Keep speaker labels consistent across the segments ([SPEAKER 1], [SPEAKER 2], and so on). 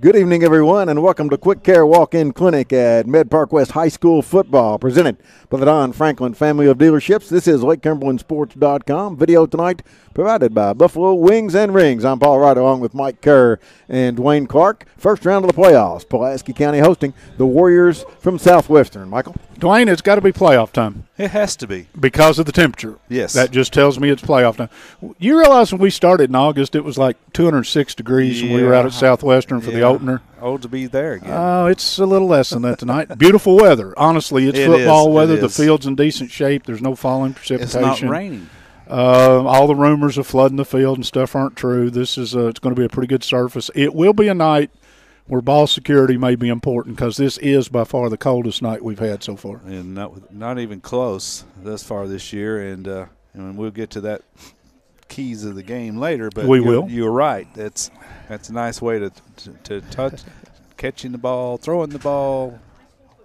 [SPEAKER 1] Good evening, everyone, and welcome to Quick Care Walk-In Clinic at Med Park West High School football, presented by the Don Franklin family of dealerships. This is LakeCumberlandSports.com. Video tonight provided by Buffalo Wings and Rings. I'm Paul Wright, along with Mike Kerr and Dwayne Clark. First round of the playoffs. Pulaski County hosting the Warriors from Southwestern. Michael?
[SPEAKER 2] Dwayne, it's got to be playoff time.
[SPEAKER 3] It has to be.
[SPEAKER 2] Because of the temperature.
[SPEAKER 3] Yes.
[SPEAKER 2] That just tells me it's playoff time. You realize when we started in August, it was like 206 degrees when we were out at Southwestern for the opener?
[SPEAKER 3] Old to be there again.
[SPEAKER 2] Oh, it's a little less than that tonight. Beautiful weather. Honestly, it's football weather. The field's in decent shape. There's no falling precipitation.
[SPEAKER 3] It's not raining.
[SPEAKER 2] All the rumors of flooding the field and stuff aren't true. This is it's going to be a pretty good surface. It will be a night where ball security may be important because this is by far the coldest night we've had so far.
[SPEAKER 3] And not even close thus far this year. And we'll get to that keys of the game later. But
[SPEAKER 2] we will.
[SPEAKER 3] You're right. That's a nice way to touch, catching the ball, throwing the ball,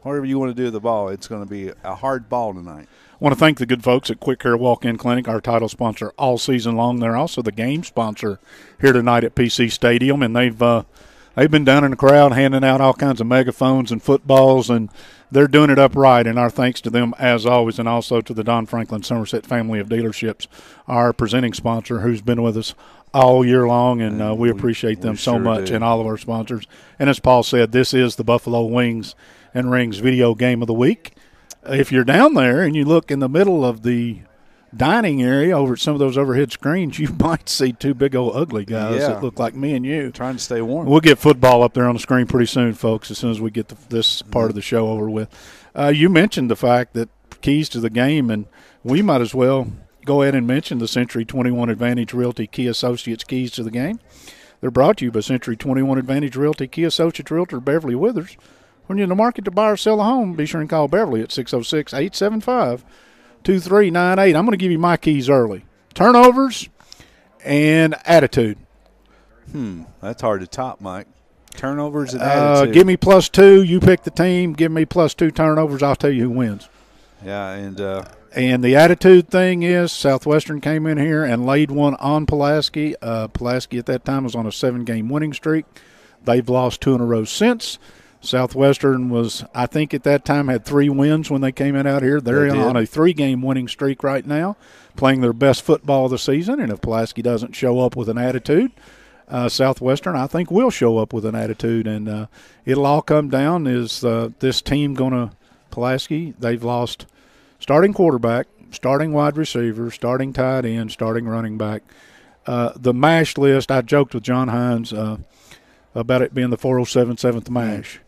[SPEAKER 3] whatever you want to do with the ball. It's going to be a hard ball tonight.
[SPEAKER 2] I want to thank the good folks at Quick Care Walk-In Clinic, our title sponsor all season long. They're also the game sponsor here tonight at PC Stadium, and they've been down in the crowd handing out all kinds of megaphones and footballs, and they're doing it upright, and our thanks to them as always, and also to the Don Franklin Somerset family of dealerships, our presenting sponsor who's been with us all year long, and we appreciate them so much, and all of our sponsors. And as Paul said, this is the Buffalo Wings and Rings video game of the week. If you're down there and you look in the middle of the dining area over at some of those overhead screens, you might see two big old ugly guys that look like me and you.
[SPEAKER 3] Trying to stay warm.
[SPEAKER 2] We'll get football up there on the screen pretty soon, folks, as soon as we get this part of the show over with. You mentioned the fact that keys to the game, and we might as well go ahead and mention the Century 21 Advantage Realty Key Associates keys to the game. They're brought to you by Century 21 Advantage Realty Key Associates Realtor Beverly Withers. When you're in the market to buy or sell a home, be sure and call Beverly at 606-875-2398. I'm going to give you my keys early. Turnovers and attitude.
[SPEAKER 3] That's hard to top, Mike. Turnovers and attitude.
[SPEAKER 2] Give me +2. You pick the team. Give me +2 turnovers. I'll tell you who wins.
[SPEAKER 3] Yeah,
[SPEAKER 2] and the attitude thing is Southwestern came in here and laid one on Pulaski. Pulaski at that time was on a 7-game winning streak. They've lost 2 in a row since. Southwestern was, I think at that time, had 3 wins when they came in out here. They're on a 3-game winning streak right now, playing their best football of the season. And if Pulaski doesn't show up with an attitude, Southwestern, I think, will show up with an attitude. And it'll all come down, is this team going to Pulaski? They've lost starting quarterback, starting wide receiver, starting tight end, starting running back. The MASH list, I joked with John Hines about it being the 407 7th MASH.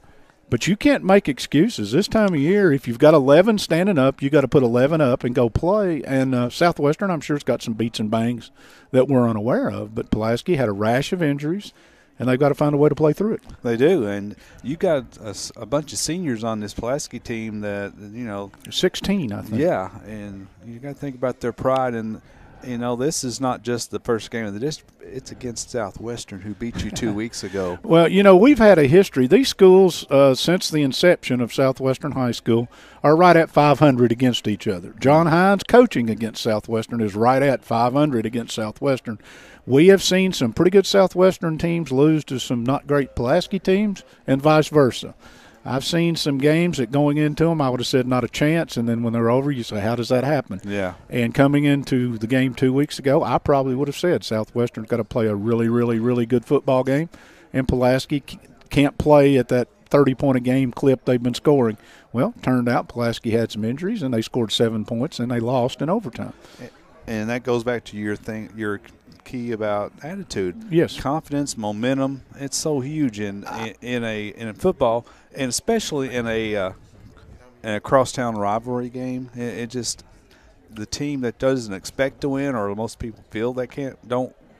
[SPEAKER 2] But you can't make excuses. This time of year, if you've got 11 standing up, you got to put 11 up and go play. And Southwestern, I'm sure, has got some beats and bangs that we're unaware of. But Pulaski had a rash of injuries, and they've got to find a way to play through it.
[SPEAKER 3] They do. And you got a bunch of seniors on this Pulaski team that,
[SPEAKER 2] 16, I think.
[SPEAKER 3] Yeah, and you got to think about their pride. And, this is not just the first game of the district. It's against Southwestern, who beat you 2 weeks ago.
[SPEAKER 2] Well, we've had a history. These schools, since the inception of Southwestern High School, are right at 500 against each other. John Hines coaching against Southwestern is right at 500 against Southwestern. We have seen some pretty good Southwestern teams lose to some not great Pulaski teams and vice versa. I've seen some games that going into them, I would have said not a chance, and then when they're over, you say, how does that happen?
[SPEAKER 3] Yeah.
[SPEAKER 2] And coming into the game 2 weeks ago, I probably would have said Southwestern's got to play a really, really, really good football game, and Pulaski can't play at that 30-point-a-game clip they've been scoring. Well, turned out Pulaski had some injuries, and they scored 7 points, and they lost in overtime.
[SPEAKER 3] And that goes back to your key about attitude.
[SPEAKER 2] Yes.
[SPEAKER 3] Confidence, momentum. It's so huge in a football, and especially in a crosstown rivalry game. It just, the team that doesn't expect to win, or most people feel they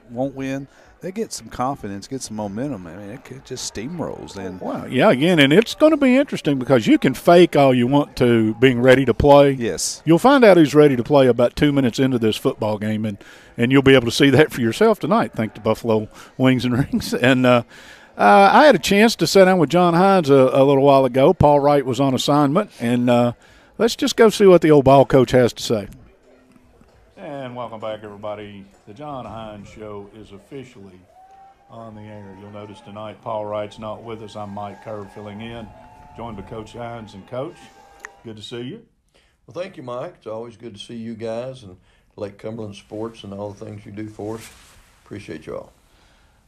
[SPEAKER 3] won't win, they get some confidence, get some momentum. I mean, it just steamrolls. And
[SPEAKER 2] wow, yeah, again, and it's going to be interesting because you can fake all you want to being ready to play.
[SPEAKER 3] Yes.
[SPEAKER 2] You'll find out who's ready to play about 2 minutes into this football game, and you'll be able to see that for yourself tonight, thanks to Buffalo Wings and Rings. And I had a chance to sit down with John Hines a little while ago. Paul Wright was on assignment, and let's just go see what the old ball coach has to say. And welcome back, everybody. The John Hines Show is officially on the air. You'll notice tonight Paul Wright's not with us. I'm Mike Kerr filling in, joined by Coach Hines. And Coach, good to see you.
[SPEAKER 4] Well, thank you, Mike. It's always good to see you guys and Lake Cumberland Sports and all the things you do for us. Appreciate you all.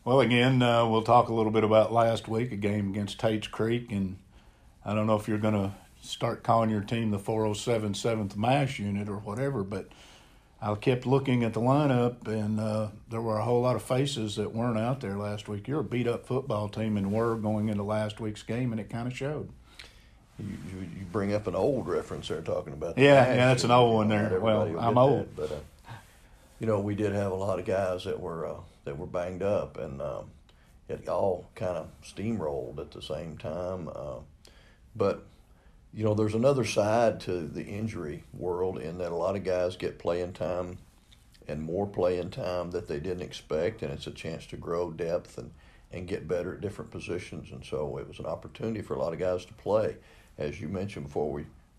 [SPEAKER 2] Well, again, we'll talk a little bit about last week, a game against Tates Creek, and I don't know if you're going to start calling your team the 407 7th MASH unit or whatever, but I kept looking at the lineup, and there were a whole lot of faces that weren't out there last week. You're a beat-up football team, and were going into last week's game, and it kind of showed.
[SPEAKER 4] You bring up an old reference there talking about the
[SPEAKER 2] Yeah,
[SPEAKER 4] MASH,
[SPEAKER 2] that's an old one there. Well, I'm old.
[SPEAKER 4] That, but, we did have a lot of guys that were banged up, and it all kind of steamrolled at the same time. But there's another side to the injury world in that a lot of guys get playing time and more playing time that they didn't expect, and it's a chance to grow depth and get better at different positions. And so it was an opportunity for a lot of guys to play. As you mentioned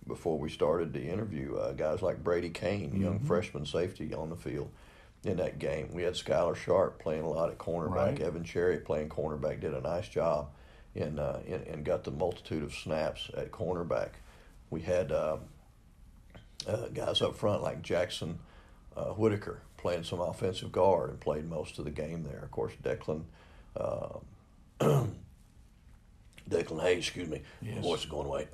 [SPEAKER 4] before we started the interview, guys like Brady Kane, young freshman safety on the field in that game. We had Skylar Sharp playing a lot at cornerback.
[SPEAKER 2] Right.
[SPEAKER 4] Evan Cherry playing cornerback, did a nice job and got the multitude of snaps at cornerback. We had guys up front like Jackson Whitaker playing some offensive guard and played most of the game there. Of course, Declan Hayes, excuse me,
[SPEAKER 2] yes.
[SPEAKER 4] My voice is going away.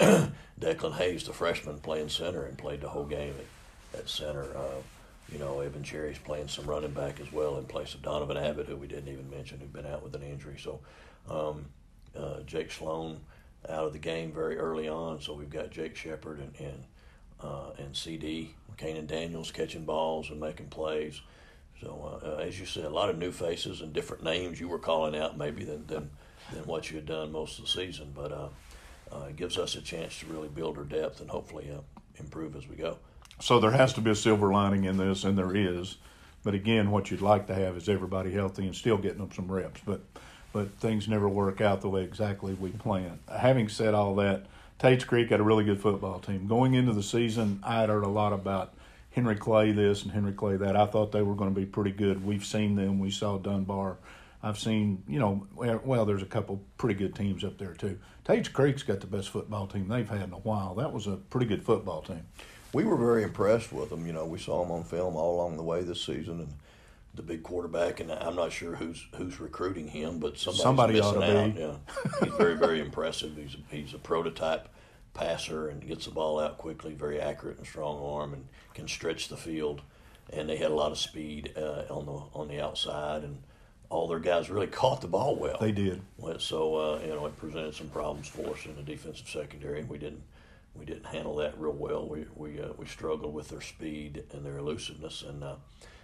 [SPEAKER 4] Declan Hayes, the freshman, playing center and played the whole game at center. Evan Cherry's playing some running back as well in place of Donovan Abbott, who we didn't even mention, who'd been out with an injury. So Jake Sloan out of the game very early on, so we've got Jake Shepard and CD, Kanan Daniels catching balls and making plays. So as you said, a lot of new faces and different names you were calling out maybe than what you had done most of the season, but it gives us a chance to really build our depth and hopefully improve as we go.
[SPEAKER 2] So there has to be a silver lining in this, and there is. But again, what you'd like to have is everybody healthy and still getting them some reps. But things never work out the way exactly we planned. Having said all that, Tates Creek had a really good football team. Going into the season, I had heard a lot about Henry Clay this and Henry Clay that. I thought they were going to be pretty good. We've seen them. We saw Dunbar. I've seen, there's a couple pretty good teams up there too. Tates Creek's got the best football team they've had in a while. That was a pretty good football team.
[SPEAKER 4] We were very impressed with them. We saw them on film all along the way this season, and the big quarterback. And I'm not sure who's recruiting him, but somebody
[SPEAKER 2] ought to
[SPEAKER 4] out.
[SPEAKER 2] be.
[SPEAKER 4] Yeah, he's very, very impressive. He's a prototype passer and gets the ball out quickly, very accurate and strong arm, and can stretch the field. And they had a lot of speed on the outside, and all their guys really caught the ball well.
[SPEAKER 2] They did.
[SPEAKER 4] So it presented some problems for us in the defensive secondary, and we didn't handle that real well. We struggled with their speed and their elusiveness, and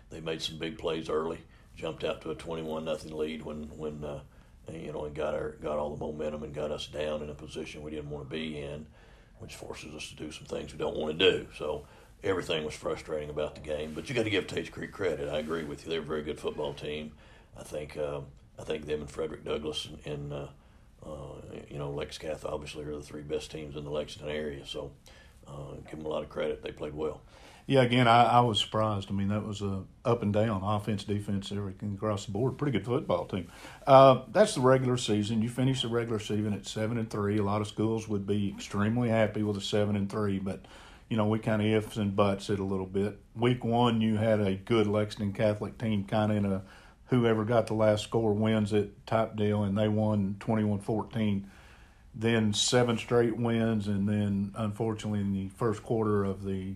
[SPEAKER 4] they made some big plays early. Jumped out to a 21-0 lead when and got all the momentum and got us down in a position we didn't want to be in, which forces us to do some things we don't want to do. So everything was frustrating about the game. But you got to give Tates Creek credit. I agree with you. They're a very good football team. I think them and Frederick Douglass and Lex Cath obviously are the three best teams in the Lexington area. So give them a lot of credit. They played well.
[SPEAKER 2] Yeah, again, I was surprised. I mean, that was a up and down, offense, defense, everything across the board. Pretty good football team. That's the regular season. You finish the regular season at 7-3. A lot of schools would be extremely happy with a 7-3, but we kind of ifs and buts it a little bit. Week 1, you had a good Lexington Catholic team, kind of in a whoever got the last score wins it type deal, and they won 21-14. Then 7 straight wins, and then unfortunately in the first quarter of the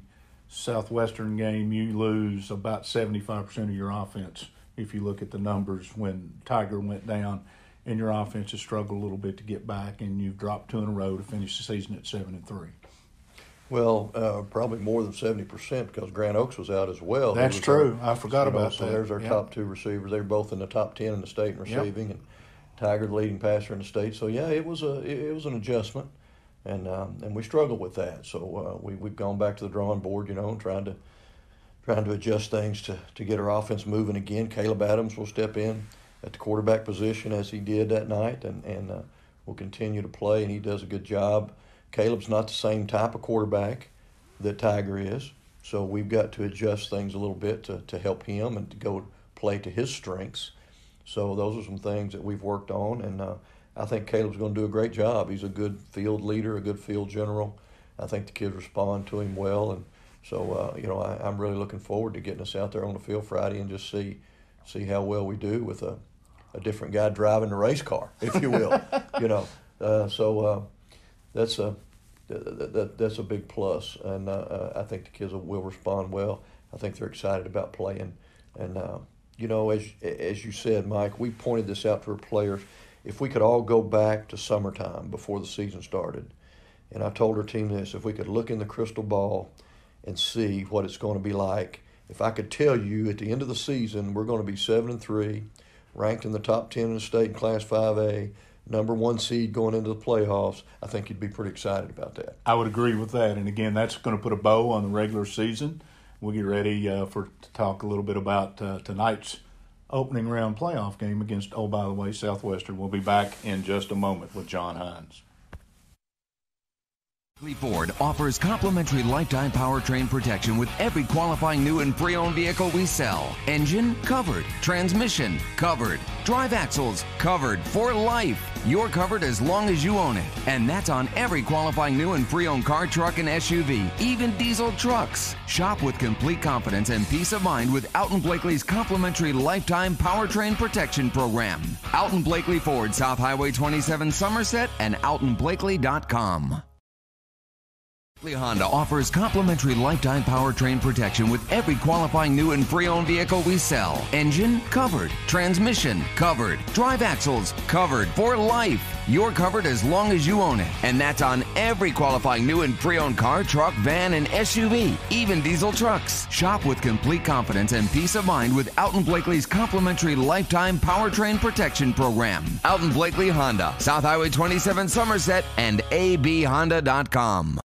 [SPEAKER 2] Southwestern game, you lose about 75% of your offense if you look at the numbers when Tiger went down, and your offense has struggled a little bit to get back, and you've dropped 2 in a row to finish the season at 7-3.
[SPEAKER 4] Well, probably more than 70% because Grant Oaks was out as well.
[SPEAKER 2] That's true. I forgot about
[SPEAKER 4] so
[SPEAKER 2] that.
[SPEAKER 4] There's our top 2 receivers. They're both in the top 10 in the state in receiving, and Tiger, the leading passer in the state. So yeah, it was an adjustment, and we struggled with that. So we've gone back to the drawing board, and trying to adjust things to get our offense moving again. Caleb Adams will step in at the quarterback position as he did that night, and will continue to play, and he does a good job. Caleb's not the same type of quarterback that Tiger is, so we've got to adjust things a little bit to help him and to go play to his strengths.
[SPEAKER 5] So those are some things that we've worked on, and I think Caleb's going to do a great job. He's a good field leader, a good field general. I think the kids respond to him well, and so I'm really looking forward to getting us out there on the field Friday and just see how well we do with a different guy driving the race car, if you will. That's a big plus, and I think the kids will respond well. I think they're excited about playing, and as you said, Mike, we pointed this out to our players. If we could all go back to summertime before the season started, and I told our team this, if we could look in the crystal ball and see what it's going to be like, if I could tell you at the end of the season we're going to be 7-3, ranked in the top 10 in the state in Class 5A, number 1 seed going into the playoffs, I think you'd be pretty excited about that.
[SPEAKER 2] I would agree with that. And again, that's going to put a bow on the regular season. We'll get ready to talk a little bit about tonight's opening round playoff game against, oh, by the way, Southwestern. We'll be back in just a moment with John Hines.
[SPEAKER 6] Ford offers complimentary lifetime powertrain protection with every qualifying new and pre-owned vehicle we sell. Engine covered, transmission covered, drive axles covered for life. You're covered as long as you own it. And that's on every qualifying new and pre-owned car, truck, and SUV, even diesel trucks. Shop with complete confidence and peace of mind with Alton Blakely's complimentary lifetime powertrain protection program. Alton Blakely Ford, South Highway 27, Somerset, and AltonBlakely.com. Honda offers complimentary lifetime powertrain protection with every qualifying new and pre-owned vehicle we sell. Engine covered, transmission covered, drive axles covered for life. You're covered as long as you own it. And that's on every qualifying new and pre-owned car, truck, van, and SUV, even diesel trucks. Shop with complete confidence and peace of mind with Alton Blakely's complimentary lifetime powertrain protection program. Alton Blakely Honda, South Highway 27, Somerset, and abhonda.com.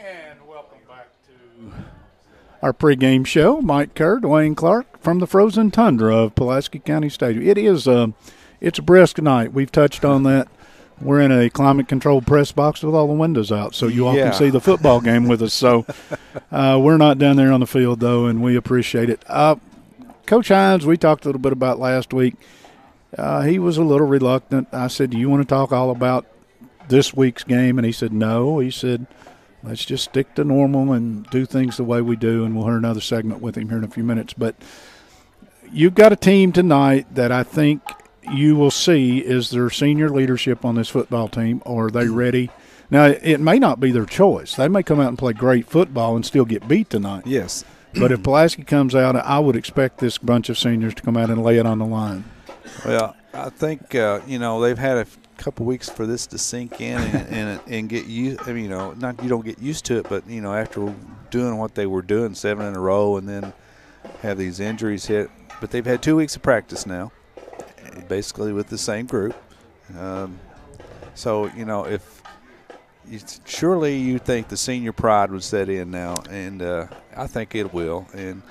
[SPEAKER 2] And welcome back to our pregame show. Mike Kerr, Dwayne Clark from the frozen tundra of Pulaski County Stadium. It's a brisk night. We've touched on that. We're in a climate-controlled press box with all the windows out, so you all can see the football game with us. So we're not down there on the field, though, and we appreciate it. Coach Hines, we talked a little bit about last week. He was a little reluctant. I said, do you want to talk all about this week's game? And he said, no. He said, let's just stick to normal and do things the way we do, and we'll hear another segment with him here in a few minutes. But you've got a team tonight that I think you will see is their senior leadership on this football team. Or are they ready? Now, it may not be their choice. They may come out and play great football and still get beat tonight.
[SPEAKER 3] Yes.
[SPEAKER 2] But if Pulaski comes out, I would expect this bunch of seniors to come out and lay it on the line.
[SPEAKER 3] Well, I think, they've had a couple weeks for this to sink in and get used. I mean, not you don't get used to it, but after doing what they were doing 7 in a row and then have these injuries hit. But they've had 2 weeks of practice now, basically with the same group. If surely you think the senior pride would set in now, and I think it will. And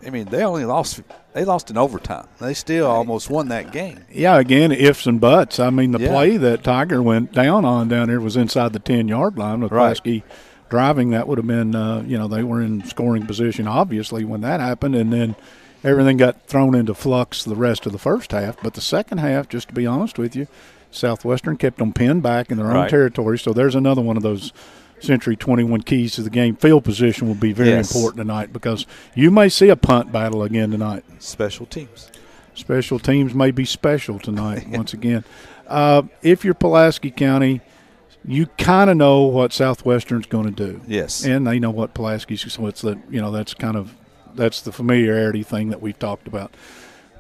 [SPEAKER 3] I mean, they lost in overtime. They still almost won that game. Yeah,
[SPEAKER 2] again, ifs and buts. I mean, the play that Tiger went down there was inside the 10-yard line with Pulaski driving. That would have been, they were in scoring position, obviously, when that happened. And then everything got thrown into flux the rest of the first half. But the second half, just to be honest with you, Southwestern kept them pinned back in their own territory. So there's another one of those Century 21 keys to the game. Field position will be very important tonight because you may see a punt battle again tonight.
[SPEAKER 3] Special teams.
[SPEAKER 2] Special teams may be special tonight once again. If you're Pulaski County, you kind of know what Southwestern's going to do.
[SPEAKER 3] Yes.
[SPEAKER 2] And they know what Pulaski's, so it's that's the familiarity thing that we've talked about.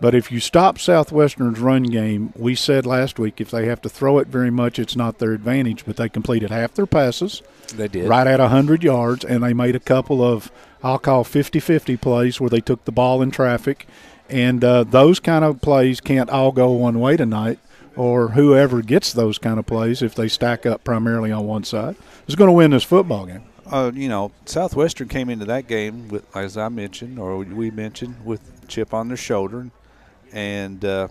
[SPEAKER 2] But if you stop Southwestern's run game, we said last week if they have to throw it very much, it's not their advantage. But they completed half their passes.
[SPEAKER 3] They did.
[SPEAKER 2] Right at 100 yards, and they made a couple of, I'll call 50-50 plays where they took the ball in traffic. And those kind of plays can't all go one way tonight, or whoever gets those kind of plays, if they stack up primarily on one side, is going to win this football game.
[SPEAKER 3] Southwestern came into that game, with, as I mentioned, or we mentioned, with a chip on their shoulder. And, they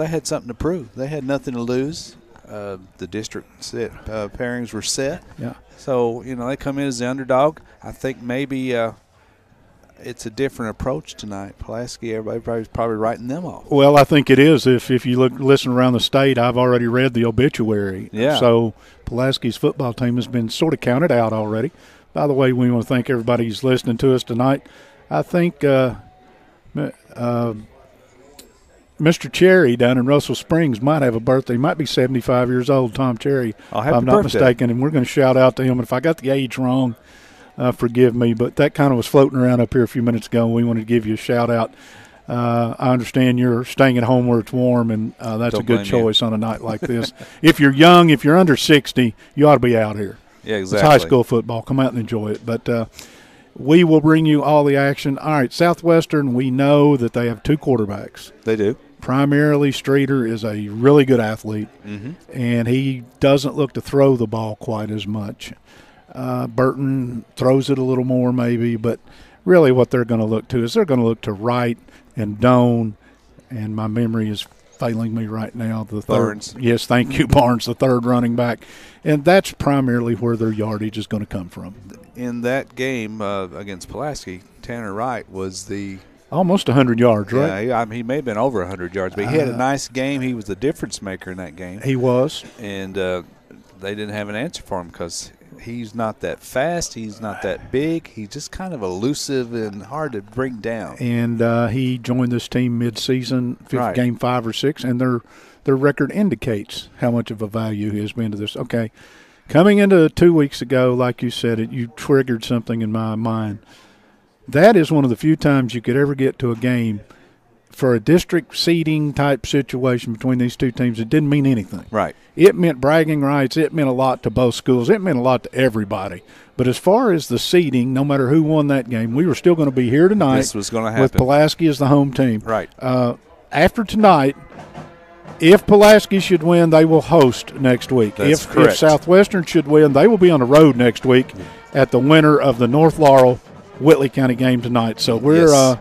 [SPEAKER 3] had something to prove. They had nothing to lose. the district pairings were set.
[SPEAKER 2] Yeah.
[SPEAKER 3] So, they come in as the underdog. I think maybe it's a different approach tonight. Pulaski, everybody's probably writing them off.
[SPEAKER 2] Well, I think it is. If you listen around the state, I've already read the obituary.
[SPEAKER 3] Yeah.
[SPEAKER 2] So Pulaski's football team has been sort of counted out already. By the way, we want to thank everybody who's listening to us tonight. I think Mr. Cherry down in Russell Springs might have a birthday. He might be 75 years old, Tom Cherry, if I'm not mistaken. And we're going to shout out to him. And if I got the age wrong, forgive me. But that kind of was floating around up here a few minutes ago, and we wanted to give you a shout out. I understand you're staying at home where it's warm, and that's a good choice on a night like this. If you're young, if you're under 60, you ought to be out here.
[SPEAKER 3] Yeah, exactly.
[SPEAKER 2] It's high school football. Come out and enjoy it. But we will bring you all the action. All right, Southwestern, we know that they have 2 quarterbacks.
[SPEAKER 3] They do.
[SPEAKER 2] Primarily, Streeter is a really good athlete, and he doesn't look to throw the ball quite as much. Burton throws it a little more maybe, but really what they're going to look to is they're going to look to Wright and Doan, and my memory is failing me right now. The
[SPEAKER 3] Barnes.
[SPEAKER 2] Third, yes, thank you, Barnes, the third running back. And that's primarily where their yardage is going to come from.
[SPEAKER 3] In that game against Pulaski, Tanner Wright was the –
[SPEAKER 2] almost 100 yards, right?
[SPEAKER 3] Yeah, he may have been over 100 yards, but he had a nice game. He was the difference maker in that game.
[SPEAKER 2] He was.
[SPEAKER 3] And they didn't have an answer for him because he's not that fast. He's not that big. He's just kind of elusive and hard to bring down.
[SPEAKER 2] And he joined this team mid-season, game 5 or 6, and their record indicates how much of a value he has been to this. Okay, coming into 2 weeks ago, like you said, you triggered something in my mind. That is one of the few times you could ever get to a game for a district seeding type situation between these two teams. It didn't mean anything.
[SPEAKER 3] Right.
[SPEAKER 2] It meant bragging rights. It meant a lot to both schools. It meant a lot to everybody. But as far as the seeding, no matter who won that game, we were still going to be here tonight.
[SPEAKER 3] This was going to happen.
[SPEAKER 2] With Pulaski as the home team.
[SPEAKER 3] Right.
[SPEAKER 2] After tonight, if Pulaski should win, they will host next week.
[SPEAKER 3] That's
[SPEAKER 2] if
[SPEAKER 3] correct.
[SPEAKER 2] If Southwestern should win, they will be on the road next week at the winner of the North Laurel Whitley County game tonight. So we're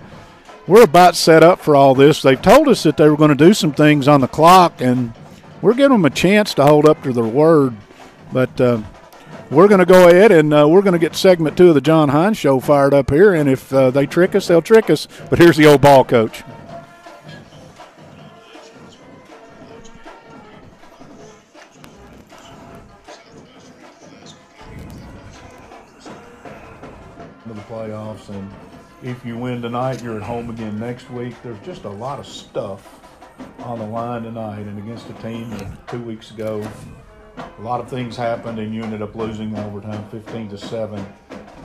[SPEAKER 2] about set up for all this. They've told us that they were going to do some things on the clock, and we're giving them a chance to hold up to their word. But we're going to go ahead and we're going to get segment 2 of the John Hines Show fired up here, and if they trick us, they'll trick us. But here's the old ball coach. The playoffs, and if you win tonight, you're at home again next week. There's just a lot of stuff on the line tonight, and against a team that 2 weeks ago, a lot of things happened, and you ended up losing overtime 15-7.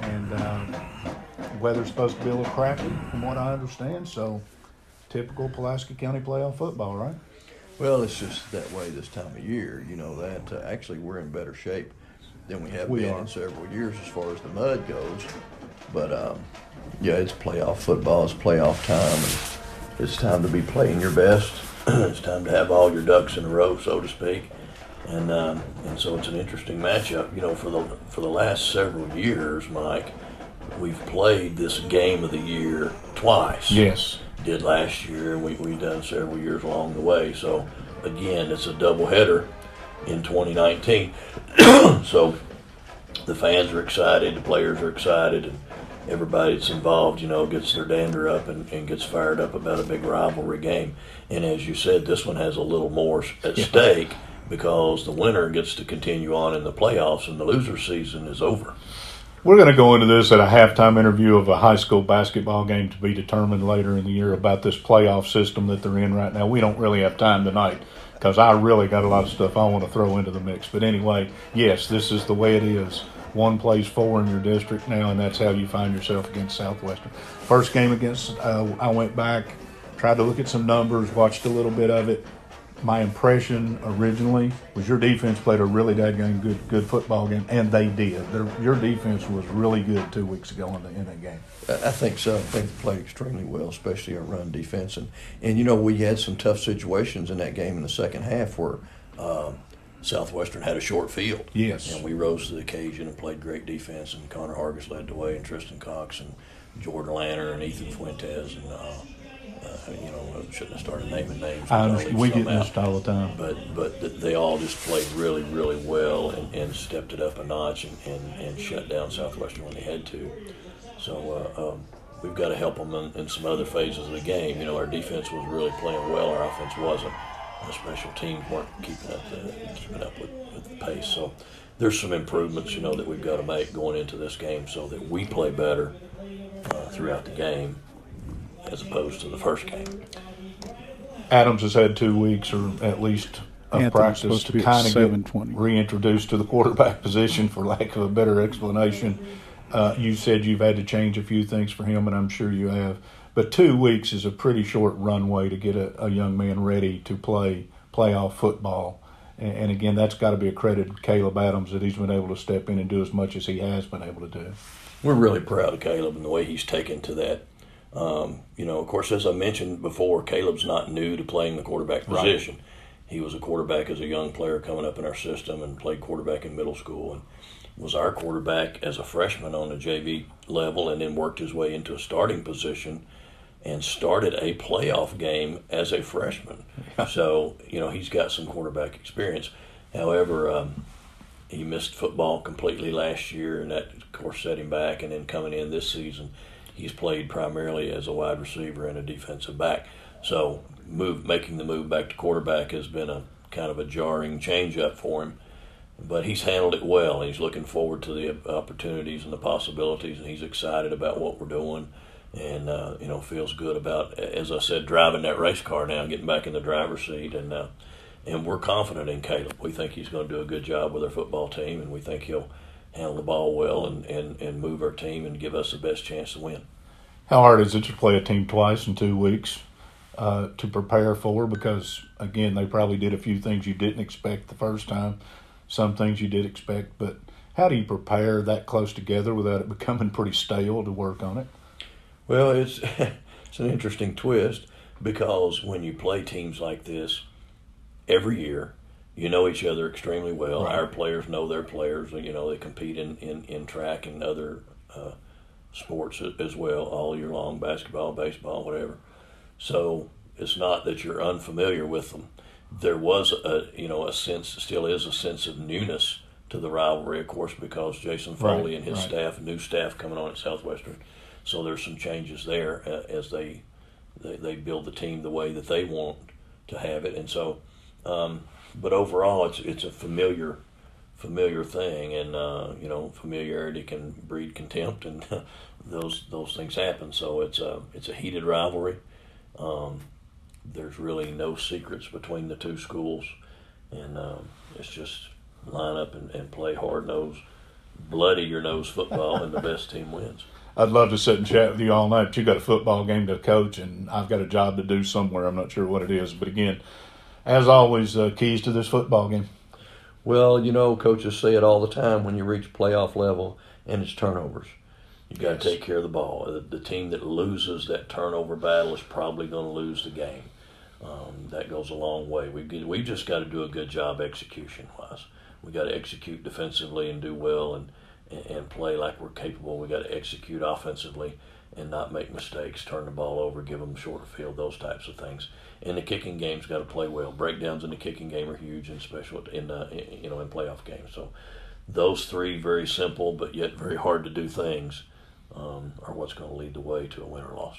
[SPEAKER 2] And weather's supposed to be a little crappy, from what I understand. So, typical Pulaski County playoff football, right?
[SPEAKER 5] Well, it's just that way this time of year. You know that actually we're in better shape than we have been in several years as far as the mud goes. But, yeah, it's playoff football. It's playoff time. And it's time to be playing your best. It's time to have all your ducks in a row, so to speak. And so it's an interesting matchup. You know, for the last several years, Mike, we've played this game of the year twice.
[SPEAKER 2] Yes.
[SPEAKER 5] Did last year, and we've done several years along the way. So, again, it's a doubleheader in 2019. So the fans are excited, the players are excited, and everybody that's involved, you know, gets their dander up and gets fired up about a big rivalry game. And as you said, this one has a little more at stake because the winner gets to continue on in the playoffs and the loser season is over.
[SPEAKER 2] We're going to go into this at a halftime interview of a high school basketball game to be determined later in the year about this playoff system that they're in right now. We don't really have time tonight because I really got a lot of stuff I want to throw into the mix. But anyway, yes, this is the way it is. One plays 4 in your district now, and that's how you find yourself against Southwestern. First game against, I went back, tried to look at some numbers, watched a little bit of it. My impression originally was your defense played a really daggone good football game, and they did. Your defense was really good 2 weeks ago in that game.
[SPEAKER 5] I think so. I think they played extremely well, especially our run defense. And you know, we had some tough situations in that game in the second half where Southwestern had a short field.
[SPEAKER 2] Yes.
[SPEAKER 5] And we rose to the occasion and played great defense, and Connor Hargis led the way, and Tristan Cox and Jordan Lanner and Ethan Fuentes
[SPEAKER 4] Shouldn't have started naming names.
[SPEAKER 2] I understand. We get this all the time.
[SPEAKER 4] But they all just played really, really well and stepped it up a notch and shut down Southwestern when they had to. So we've got to help them in some other phases of the game. Our defense was really playing well. Our offense wasn't. Our special teams weren't keeping up with the pace. So there's some improvements, that we've got to make going into this game so that we play better throughout the game as opposed to the first game.
[SPEAKER 2] Adams has had 2 weeks, or at least of practice, to kind of get reintroduced to the quarterback position, for lack of a better explanation. You said you've had to change a few things for him, and I'm sure you have. But 2 weeks is a pretty short runway to get a young man ready to play playoff football. And again, that's got to be a credit to Caleb Adams that he's been able to step in and do as much as he has been able to do.
[SPEAKER 4] We're really proud of Caleb and the way he's taken to that. Of course, as I mentioned before, Caleb's not new to playing the quarterback position. Right. He was a quarterback as a young player coming up in our system and played quarterback in middle school and was our quarterback as a freshman on the JV level, and then worked his way into a starting position and started a playoff game as a freshman. So, he's got some quarterback experience. However, he missed football completely last year, and that, of course, set him back. And then coming in this season, he's played primarily as a wide receiver and a defensive back. So making the move back to quarterback has been a kind of a jarring change-up for him. But he's handled it well. He's looking forward to the opportunities and the possibilities, and he's excited about what we're doing and, feels good about, as I said, driving that race car now, getting back in the driver's seat. And we're confident in Caleb. We think he's going to do a good job with our football team, and we think he'll handle the ball well and move our team and give us the best chance to win.
[SPEAKER 2] How hard is it to play a team twice in 2 weeks to prepare for? Because, again, they probably did a few things you didn't expect the first time, some things you did expect. But how do you prepare that close together without it becoming pretty stale to work on it?
[SPEAKER 4] Well, it's an interesting twist, because when you play teams like this every year, you know each other extremely well. Right. Our players know their players. They compete in track and other sports as well all year long, basketball, baseball, whatever. So it's not that you're unfamiliar with them. There was a sense, still is a sense of newness to the rivalry, of course, because Jason Foley and his staff, new staff coming on at Southwestern. So there's some changes there as they build the team the way that they want to have it. And so, but overall, it's a familiar thing, and familiarity can breed contempt, and those things happen. So it's a heated rivalry. There's really no secrets between the two schools, and it's just line up and play hard-nosed, bloody-your-nose football, and the best team wins.
[SPEAKER 2] I'd love to sit and chat with you all night, but you've got a football game to coach, and I've got a job to do somewhere. I'm not sure what it is. But, again, as always, keys to this football game.
[SPEAKER 5] Well, coaches say it all the time when you reach playoff level, and it's turnovers.
[SPEAKER 4] You got to take care of the ball. The team that loses that turnover battle is probably going to lose the game. That goes a long way. We've just got to do a good job execution-wise. We got to execute defensively and do well and play like we're capable. We got to execute offensively and not make mistakes, turn the ball over, give them shorter field, those types of things. And the kicking game's got to play well. Breakdowns in the kicking game are huge, and special in playoff games. So those three very simple but yet very hard to do things are what's going to lead the way to a win or loss.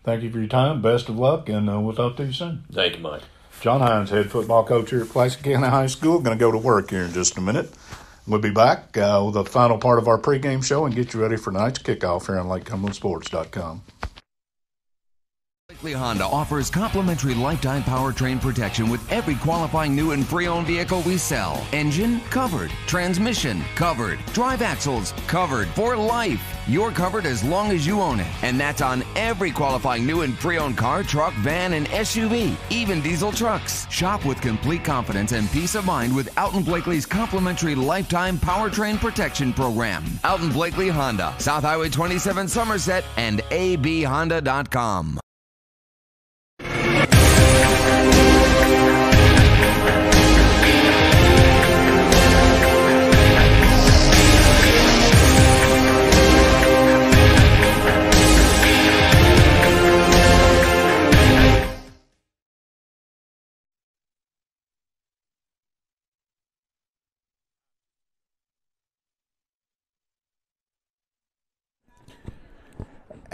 [SPEAKER 2] Thank you for your time. Best of luck, and we'll talk to you soon.
[SPEAKER 4] Thank you, Mike.
[SPEAKER 2] John Hines, head football coach here at Pulaski County High School. Going to go to work here in just a minute. We'll be back with the final part of our pregame show and get you ready for tonight's kickoff here on LakeCumberlandSports.com.
[SPEAKER 6] Blakely Honda offers complimentary lifetime powertrain protection with every qualifying new and pre-owned vehicle we sell. Engine covered, transmission covered, drive axles covered for life. You're covered as long as you own it, and that's on every qualifying new and pre-owned car, truck, van, and SUV, even diesel trucks. Shop with complete confidence and peace of mind with Alton Blakely's complimentary lifetime powertrain protection program. Alton Blakely Honda, South Highway 27 Somerset, and abhonda.com.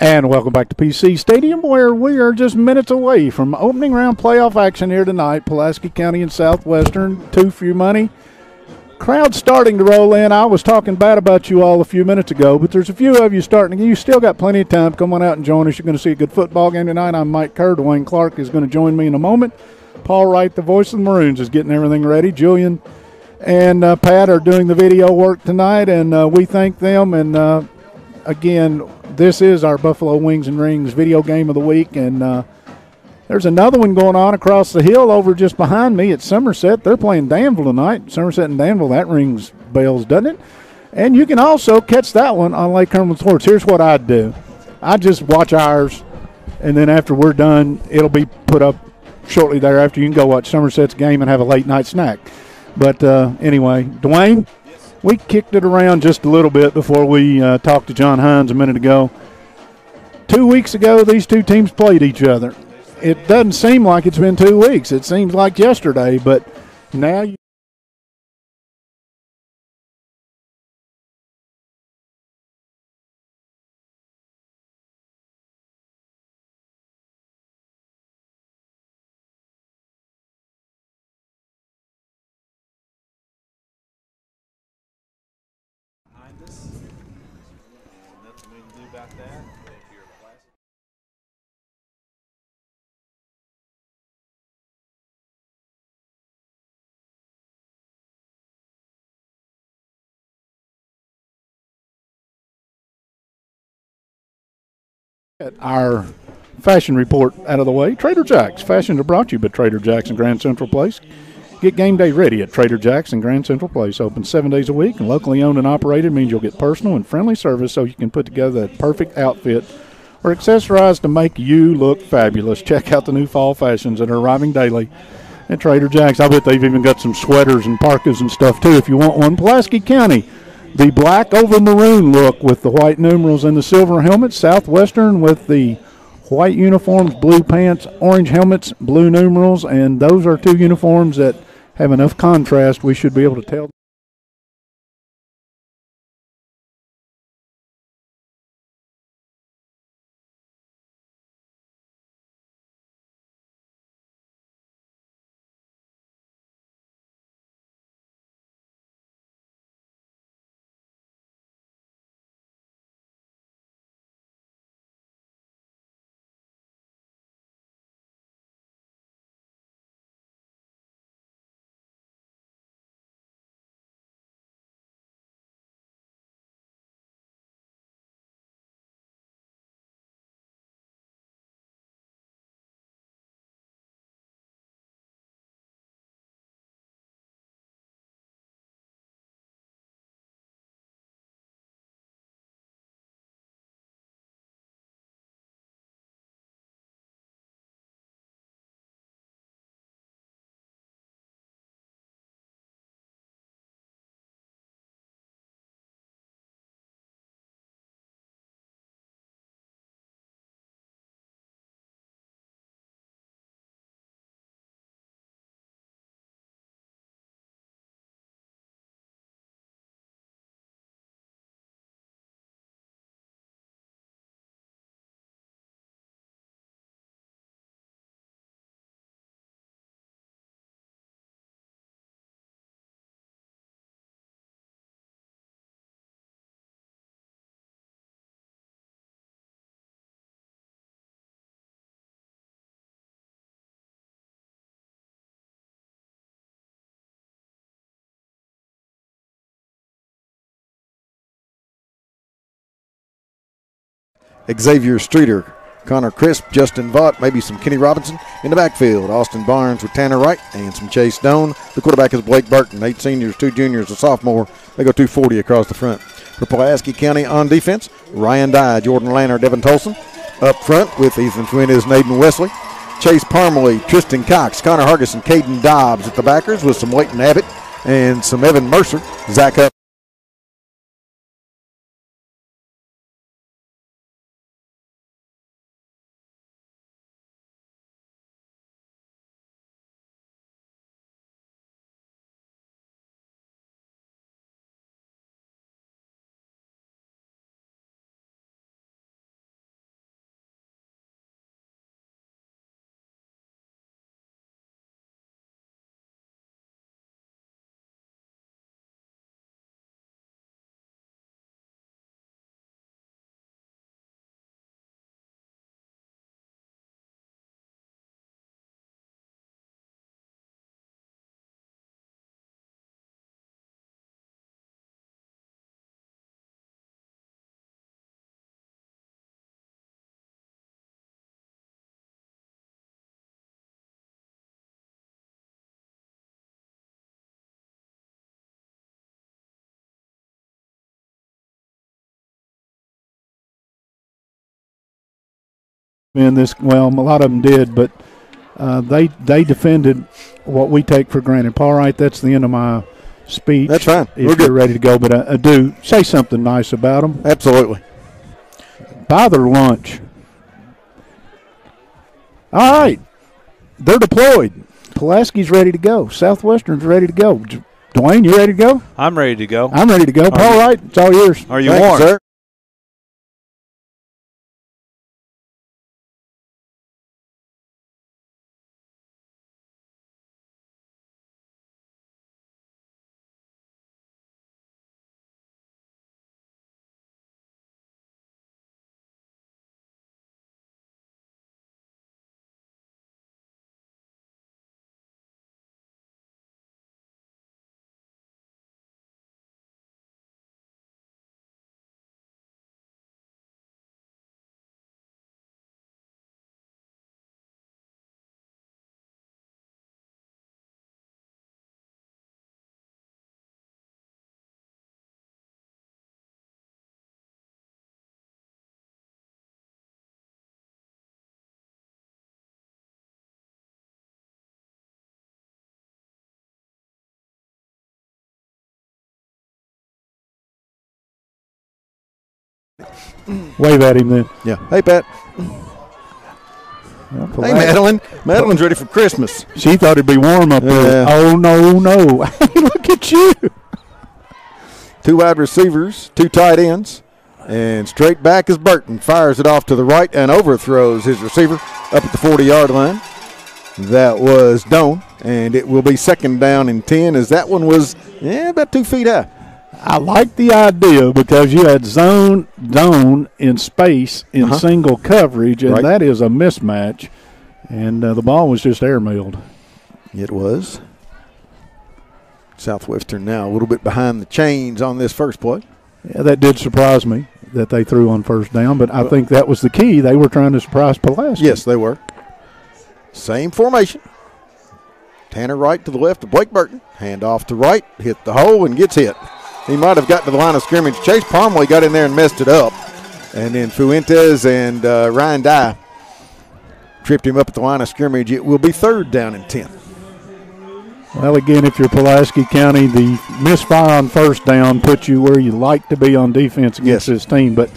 [SPEAKER 2] And welcome back to PC Stadium, where we are just minutes away from opening round playoff action here tonight. Pulaski County and Southwestern, too few money. Crowd starting to roll in. I was talking bad about you all a few minutes ago, but there's a few of you starting. You still got plenty of time. Come on out and join us. You're going to see a good football game tonight. I'm Mike Kerr. Dwayne Clark is going to join me in a moment. Paul Wright, the voice of the Maroons, is getting everything ready. Julian and Pat are doing the video work tonight, and we thank them. And again, this is our Buffalo Wings and Rings video game of the week, and there's another one going on across the hill over just behind me at Somerset. They're playing Danville tonight. Somerset and Danville, that rings bells, doesn't it? And you can also catch that one on Lake Cumberland Sports. Here's what I'd do. I'd just watch ours, and then after we're done, it'll be put up shortly thereafter. You can go watch Somerset's game and have a late night snack. But anyway, Dwayne, we kicked it around just a little bit before we talked to John Hines a minute ago. 2 weeks ago, these two teams played each other. It doesn't seem like it's been 2 weeks. It seems like yesterday, but now you
[SPEAKER 3] Nothing we can do about that.
[SPEAKER 2] get our fashion report out of the way. Trader Jack's. Fashions are brought to you by Trader Jack's in Grand Central Place. Get game day ready at Trader Jack's in Grand Central Place. Open 7 days a week and locally owned and operated means you'll get personal and friendly service so you can put together that perfect outfit or accessorize to make you look fabulous. Check out the new fall fashions that are arriving daily at Trader Jack's. I bet they've even got some sweaters and parkas and stuff too if you want one. Pulaski County, the black over maroon look with the white numerals and the silver helmets. Southwestern with the white uniforms, blue pants, orange helmets, blue numerals, and those are two uniforms that have enough contrast we should be able to tell.
[SPEAKER 1] Xavier Streeter, Connor Crisp, Justin Vaught, maybe some Kenny Robinson in the backfield. Austin Barnes with Tanner Wright and some Chase Doan. The quarterback is Blake Burton. 8 seniors, 2 juniors, a sophomore. They go 240 across the front. For Pulaski County on defense, Ryan Dye, Jordan Lanner, Devin Tolson. Up front with Ethan Fuentes, Naden Wesley. Chase Parmalee, Tristan Cox, Connor Hargis, and Caden Dobbs at the backers with some Leighton Abbott and some Evan Mercer. Zach Huff.
[SPEAKER 2] in this. Well, a lot of them did, but they defended what we take for granted. Paul Wright, that's the end of my speech.
[SPEAKER 1] That's fine.
[SPEAKER 2] If
[SPEAKER 1] We're good.
[SPEAKER 2] you're ready to go, but I do say something nice about them.
[SPEAKER 1] Absolutely.
[SPEAKER 2] Buy their lunch. All right. They're deployed. Pulaski's ready to go. Southwestern's ready to go. Dwayne, you ready to go?
[SPEAKER 3] I'm ready to go.
[SPEAKER 2] I'm ready to go. Paul Wright, it's all yours.
[SPEAKER 3] Are you
[SPEAKER 1] Thank
[SPEAKER 3] warm?
[SPEAKER 1] you, sir.
[SPEAKER 2] Wave at him then.
[SPEAKER 1] Yeah. Hey, Pat.
[SPEAKER 2] Well,
[SPEAKER 1] Hey, Madeline. Madeline's ready for Christmas.
[SPEAKER 2] She thought it'd be warm up there.
[SPEAKER 1] Yeah.
[SPEAKER 2] Oh, no. Look at you.
[SPEAKER 1] 2 wide receivers, 2 tight ends, and straight back is Burton. Fires it off to the right and overthrows his receiver up at the 40-yard line. That was Doan, and it will be 2nd down and 10 as that one was about 2 feet high.
[SPEAKER 2] I like the idea because you had zone in space in single coverage, and
[SPEAKER 1] Right.
[SPEAKER 2] that is a mismatch. And the ball was just airmailed.
[SPEAKER 1] It was. Southwestern now a little bit behind the chains on this first play.
[SPEAKER 2] Yeah, that did surprise me that they threw on 1st down, but I think that was the key. They were trying to surprise Pulaski.
[SPEAKER 1] Yes, they were. Same formation. Tanner Wright to the left of Blake Burton. Hand off to Wright, hit the hole, and gets hit. He might have gotten to the line of scrimmage. Chase Pomley got in there and messed it up. And then Fuentes and Ryan Dye tripped him up at the line of scrimmage. It will be 3rd down and 10.
[SPEAKER 2] Well, again, if you're Pulaski County, the misfire on 1st down puts you where you like to be on defense against this team. But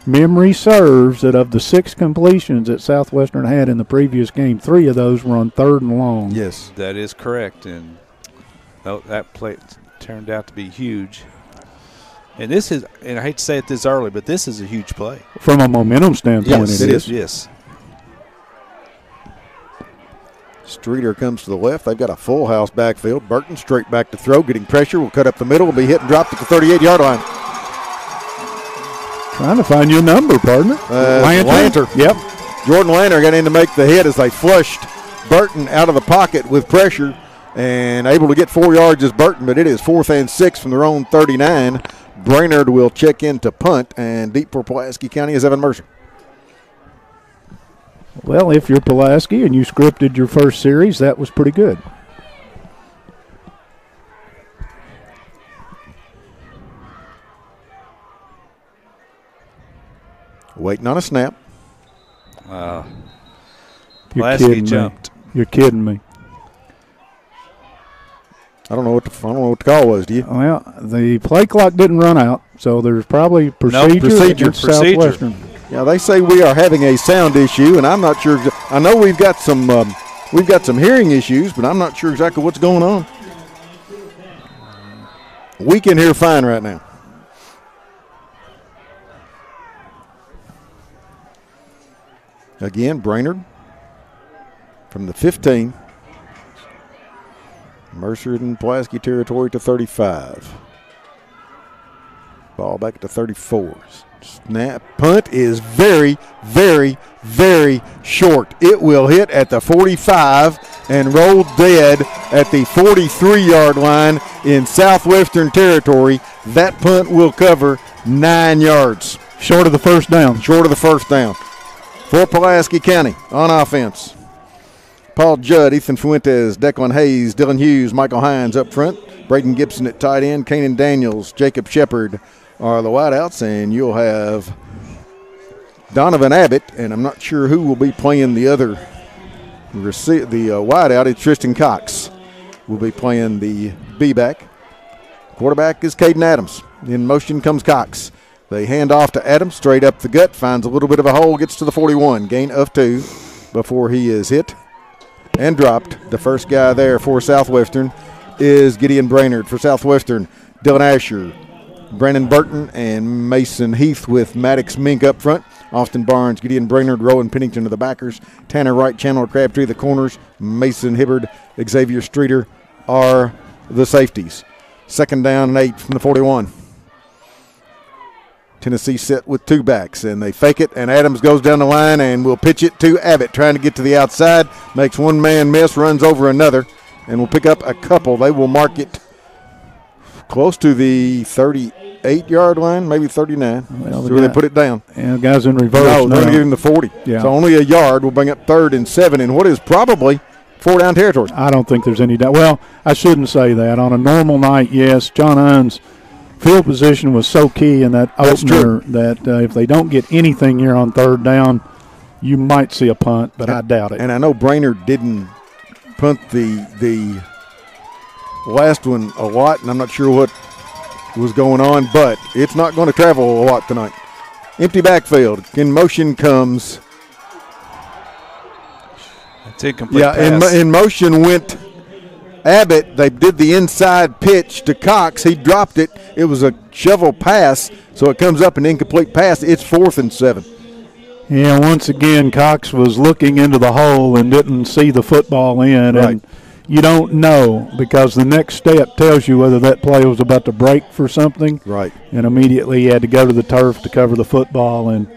[SPEAKER 2] memory serves that of the 6 completions that Southwestern had in the previous game, 3 of those were on 3rd and long.
[SPEAKER 1] Yes.
[SPEAKER 3] That is correct, and that play turned out to be huge. And this is, and I hate to say it this early, but this is a huge play.
[SPEAKER 2] From a momentum standpoint,
[SPEAKER 1] Yes,
[SPEAKER 2] it
[SPEAKER 1] it
[SPEAKER 2] is.
[SPEAKER 1] is.
[SPEAKER 3] Yes.
[SPEAKER 1] Streeter comes to the left. They've got a full house backfield. Burton straight back to throw, getting pressure. Will cut up the middle. Will be hit and dropped at the 38-yard line.
[SPEAKER 2] Trying to find you a number, partner.
[SPEAKER 1] Lanter.
[SPEAKER 2] Yep.
[SPEAKER 1] Jordan Lanter got in to make the hit as they flushed Burton out of the pocket with pressure and able to get 4 yards as Burton, but it is 4th and 6 from their own 39. Brainerd will check in to punt, and deep for Pulaski County is Evan Mercer.
[SPEAKER 2] Well, if you're Pulaski and you scripted your first series, that was pretty good.
[SPEAKER 1] Waiting on a snap.
[SPEAKER 2] You're
[SPEAKER 3] Pulaski
[SPEAKER 2] kidding
[SPEAKER 3] jumped.
[SPEAKER 2] me. You're kidding me.
[SPEAKER 1] I don't know what the call was. Do you?
[SPEAKER 2] Well, the play clock didn't run out, so there's probably procedure against Southwestern.
[SPEAKER 1] Yeah, they say we are having a sound issue, and I'm not sure. I know we've got some hearing issues, but I'm not sure exactly what's going on. We can hear fine right now. Again, Brainerd from the 15. Mercer in Pulaski territory to 35. Ball back to 34. Snap. Punt is very, very, very short. It will hit at the 45 and roll dead at the 43-yard line in Southwestern territory. That punt will cover 9 yards.
[SPEAKER 2] Short of the first down.
[SPEAKER 1] Short of the first down. For Pulaski County on offense. Paul Judd, Ethan Fuentes, Declan Hayes, Dylan Hughes, Michael Hines up front. Braden Gibson at tight end. Kanan Daniels, Jacob Shepard are the wideouts, and you'll have Donovan Abbott, and I'm not sure who will be playing the other wideout. It's Tristan Cox will be playing the B-back. Quarterback is Caden Adams. In motion comes Cox. They hand off to Adams, straight up the gut, finds a little bit of a hole, gets to the 41, gain of 2 before he is hit and dropped. The first guy there for Southwestern is Gideon Brainerd. For Southwestern, Dylan Asher, Brandon Burton, and Mason Heath with Maddox Mink up front. Austin Barnes, Gideon Brainerd, Rowan Pennington to the backers. Tanner Wright, Chandler Crabtree the corners. Mason Hibbard, Xavier Streeter are the safeties. Second down and 8 from the 41. Tennessee set with 2 backs, and they fake it, and Adams goes down the line and will pitch it to Abbott, trying to get to the outside, makes one man miss, runs over another, and will pick up a couple. They will mark it close to the 38-yard line, maybe 39. Well, so they put it down.
[SPEAKER 2] And the guy's in reverse.
[SPEAKER 1] No, they're going to give him the 40.
[SPEAKER 2] Yeah.
[SPEAKER 1] So only a yard will bring up 3rd and 7 in what is probably 4-down territory.
[SPEAKER 2] I don't think there's any doubt. Well, I shouldn't say that. On a normal night, yes, John Hines' field position was so key in that opener that if they don't get anything here on 3rd down, you might see a punt, but I doubt it.
[SPEAKER 1] And I know Brainerd didn't punt the last one a lot, and I'm not sure what was going on, but it's not going to travel a lot tonight. Empty backfield. In motion comes.
[SPEAKER 3] It's incomplete pass.
[SPEAKER 1] In motion went Abbott. They did the inside pitch to Cox. He dropped it. It was a shovel pass, so it comes up an incomplete pass. It's 4th and 7.
[SPEAKER 2] Yeah, once again, Cox was looking into the hole and didn't see the football in.
[SPEAKER 1] Right.
[SPEAKER 2] And you don't know because the next step tells you whether that play was about to break for something.
[SPEAKER 1] Right.
[SPEAKER 2] And immediately he had to go to the turf to cover the football. And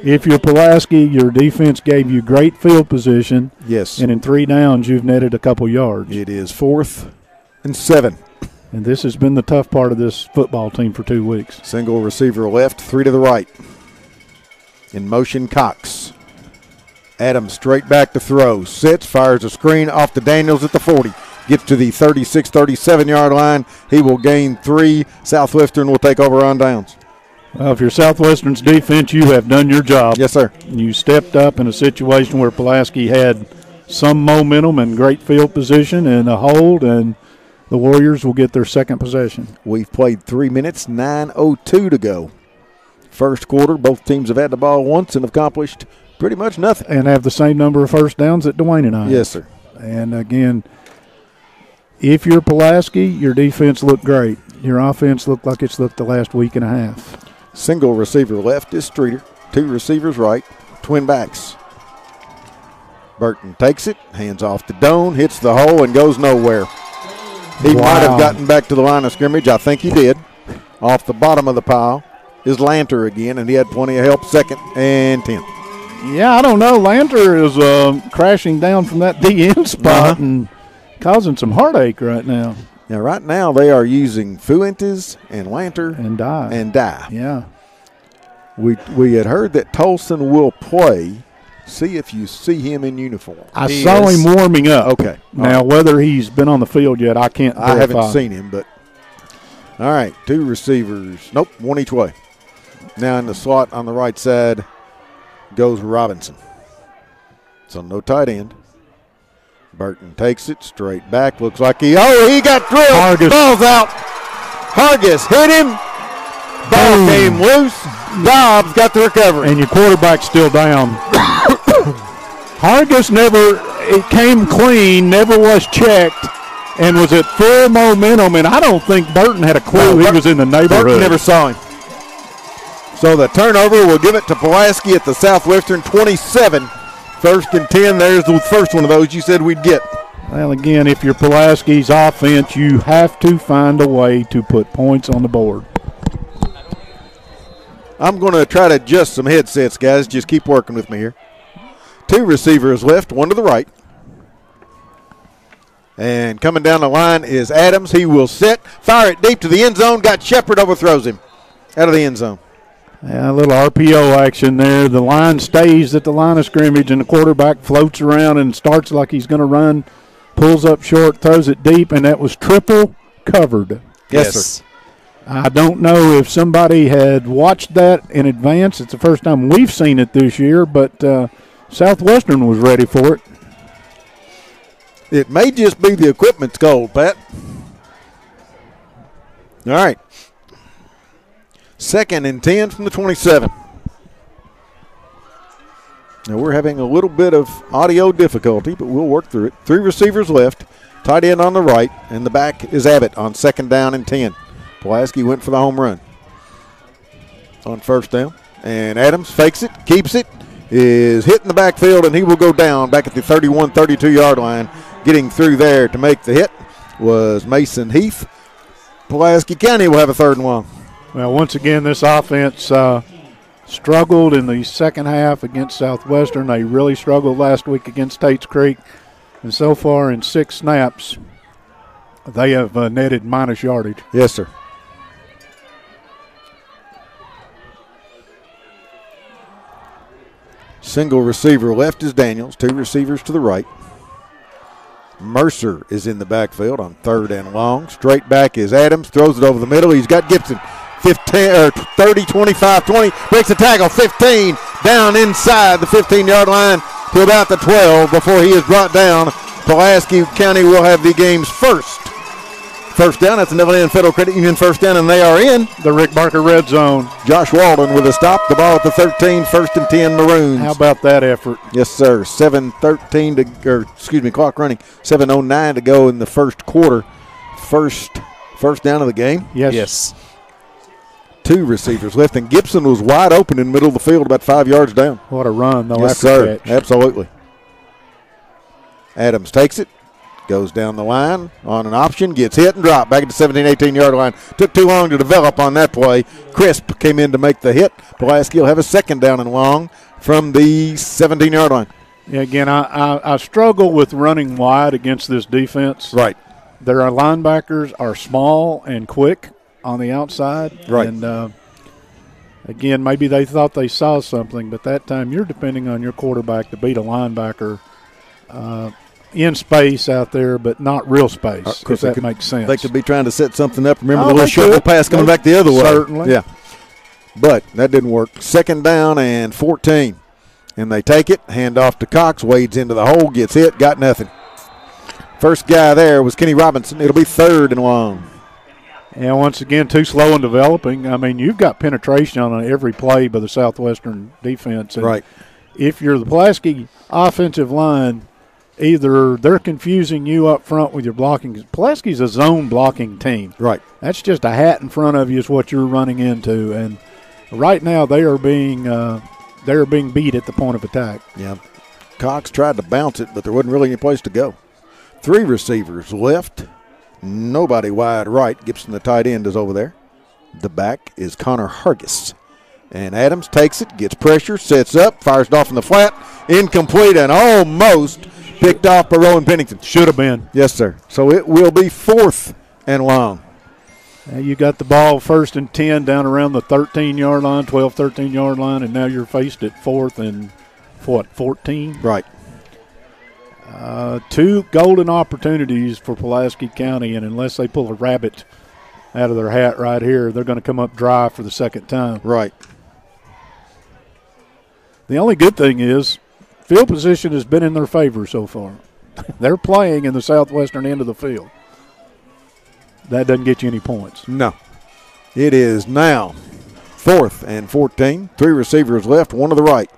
[SPEAKER 2] if you're Pulaski, your defense gave you great field position.
[SPEAKER 1] Yes.
[SPEAKER 2] And in 3 downs, you've netted a couple yards.
[SPEAKER 1] It is 4th and 7.
[SPEAKER 2] And this has been the tough part of this football team for 2 weeks.
[SPEAKER 1] Single receiver left, 3 to the right. In motion, Cox. Adams straight back to throw. Sits, fires a screen off to Daniels at the 40. Gets to the 36, 37-yard line. He will gain 3. Southwestern will take over on downs.
[SPEAKER 2] Well, if you're Southwestern's defense, you have done your job.
[SPEAKER 1] Yes, sir.
[SPEAKER 2] You stepped up in a situation where Pulaski had some momentum and great field position and a hold, and the Warriors will get their second possession.
[SPEAKER 1] We've played 3 minutes, 9:02 to go. First quarter, both teams have had the ball once and accomplished pretty much nothing.
[SPEAKER 2] And have the same number of first downs that Dwayne and I.
[SPEAKER 1] Yes, sir.
[SPEAKER 2] And, again, if you're Pulaski, your defense looked great. Your offense looked like it's looked the last week and a half.
[SPEAKER 1] Single receiver left is Streeter. 2 receivers right, twin backs. Burton takes it, hands off to Doan, hits the hole, and goes nowhere. He might have gotten back to the line of scrimmage. I think he did. Off the bottom of the pile is Lanter again, and he had plenty of help. 2nd and 10.
[SPEAKER 2] Yeah, I don't know. Lanter is crashing down from that DN spot and causing some heartache right now.
[SPEAKER 1] Now, right now, they are using Fuentes and Lanter
[SPEAKER 2] and
[SPEAKER 1] Dye.
[SPEAKER 2] Yeah.
[SPEAKER 1] We had heard that Tolson will play. See if you see him in uniform.
[SPEAKER 2] I saw him warming up.
[SPEAKER 1] Okay.
[SPEAKER 2] Now, whether he's been on the field yet, I can't verify.
[SPEAKER 1] I haven't seen him, but all right, 2 receivers. Nope, 1 each way. Now in the slot on the right side goes Robinson. So no tight end. Burton takes it straight back. Looks like he got drilled.
[SPEAKER 2] Hargis.
[SPEAKER 1] Ball's out. Hargis hit him. Ball came loose. Dobbs got the recovery.
[SPEAKER 2] And your quarterback's still down. Hargis it came clean, never was checked, and was at full momentum, and I don't think Burton had a clue he was in the neighborhood.
[SPEAKER 1] Burton never saw him. So the turnover will give it to Pulaski at the Southwestern 27. 1st and 10. There's the first one of those you said we'd get.
[SPEAKER 2] Well, again, if you're Pulaski's offense, you have to find a way to put points on the board.
[SPEAKER 1] I'm going to try to adjust some headsets, guys. Just keep working with me here. 2 receivers left, 1 to the right. And coming down the line is Adams. He will set, fire it deep to the end zone. Got Shepard, overthrows him out of the end zone.
[SPEAKER 2] Yeah, a little RPO action there. The line stays at the line of scrimmage, and the quarterback floats around and starts like he's going to run, pulls up short, throws it deep, and that was triple covered.
[SPEAKER 1] Yes, sir.
[SPEAKER 2] I don't know if somebody had watched that in advance. It's the first time we've seen it this year, but Southwestern was ready for it.
[SPEAKER 1] It may just be the equipment's cold, Pat. All right. 2nd and 10 from the 27. Now we're having a little bit of audio difficulty, but we'll work through it. 3 receivers left, tight end on the right, and the back is Abbott on 2nd down and 10. Pulaski went for the home run on 1st down. And Adams fakes it, keeps it, is hit in the backfield, and he will go down back at the 31, 32-yard line. Getting through there to make the hit was Mason Heath. Pulaski County will have a 3rd and long.
[SPEAKER 2] Well, once again, this offense struggled in the second half against Southwestern. They really struggled last week against Tates Creek. And so far in 6 snaps, they have netted minus yardage.
[SPEAKER 1] Yes, sir. Single receiver left is Daniels. 2 receivers to the right. Mercer is in the backfield on 3rd and long. Straight back is Adams. Throws it over the middle. He's got Gibson. 30, 25, 20. Breaks the tackle. 15. Down inside the 15-yard line to about the 12 before he is brought down. Pulaski County will have the game's first down. That's another in Federal Credit Union 1st down, and they are in
[SPEAKER 2] the Rick Barker red zone.
[SPEAKER 1] Josh Walden with a stop. The ball at the 13, 1st and 10 Maroons.
[SPEAKER 2] How about that effort?
[SPEAKER 1] Yes, sir. 7:13 clock running. 7:09 to go in the first quarter. First down of the game.
[SPEAKER 3] Yes.
[SPEAKER 1] 2 receivers left, and Gibson was wide open in the middle of the field, about 5 yards down.
[SPEAKER 2] What a run, though.
[SPEAKER 1] Yes, sir. Absolutely. Adams takes it. Goes down the line on an option, gets hit and dropped back at the 17, 18-yard line. Took too long to develop on that play. Crisp came in to make the hit. Pulaski will have a 2nd down and long from the 17-yard line.
[SPEAKER 2] Yeah, again, I struggle with running wide against this defense.
[SPEAKER 1] Right.
[SPEAKER 2] Their linebackers are small and quick on the outside.
[SPEAKER 1] Right.
[SPEAKER 2] And, again, maybe they thought they saw something, but that time you're depending on your quarterback to beat a linebacker in space out there, but not real space, if that makes sense.
[SPEAKER 1] They could be trying to set something up. Remember the little shuttle pass coming back the other way.
[SPEAKER 2] Certainly.
[SPEAKER 1] Yeah. But that didn't work. 2nd down and 14. And they take it, hand off to Cox, wades into the hole, gets hit, got nothing. First guy there was Kenny Robinson. It'll be 3rd and long.
[SPEAKER 2] And once again, too slow in developing. I mean, you've got penetration on every play by the Southwestern defense. And
[SPEAKER 1] right.
[SPEAKER 2] If you're the Pulaski offensive line, either they're confusing you up front with your blocking. Pulaski's a zone blocking team.
[SPEAKER 1] Right.
[SPEAKER 2] That's just a hat in front of you is what you're running into. And right now they are being beat at the point of attack.
[SPEAKER 1] Yeah. Cox tried to bounce it, but there wasn't really any place to go. 3 receivers left. Nobody wide right. Gibson, the tight end, is over there. The back is Connor Hargis. And Adams takes it, gets pressure, sets up, fires it off in the flat. Incomplete and almost picked off by Rowan Pennington.
[SPEAKER 2] Should have been.
[SPEAKER 1] Yes, sir. So it will be 4th and long.
[SPEAKER 2] You got the ball 1st and 10 down around the 13-yard line, 12, 13-yard line, and now you're faced at 4th and, 14?
[SPEAKER 1] Right.
[SPEAKER 2] 2 golden opportunities for Pulaski County, and unless they pull a rabbit out of their hat right here, they're going to come up dry for the 2nd time.
[SPEAKER 1] Right.
[SPEAKER 2] The only good thing is field position has been in their favor so far. They're playing in the southwestern end of the field. That doesn't get you any points.
[SPEAKER 1] No. It is now 4th and 14. 3 receivers left, 1 to the right.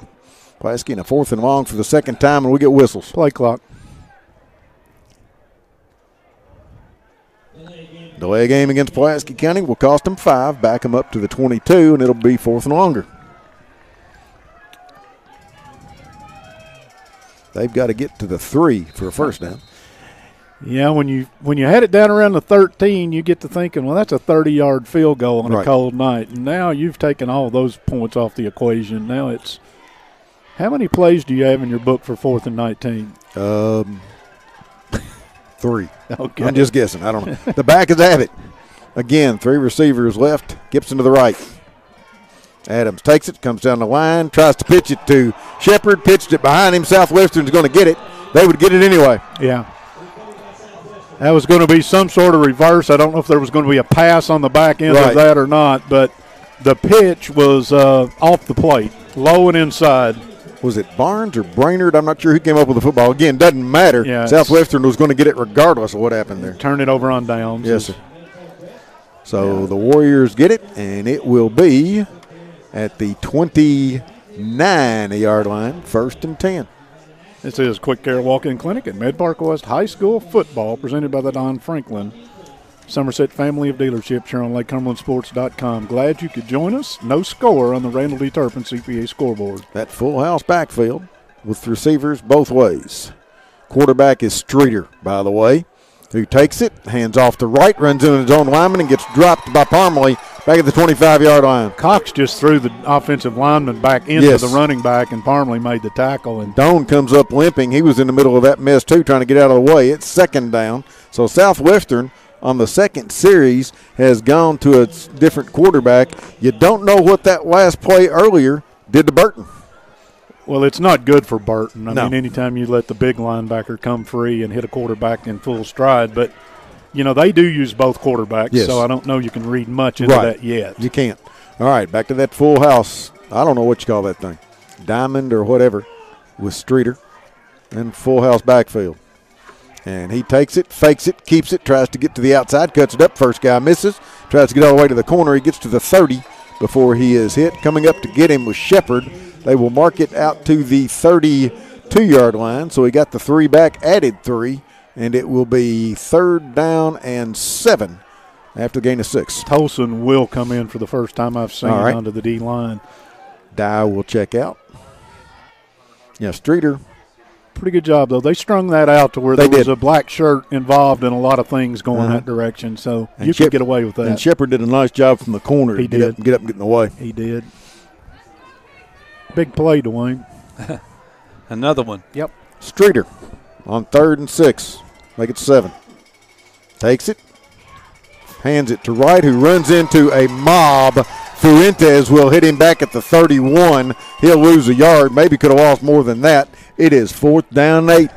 [SPEAKER 1] Pulaski in a 4th and long for the 2nd time, and we get whistles.
[SPEAKER 2] Play clock.
[SPEAKER 1] Delay game against Pulaski County will cost them 5, back them up to the 22, and it'll be 4th and longer. They've got to get to the 3 for a 1st down.
[SPEAKER 2] Yeah, when you had it down around the 13, you get to thinking, well, that's a 30-yard field goal on a cold night. And now you've taken all those points off the equation. Now it's how many plays do you have in your book for 4th and 19?
[SPEAKER 1] 3.
[SPEAKER 2] Okay.
[SPEAKER 1] I'm just guessing. I don't know. The back is Abbott. Again, 3 receivers left. Gibson to the right. Adams takes it, comes down the line, tries to pitch it to Shepard, pitched it behind him. Southwestern's going to get it. They would get it anyway.
[SPEAKER 2] Yeah. That was going to be some sort of reverse. I don't know if there was going to be a pass on the back end of that or not, but the pitch was off the plate, low and inside.
[SPEAKER 1] Was it Barnes or Brainerd? I'm not sure who came up with the football. Again, doesn't matter.
[SPEAKER 2] Yeah,
[SPEAKER 1] Southwestern was going to get it regardless of what happened there.
[SPEAKER 2] Turn it over on downs.
[SPEAKER 1] Yes, sir. So the Warriors get it, and it will be at the 29-yard line, 1st and 10.
[SPEAKER 2] This is Quick Care Walk-In Clinic at Mid-Park West High School football, presented by the Don Franklin Somerset family of dealerships here on LakeCumberlandSports.com. Glad you could join us. No score on the Randall D. Turpin CPA scoreboard.
[SPEAKER 1] That full house backfield with receivers both ways. Quarterback is Streeter, by the way, who takes it, hands off to right, runs into his own lineman, and gets dropped by Parmalee back at the 25-yard line.
[SPEAKER 2] Cox just threw the offensive lineman back into the running back, and Parmalee made the tackle. And
[SPEAKER 1] Doan comes up limping. He was in the middle of that mess, too, trying to get out of the way. It's 2nd down. So Southwestern on the second series has gone to a different quarterback. You don't know what that last play earlier did to Burton.
[SPEAKER 2] Well, it's not good for Burton. I mean, anytime you let the big linebacker come free and hit a quarterback in full stride. But, you know, they do use both quarterbacks, so I don't know you can read much into that yet.
[SPEAKER 1] You can't. All right, back to that full house. I don't know what you call that thing. Diamond or whatever with Streeter and full house backfield. And he takes it, fakes it, keeps it, tries to get to the outside, cuts it up. First guy misses, tries to get all the way to the corner. He gets to the 30 before he is hit. Coming up to get him was Shepard. They will mark it out to the 32-yard line. So he got the 3 back, added 3, and it will be 3rd down and 7 after the gain of 6.
[SPEAKER 2] Tolson will come in for the first time I've seen onto the D line.
[SPEAKER 1] Dye will check out. Yeah, Streeter.
[SPEAKER 2] Pretty good job, though. They strung that out to where there was a black shirt involved in a lot of things going that direction, so you could get away with that.
[SPEAKER 1] And Shepard did a nice job from the corner to get up and get in the way.
[SPEAKER 2] He did. Big play, Dwayne.
[SPEAKER 3] Another one.
[SPEAKER 2] Yep.
[SPEAKER 1] Streeter on 3rd and 6. Make it 7. Takes it. Hands it to Wright, who runs into a mob. Fuentes will hit him back at the 31. He'll lose a yard. Maybe could have lost more than that. It is 4th down 8.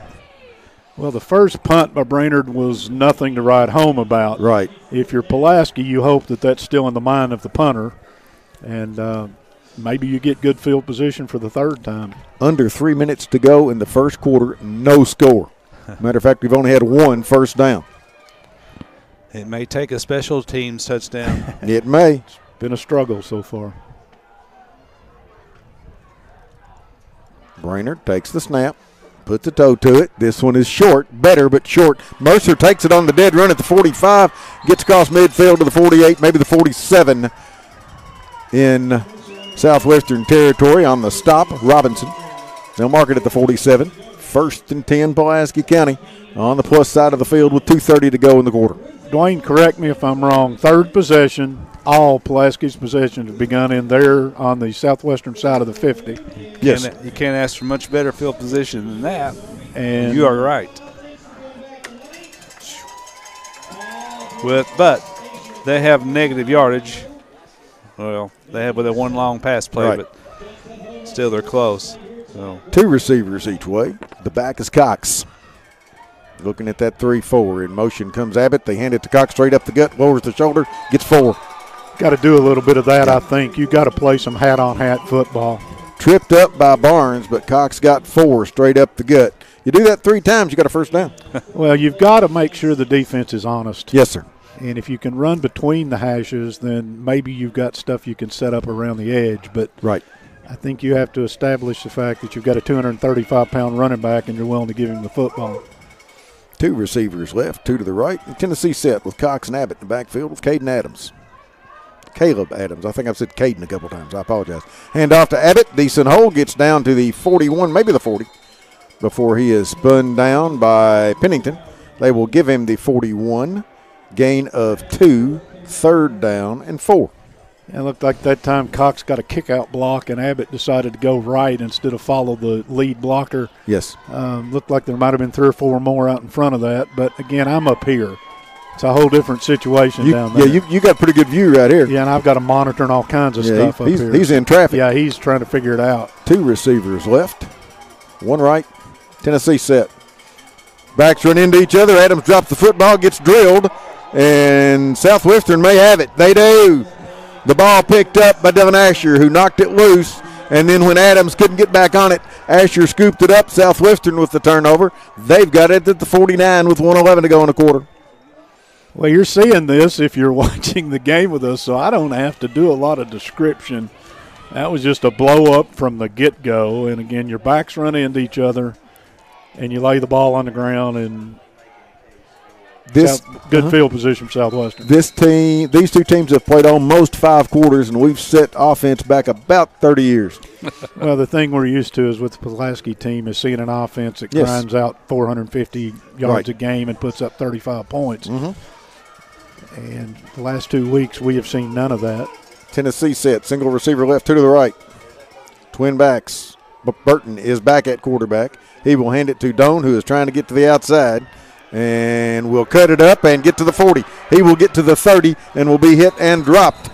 [SPEAKER 2] Well, the first punt by Brainerd was nothing to write home about.
[SPEAKER 1] Right.
[SPEAKER 2] If you're Pulaski, you hope that that's still in the mind of the punter, and maybe you get good field position for the 3rd time.
[SPEAKER 1] Under 3 minutes to go in the first quarter, no score. Matter of fact, we've only had 1 first down.
[SPEAKER 3] It may take a special teams touchdown.
[SPEAKER 1] It may.
[SPEAKER 2] It's been a struggle so far.
[SPEAKER 1] Brainerd takes the snap, puts a toe to it. This one is short, better but short. Mercer takes it on the dead run at the 45, gets across midfield to the 48, maybe the 47 in Southwestern territory on the stop. Robinson. They'll mark it at the 47. 1st and 10, Pulaski County on the plus side of the field with 2:30 to go in the quarter.
[SPEAKER 2] Dwayne, correct me if I'm wrong. 3rd possession. All Pulaski's possessions have begun in there on the southwestern side of the 50.
[SPEAKER 1] Yes.
[SPEAKER 3] You can't ask for much better field position than that.
[SPEAKER 2] And
[SPEAKER 3] you are right. But they have negative yardage. Well, they have with a 1 long pass play, but still they're close. So
[SPEAKER 1] 2 receivers each way. The back is Cox. Looking at that 3-4. In motion comes Abbott. They hand it to Cox straight up the gut, lowers the shoulder, gets 4.
[SPEAKER 2] Got to do a little bit of that, I think. You got to play some hat-on-hat football.
[SPEAKER 1] Tripped up by Barnes, but Cox got 4 straight up the gut. You do that 3 times, you got a first down.
[SPEAKER 2] Well, you've got to make sure the defense is honest.
[SPEAKER 1] Yes, sir.
[SPEAKER 2] And if you can run between the hashes, then maybe you've got stuff you can set up around the edge. But I think you have to establish the fact that you've got a 235-pound running back and you're willing to give him the football.
[SPEAKER 1] 2 receivers left, 2 to the right. And Tennessee set with Cox and Abbott in the backfield with Caden Adams. Caleb Adams. I think I've said Caden a couple times. I apologize. Hand off to Abbott. Decent hold. Gets down to the 41, maybe the 40, before he is spun down by Pennington. They will give him the 41. Gain of 2, 3rd down and 4.
[SPEAKER 2] It looked like that time Cox got a kick-out block, and Abbott decided to go right instead of follow the lead blocker.
[SPEAKER 1] Yes.
[SPEAKER 2] Looked like there might have been 3 or 4 more out in front of that. But, again, I'm up here. It's a whole different situation down there.
[SPEAKER 1] Yeah, you got a pretty good view right here.
[SPEAKER 2] Yeah, and I've got a monitor and all kinds of stuff up here.
[SPEAKER 1] He's in traffic.
[SPEAKER 2] Yeah, he's trying to figure it out.
[SPEAKER 1] 2 receivers left. 1 right. Tennessee set. Backs run into each other. Adams drops the football, gets drilled, and Southwestern may have it. They do. The ball picked up by Devin Asher, who knocked it loose. And then when Adams couldn't get back on it, Asher scooped it up. Southwestern with the turnover. They've got it at the 49 with 1:11 to go in the quarter.
[SPEAKER 2] Well, you're seeing this if you're watching the game with us, so I don't have to do a lot of description. That was just a blow-up from the get-go. And, again, your backs run into each other, and you lay the ball on the ground, and good field position for Southwestern.
[SPEAKER 1] These two teams have played almost 5 quarters, and we've set offense back about 30 years.
[SPEAKER 2] Well, the thing we're used to is with the Pulaski team is seeing an offense that grinds out 450 yards a game and puts up 35 points. And the last 2 weeks we have seen none of that.
[SPEAKER 1] Tennessee set, single receiver left, 2 to the right. Twin backs. Burton is back at quarterback. He will hand it to Doan, who is trying to get to the outside, and will cut it up and get to the 40. He will get to the 30 and will be hit and dropped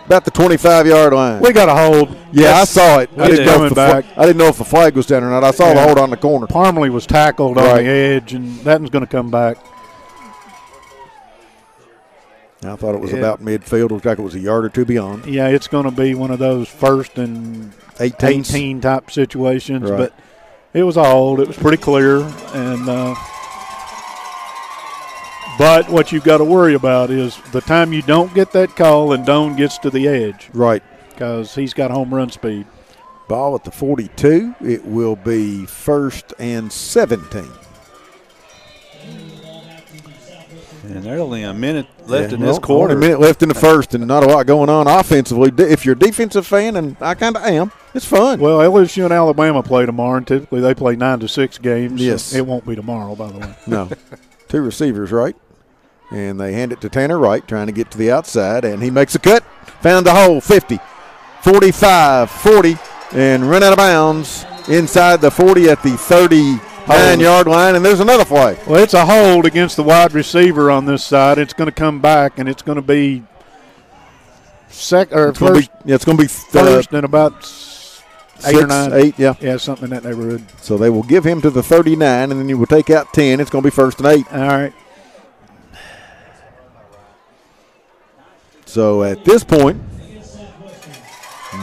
[SPEAKER 1] about the 25-yard line.
[SPEAKER 2] We got a hold.
[SPEAKER 1] Yeah, I saw it. I didn't know if the flag was down or not. I saw the hold on the corner.
[SPEAKER 2] Parmley was tackled on the edge, and that one's going to come back.
[SPEAKER 1] I thought it was about midfield. It looked like it was a yard or two beyond.
[SPEAKER 2] Yeah, it's going to be one of those 1st and 18 type situations.
[SPEAKER 1] Right.
[SPEAKER 2] But it was a hold. It was pretty clear. And but what you've got to worry about is the time you don't get that call and Doan gets to the edge.
[SPEAKER 1] Right.
[SPEAKER 2] Because he's got home run speed.
[SPEAKER 1] Ball at the 42. It will be 1st and 17.
[SPEAKER 3] And there's only a minute left in this quarter.
[SPEAKER 1] Only a minute left in the first, and not a lot going on offensively. If you're a defensive fan, and I kind of am, it's fun.
[SPEAKER 2] Well, LSU and Alabama play tomorrow, and typically they play 9 to 6 games.
[SPEAKER 1] Yes.
[SPEAKER 2] So it won't be tomorrow, by the way.
[SPEAKER 1] No. 2 receivers, right? And they hand it to Tanner Wright, trying to get to the outside, and he makes a cut. Found the hole, 50, 45, 40, and run out of bounds inside the 40 at the 39-yard line, and there's another flag.
[SPEAKER 2] Well, it's a hold against the wide receiver on this side. It's going to come back, and it's going to be first.
[SPEAKER 1] It's going to be
[SPEAKER 2] first and about 8 or 9.
[SPEAKER 1] 8, yeah.
[SPEAKER 2] Yeah, something in that neighborhood.
[SPEAKER 1] So they will give him to the 39, and then you will take out 10. It's going to be 1st and 8.
[SPEAKER 2] All right.
[SPEAKER 1] So at this point,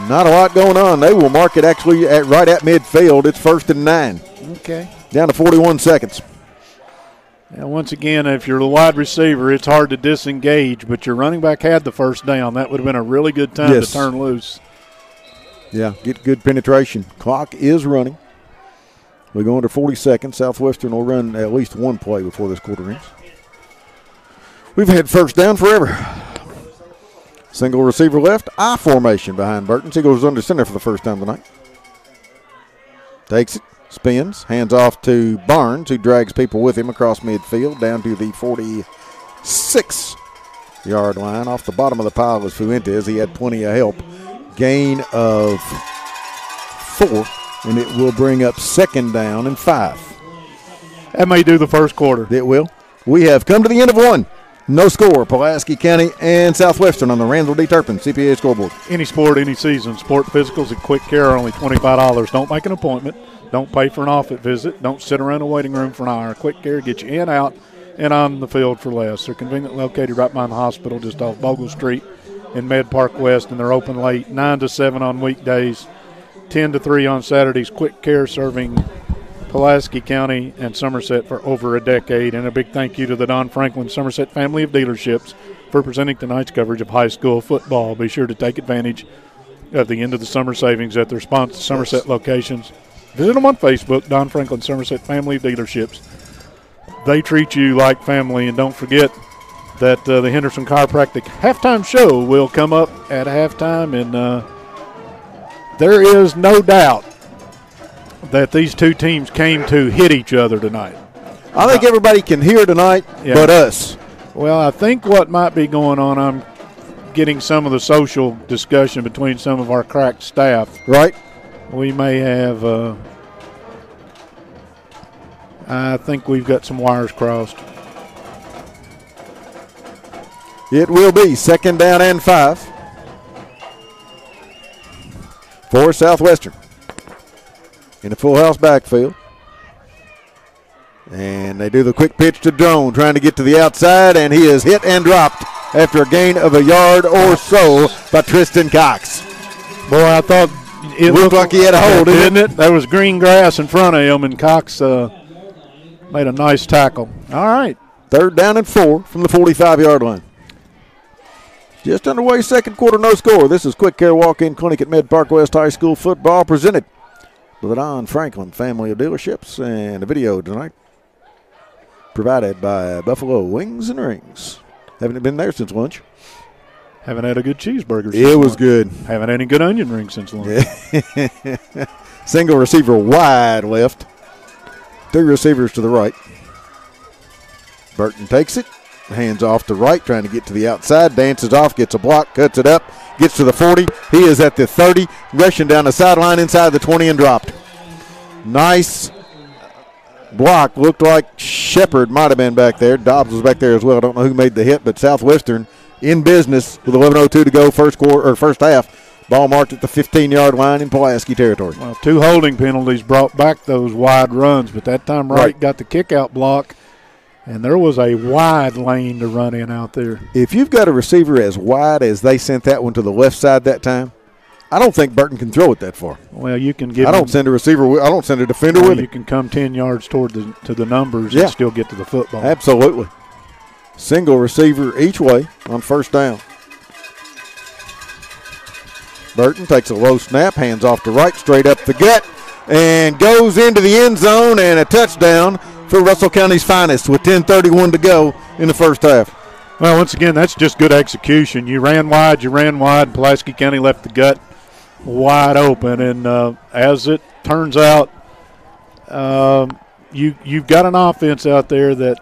[SPEAKER 1] not a lot going on. They will mark it actually right at midfield. It's 1st and 9.
[SPEAKER 2] Okay.
[SPEAKER 1] Down to 41 seconds.
[SPEAKER 2] Now, once again, if you're the wide receiver, it's hard to disengage, but your running back had the first down. That would have been a really good time to turn loose.
[SPEAKER 1] Yeah, get good penetration. Clock is running. We go under 40 seconds. Southwestern will run at least one play before this quarter ends. We've had first down forever. Single receiver left, I formation behind Burton. He goes under center for the first time tonight. Takes it, spins, hands off to Barnes, who drags people with him across midfield down to the 46-yard line. Off the bottom of the pile was Fuentes. He had plenty of help. Gain of 4, and it will bring up 2nd down and 5.
[SPEAKER 2] That may do the first quarter.
[SPEAKER 1] It will. We have come to the end of one. No score, Pulaski County and Southwestern on the Randall D. Turpin CPA scoreboard.
[SPEAKER 2] Any sport, any season. Sport physicals and quick care are only $25. Don't make an appointment. Don't pay for an office visit. Don't sit around a waiting room for an hour. Quick care gets you in, out, and on the field for less. They're conveniently located right behind the hospital just off Bogle Street in Med Park West, and they're open late, 9 to 7 on weekdays, 10 to 3 on Saturdays. Quick care serving Pulaski County and Somerset for over a decade. And a big thank you to the Don Franklin Somerset family of dealerships for presenting tonight's coverage of high school football. Be sure to take advantage of the end of the summer savings at their Somerset locations. Visit them on Facebook, Don Franklin Somerset family of dealerships. They treat you like family. And don't forget that the Henderson Chiropractic halftime show will come up at halftime. And there is no doubt that these two teams came to hit each other tonight.
[SPEAKER 1] I think everybody can hear tonight but us.
[SPEAKER 2] Well, I think what might be going on, I'm getting some of the social discussion between some of our crack staff.
[SPEAKER 1] Right.
[SPEAKER 2] We may have, I think we've got some wires crossed.
[SPEAKER 1] It will be 2nd down and 5 for Southwestern. In a full house backfield. And they do the quick pitch to Drone, trying to get to the outside, and he is hit and dropped after a gain of a yard or so by Tristan Cox.
[SPEAKER 2] Boy, I thought it
[SPEAKER 1] looked like he had a hold,
[SPEAKER 2] didn't it? There was green grass in front of him, and Cox made a nice tackle. All right.
[SPEAKER 1] 3rd down and 4 from the 45-yard line. Just underway, second quarter, no score. This is Quick Care Walk-In Clinic at Mid-Park West High School football, presented by the Don Franklin family of dealerships, and a video tonight provided by Buffalo Wings and Rings. Haven't been there since lunch.
[SPEAKER 2] Haven't had a good cheeseburger since
[SPEAKER 1] It was
[SPEAKER 2] lunch.
[SPEAKER 1] good.
[SPEAKER 2] Haven't had any good onion rings since lunch.
[SPEAKER 1] Single receiver wide left. 2 receivers to the right. Burton takes it. Hands off to right, trying to get to the outside. Dances off, gets a block, cuts it up, gets to the 40. He is at the 30, rushing down the sideline inside the 20 and dropped. Nice block. Looked like Shepard might have been back there. Dobbs was back there as well. I don't know who made the hit, but Southwestern in business with 11:02 to go, first half. Ball marked at the 15-yard line in Pulaski territory.
[SPEAKER 2] Well, 2 holding penalties brought back those wide runs, but that time Wright got the kick-out block, and there was a wide lane to run in out there.
[SPEAKER 1] If you've got a receiver as wide as they sent that one to the left side that time, I don't think Burton can throw it that far.
[SPEAKER 2] Well, you can give.
[SPEAKER 1] I don't send a receiver. I don't send a defender with
[SPEAKER 2] you
[SPEAKER 1] him.
[SPEAKER 2] can come 10 yards toward the numbers and still get to the football.
[SPEAKER 1] Absolutely. Single receiver each way on first down. Burton takes a low snap, hands off to right, straight up the gut, and goes into the end zone, and a touchdown for Russell County's finest with 10:31 to go in the first half.
[SPEAKER 2] Well, once again, that's just good execution. You ran wide, and Pulaski County left the gut wide open. And as it turns out, you've got an offense out there that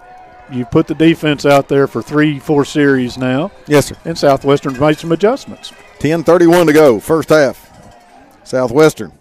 [SPEAKER 2] you've put the defense out there for 3-4 series now.
[SPEAKER 1] Yes, sir.
[SPEAKER 2] And Southwestern's made some adjustments.
[SPEAKER 1] 10:31 to go, first half. Southwestern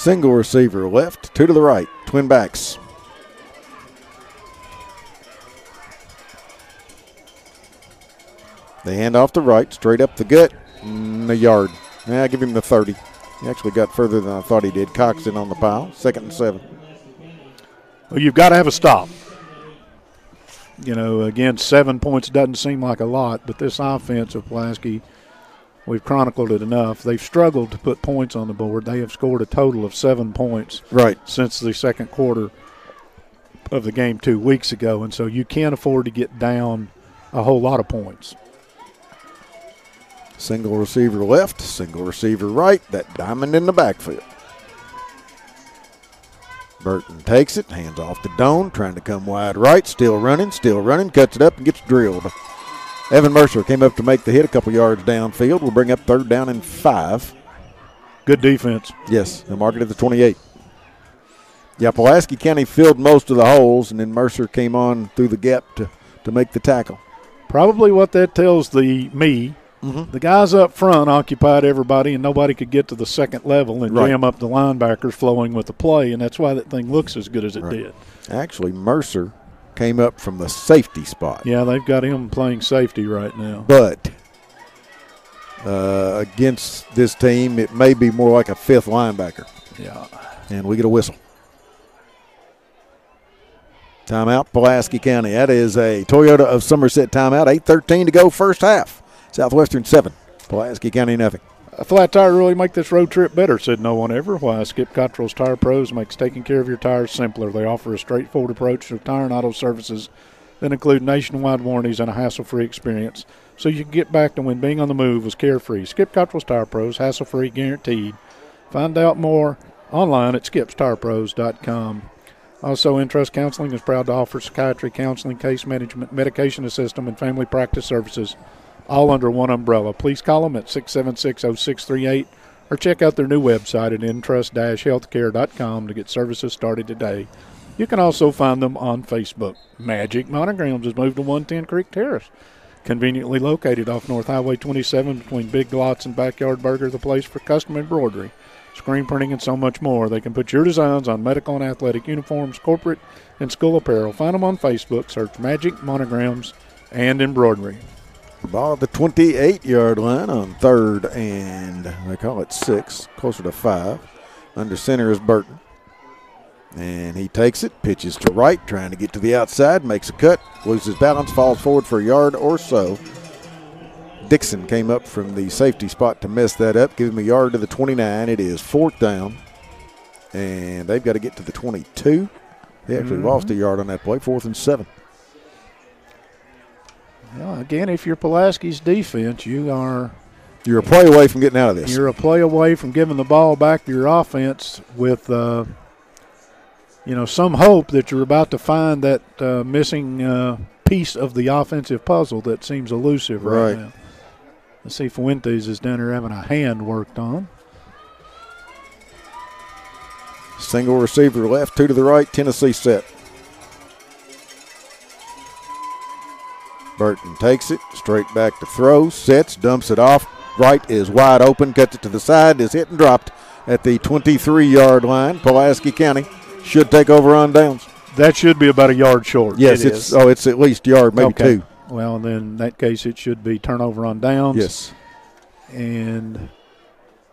[SPEAKER 1] Single receiver left, 2 to the right. Twin backs. They hand off the right, straight up the gut, a yard. I give him the 30. He actually got further than I thought he did. Cox in on the pile, 2nd and 7.
[SPEAKER 2] Well, you've got to have a stop. You know, again, 7 points doesn't seem like a lot, but this offense of Pulaski, we've chronicled it enough. They've struggled to put points on the board. They have scored a total of 7 points since the second quarter of the game 2 weeks ago, and so you can't afford to get down a whole lot of points.
[SPEAKER 1] Single receiver left, single receiver right. That diamond in the backfield. Burton takes it, hands off to Doan, trying to come wide right. Still running, cuts it up and gets drilled. Evan Mercer came up to make the hit a couple yards downfield. We'll bring up 3rd down and 5.
[SPEAKER 2] Good defense.
[SPEAKER 1] Yes, they'll mark it at the 28. Yeah, Pulaski County filled most of the holes, and then Mercer came on through the gap to make the tackle.
[SPEAKER 2] Probably what that tells me. The guys up front occupied everybody, and nobody could get to the second level and jam up the linebackers flowing with the play, and that's why that thing looks as good as it did. Actually,
[SPEAKER 1] Mercer came up from the safety spot.
[SPEAKER 2] Yeah, they've got him playing safety right now.
[SPEAKER 1] But against this team, it may be more like a 5th linebacker.
[SPEAKER 2] Yeah.
[SPEAKER 1] And we get a whistle. Timeout, Pulaski County. That is a Toyota of Somerset timeout. 8:13 to go, first half. Southwestern 7, Pulaski County nothing.
[SPEAKER 2] A flat tire really make this road trip better, said no one ever. Why Skip Cottrell's Tire Pros makes taking care of your tires simpler. They offer a straightforward approach to tire and auto services that include nationwide warranties and a hassle-free experience, so you can get back to when being on the move was carefree. Skip Cottrell's Tire Pros, hassle-free guaranteed. Find out more online at skipstirepros.com. Also, Intrust Counseling is proud to offer psychiatry, counseling, case management, medication assistance, and family practice services, all under one umbrella. Please call them at 676-0638 or check out their new website at intrust-healthcare.com to get services started today. You can also find them on Facebook. Magic Monograms has moved to 110 Creek Terrace, conveniently located off North Highway 27 between Big Lots and Backyard Burger, the place for custom embroidery, screen printing, and so much more. They can put your designs on medical and athletic uniforms, corporate and school apparel. Find them on Facebook. Search Magic Monograms and Embroidery.
[SPEAKER 1] Ball at the 28-yard line on 3rd and they call it 6, closer to 5. Under center is Burton. And he takes it, pitches to right, trying to get to the outside, makes a cut, loses balance, falls forward for a yard or so. Dixon came up from the safety spot to mess that up, give him a yard to the 29. It is 4th down, and they've got to get to the 22. They actually lost a yard on that play, 4th and 7.
[SPEAKER 2] Well, again, if you're Pulaski's defense, you're
[SPEAKER 1] a play away from getting out of this.
[SPEAKER 2] You're a play away from giving the ball back to your offense with, some hope that you're about to find that missing piece of the offensive puzzle that seems elusive right now. Let's see, Fuentes is down here having a hand worked on.
[SPEAKER 1] Single receiver left, 2 to the right, Tennessee set. Burton takes it, straight back to throw, sets, dumps it off. Right is wide open, cuts it to the side, is hit and dropped at the 23-yard line. Pulaski County should take over on downs.
[SPEAKER 2] That should be about a yard short.
[SPEAKER 1] Yes, it's at least yard, maybe 2.
[SPEAKER 2] Well, then in that case it should be turnover on downs.
[SPEAKER 1] Yes.
[SPEAKER 2] And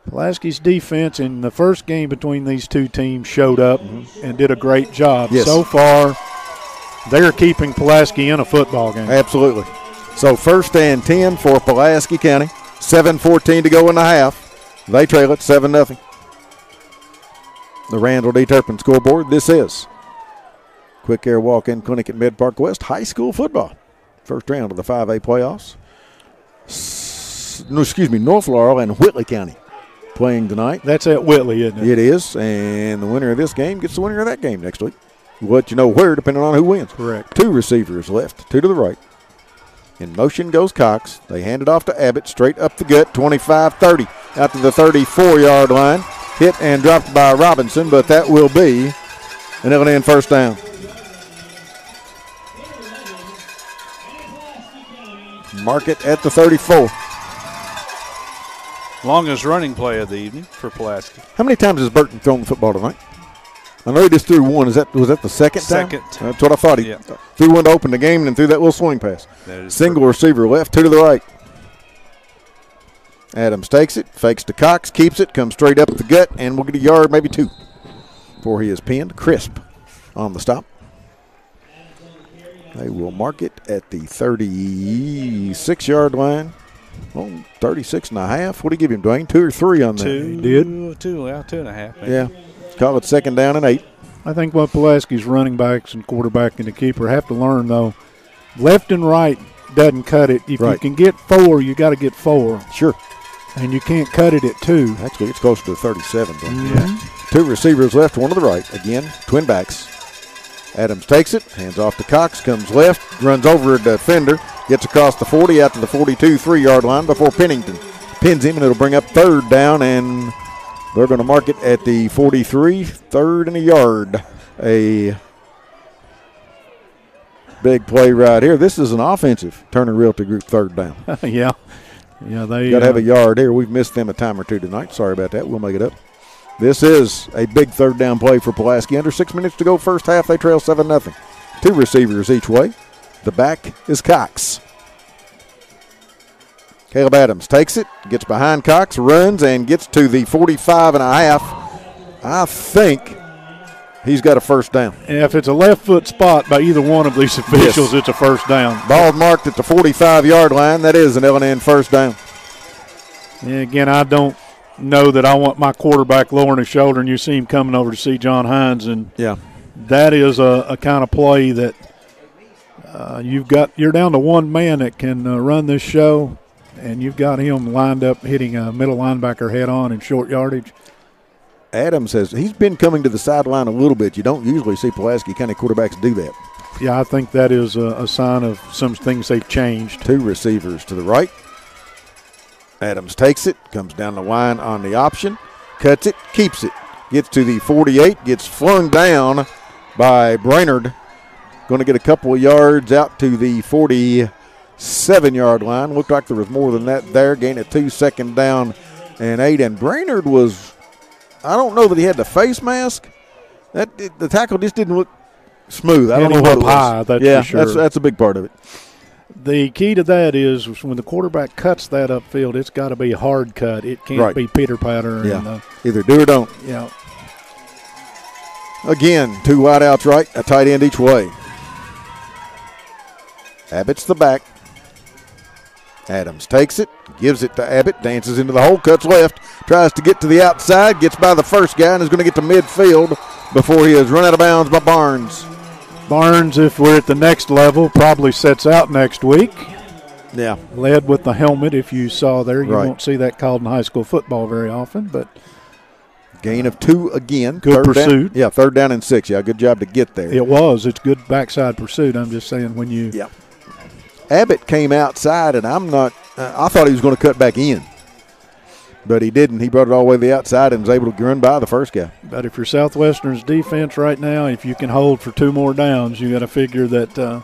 [SPEAKER 2] Pulaski's defense in the first game between these two teams showed up and did a great job.
[SPEAKER 1] Yes.
[SPEAKER 2] So far, they're keeping Pulaski in a football game.
[SPEAKER 1] Absolutely. So 1st and 10 for Pulaski County. 7:14 to go in the half. They trail it 7-0. The Randall D. Turpin scoreboard. This is Quick Air Walk-In Clinic at Mid-Park West High School football. First round of the 5A playoffs. North Laurel and Whitley County playing tonight.
[SPEAKER 2] That's at Whitley, isn't it?
[SPEAKER 1] It is, and the winner of this game gets the winner of that game next week. We'll let you know where, depending on who wins.
[SPEAKER 2] Correct.
[SPEAKER 1] 2 receivers left, 2 to the right. In motion goes Cox. They hand it off to Abbott, straight up the gut, 25-30, out to the 34-yard line. Hit and dropped by Robinson, but that will be an L&N first down. Mark it at the 34.
[SPEAKER 3] Longest running play of the evening for Pulaski.
[SPEAKER 1] How many times has Burton thrown the football tonight? I know he just threw one. Was that the second time?
[SPEAKER 3] Second.
[SPEAKER 1] That's what I thought. He threw one to open the game and then threw that little swing pass. Single receiver left, two to the right. Adams takes it, fakes to Cox, keeps it, comes straight up the gut, and we'll get a yard, maybe two, before he is pinned. Crisp on the stop. They will mark it at the 36-yard line. Oh, 36 and a half. What do you give him, Dwayne? 2 or 3 on that?
[SPEAKER 3] Two.
[SPEAKER 1] He did?
[SPEAKER 3] 2.5. Maybe.
[SPEAKER 1] Yeah. Call it 2nd down and 8.
[SPEAKER 2] I think what Pulaski's running backs and quarterback and the keeper have to learn, though, left and right doesn't cut it. If you can get 4, you got to get 4.
[SPEAKER 1] Sure.
[SPEAKER 2] And you can't cut it at 2.
[SPEAKER 1] Actually, it's closer to 37.
[SPEAKER 2] Yeah.
[SPEAKER 1] 2 receivers left, 1 to the right. Again, twin backs. Adams takes it, hands off to Cox, comes left, runs over a defender, gets across the 40 out to the 42 3-yard line before Pennington pins him, and it'll bring up 3rd down, and they're going to mark it at the 43, 3rd and a yard. A big play right here. This is an offensive Turner Realty Group 3rd down.
[SPEAKER 2] Yeah, they
[SPEAKER 1] got to have a yard here. We've missed them a time or two tonight. Sorry about that. We'll make it up. This is a big 3rd down play for Pulaski. Under 6 minutes to go first half. They trail 7-0. 2 receivers each way. The back is Cox. Caleb Adams takes it, gets behind Cox, runs, and gets to the 45 and a half. I think he's got a first down.
[SPEAKER 2] And if it's a left foot spot by either one of these officials, It's a first down.
[SPEAKER 1] Ball marked at the 45-yard line. That is an L&N first down.
[SPEAKER 2] And again, I don't know that I want my quarterback lowering his shoulder and you see him coming over to see John Hines, and that is a kind of play that you're down to one man that can run this show, and you've got him lined up hitting a middle linebacker head on in short yardage.
[SPEAKER 1] Adams says he's been coming to the sideline a little bit. You don't usually see Pulaski County quarterbacks do that.
[SPEAKER 2] Yeah, I think that is a sign of some things they've changed.
[SPEAKER 1] 2 receivers to the right. Adams takes it, comes down the line on the option, cuts it, keeps it, gets to the 48, gets flung down by Brainerd. Going to get a couple of yards out to the 47-yard line. Looked like there was more than that there. Gain of 2, 2nd down and 8. And Brainerd was, I don't know that he had the face mask. The tackle just didn't look smooth. I don't know what it was.
[SPEAKER 2] High, that's for sure.
[SPEAKER 1] That's a big part of it.
[SPEAKER 2] The key to that is when the quarterback cuts that upfield, it's got to be a hard cut. It can't be pitter-patter.
[SPEAKER 1] Yeah.
[SPEAKER 2] And,
[SPEAKER 1] either do or don't.
[SPEAKER 2] Yeah.
[SPEAKER 1] Again, 2 wideouts right, a tight end each way. Abbott's the back. Adams takes it, gives it to Abbott, dances into the hole, cuts left, tries to get to the outside, gets by the first guy, and is going to get to midfield before he is run out of bounds by Barnes.
[SPEAKER 2] Barnes, if we're at the next level, probably sets out next week.
[SPEAKER 1] Yeah.
[SPEAKER 2] Led with the helmet, if you saw there. You
[SPEAKER 1] Right.
[SPEAKER 2] won't see that called in high school football very often, but
[SPEAKER 1] Gain of 2 again.
[SPEAKER 2] Good pursuit.
[SPEAKER 1] 3rd down and 6. Yeah, good job to get there.
[SPEAKER 2] it was. It's good backside pursuit. I'm just saying when you
[SPEAKER 1] Yeah. Abbott came outside, and I thought he was going to cut back in. But he didn't. He brought it all the way to the outside and was able to run by the first guy.
[SPEAKER 2] But if you're Southwestern's defense right now, if you can hold for 2 more downs, you got to figure that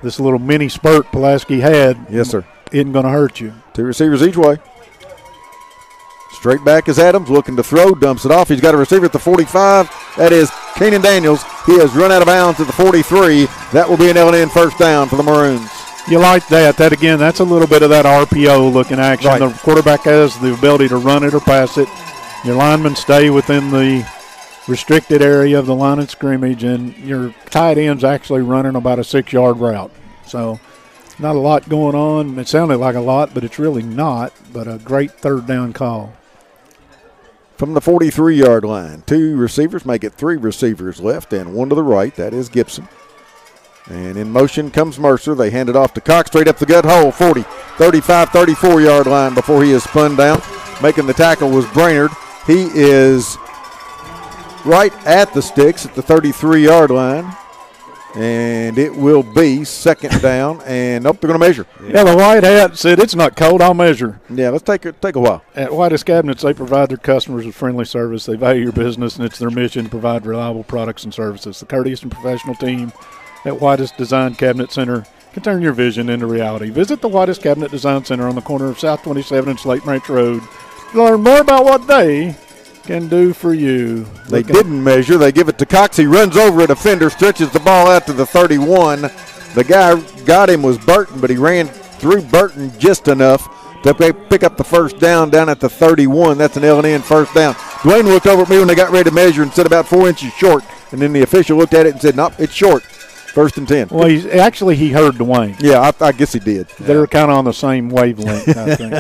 [SPEAKER 2] this little mini spurt Pulaski had
[SPEAKER 1] Yes, sir.
[SPEAKER 2] isn't going to hurt you.
[SPEAKER 1] 2 receivers each way. Straight back is Adams, looking to throw, dumps it off. He's got a receiver at the 45. That is Kanan Daniels. He has run out of bounds at the 43. That will be an L&N first down for the Maroons.
[SPEAKER 2] You like that. That's a little bit of that RPO-looking action.
[SPEAKER 1] Right.
[SPEAKER 2] The quarterback has the ability to run it or pass it. Your linemen stay within the restricted area of the line of scrimmage, and your tight end's actually running about a 6-yard route. So not a lot going on. It sounded like a lot, but it's really not, but a great 3rd down call.
[SPEAKER 1] From the 43-yard line, 2 receivers make it 3 receivers left and 1 to the right. That is Gibson. And in motion comes Mercer. They hand it off to Cox straight up the gut hole, 40, 35, 34-yard line before he is spun down. Making the tackle was Brainerd. He is right at the sticks at the 33-yard line. And it will be 2nd down. And nope, they're going to measure.
[SPEAKER 2] Yeah, the white hat said, "It's not cold, I'll measure."
[SPEAKER 1] Yeah, let's take a while.
[SPEAKER 2] At White's Cabinets, they provide their customers with friendly service. They value your business, and it's their mission to provide reliable products and services. The courteous and professional team at White's Design Cabinet Center can turn your vision into reality. Visit the White's Cabinet Design Center on the corner of South 27 and Slate Ranch Road learn more about what they can do for you.
[SPEAKER 1] They didn't measure. They give it to Cox. He runs over a defender, stretches the ball out to the 31. The guy got him was Burton, but he ran through Burton just enough to pick up the first down at the 31. That's an L&N first down. Dwayne looked over at me when they got ready to measure and said about 4 inches short. And then the official looked at it and said, nope, it's short. 1st and 10.
[SPEAKER 2] Well, he heard Dwayne.
[SPEAKER 1] Yeah, I guess he did.
[SPEAKER 2] They're kind of on the same wavelength, I think.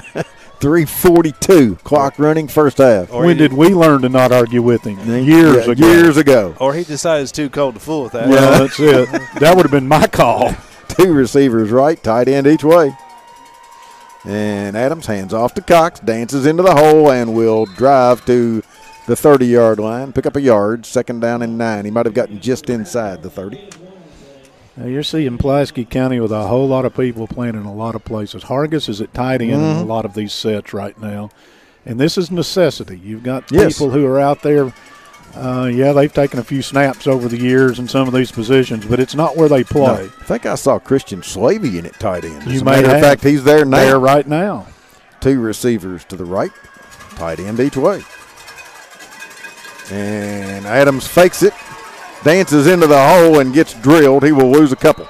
[SPEAKER 1] 3:42 clock running first half.
[SPEAKER 2] When did we learn to not argue with him? Years ago.
[SPEAKER 1] Years ago.
[SPEAKER 3] Or he decided it's too cold to fool with that.
[SPEAKER 2] Well, that's it. That would have been my call.
[SPEAKER 1] 2 receivers right, tight end each way. And Adams hands off to Cox, dances into the hole, and will drive to the 30-yard line, pick up a yard, 2nd down and 9. He might have gotten just inside the 30.
[SPEAKER 2] Now you're seeing Pulaski County with a whole lot of people playing in a lot of places. Hargis is at tight end in a lot of these sets right now. And this is necessity. You've got people who are out there, they've taken a few snaps over the years in some of these positions, but it's not where they play.
[SPEAKER 1] No, I think I saw Christian Slavey in at tight end.
[SPEAKER 2] As
[SPEAKER 1] a matter of fact, he's there now.
[SPEAKER 2] There right now.
[SPEAKER 1] 2 receivers to the right, tight end each way. And Adams fakes it, dances into the hole, and gets drilled. He will lose a couple.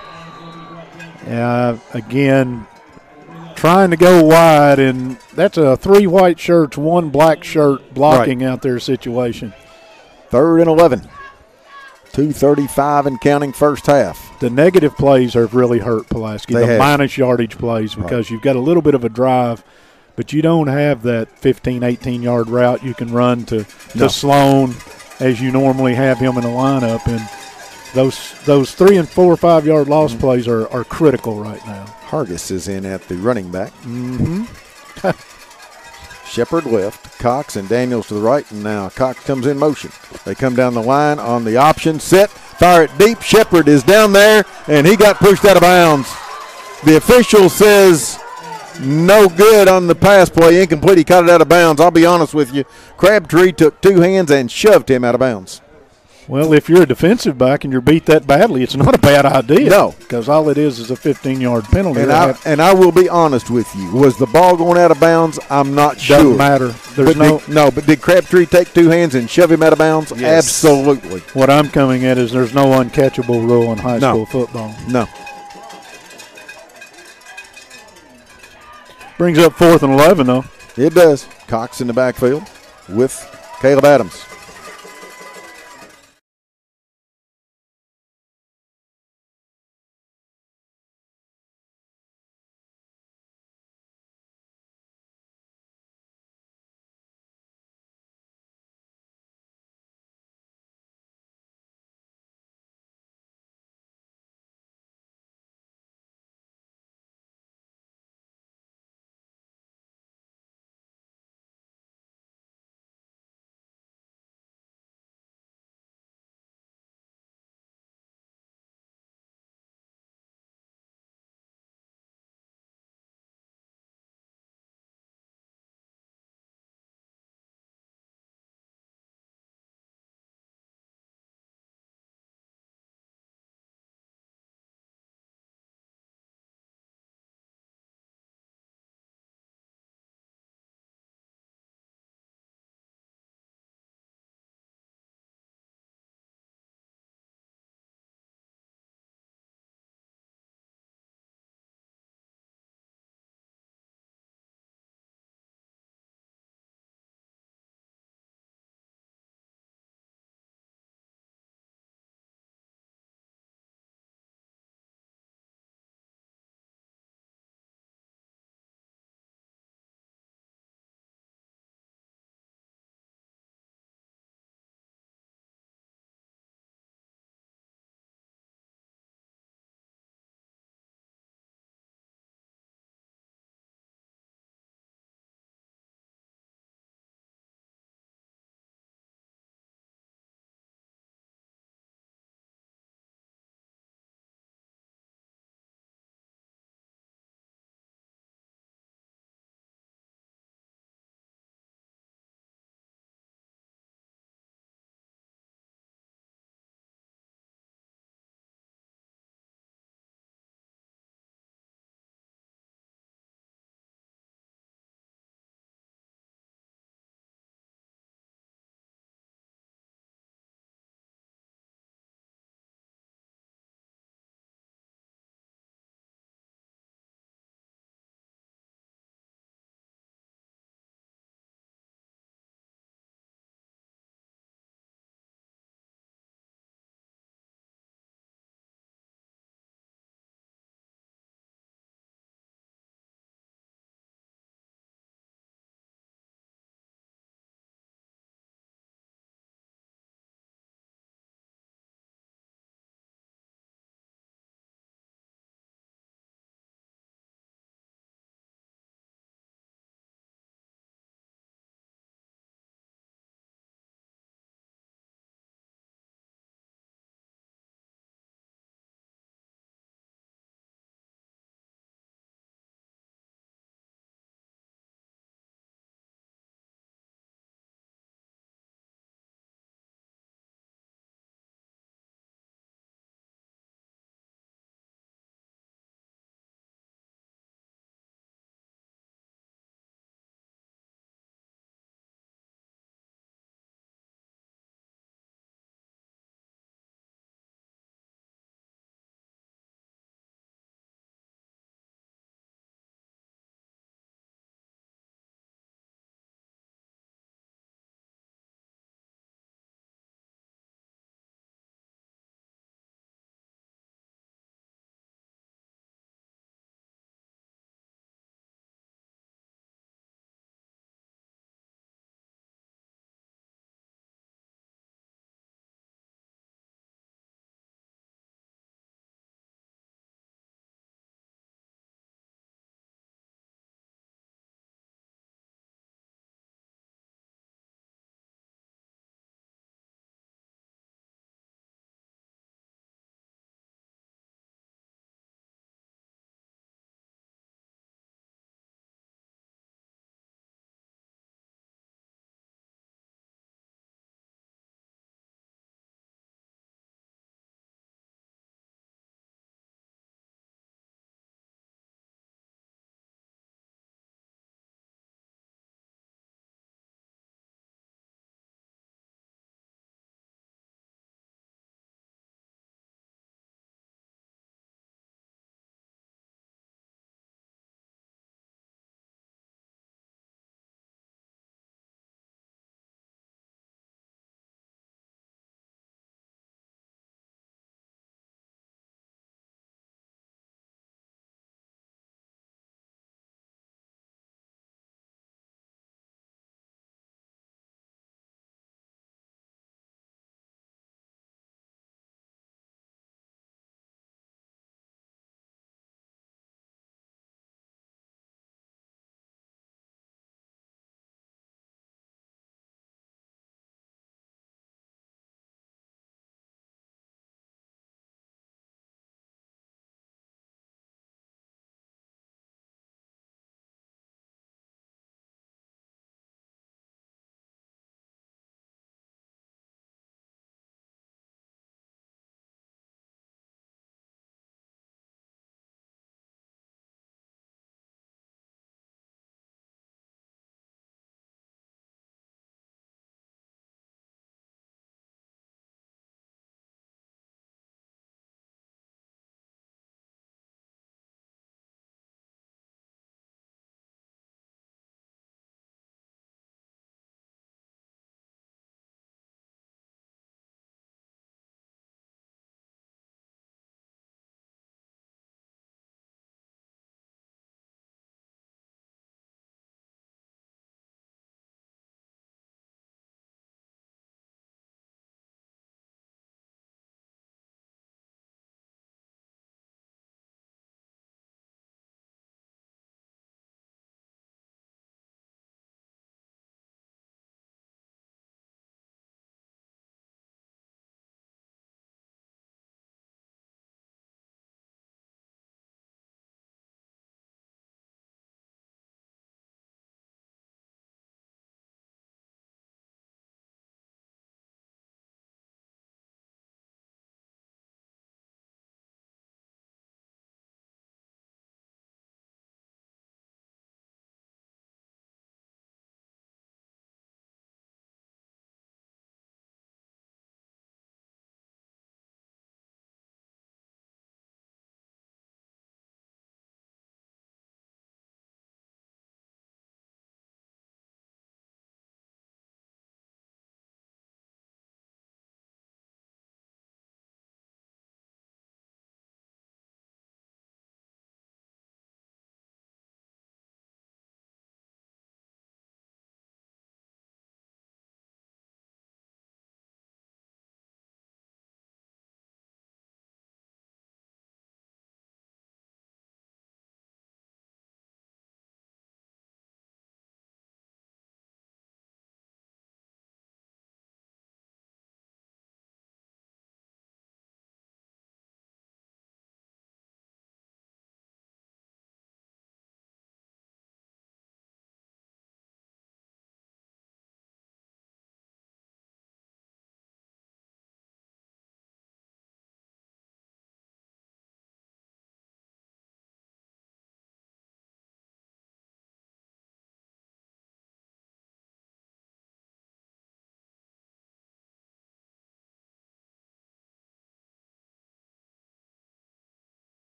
[SPEAKER 2] Again, trying to go wide, and that's a 3 white shirts, 1 black shirt blocking out there situation.
[SPEAKER 1] 3rd and 11. 2:35 and counting first half.
[SPEAKER 2] The negative plays have really hurt Pulaski, the minus yardage plays, because you've got a little bit of a drive, but you don't have that 15, 18-yard route you can run to Sloan as you normally have him in the lineup. And those 3 and 4 or 5 yard loss plays are critical right now.
[SPEAKER 1] Hargis is in at the running back. Shepard left, Cox and Daniels to the right, and now Cox comes in motion. They come down the line on the option, set, fire it deep. Shepard is down there, and he got pushed out of bounds. The official says no good on the pass play, incomplete. He caught it out of bounds. I'll be honest with you, Crabtree took 2 hands and shoved him out of bounds.
[SPEAKER 2] Well, if you're a defensive back and you're beat that badly, it's not a bad idea.
[SPEAKER 1] No.
[SPEAKER 2] Because all it is a 15-yard penalty.
[SPEAKER 1] And I will be honest with you. Was the ball going out of bounds? I'm not sure.
[SPEAKER 2] Doesn't matter.
[SPEAKER 1] But did Crabtree take 2 hands and shove him out of bounds? Yes. Absolutely.
[SPEAKER 2] What I'm coming at is there's no uncatchable rule in high school football.
[SPEAKER 1] No.
[SPEAKER 2] Brings up 4th and 11, though.
[SPEAKER 1] It does. Cox in the backfield with Caleb Adams.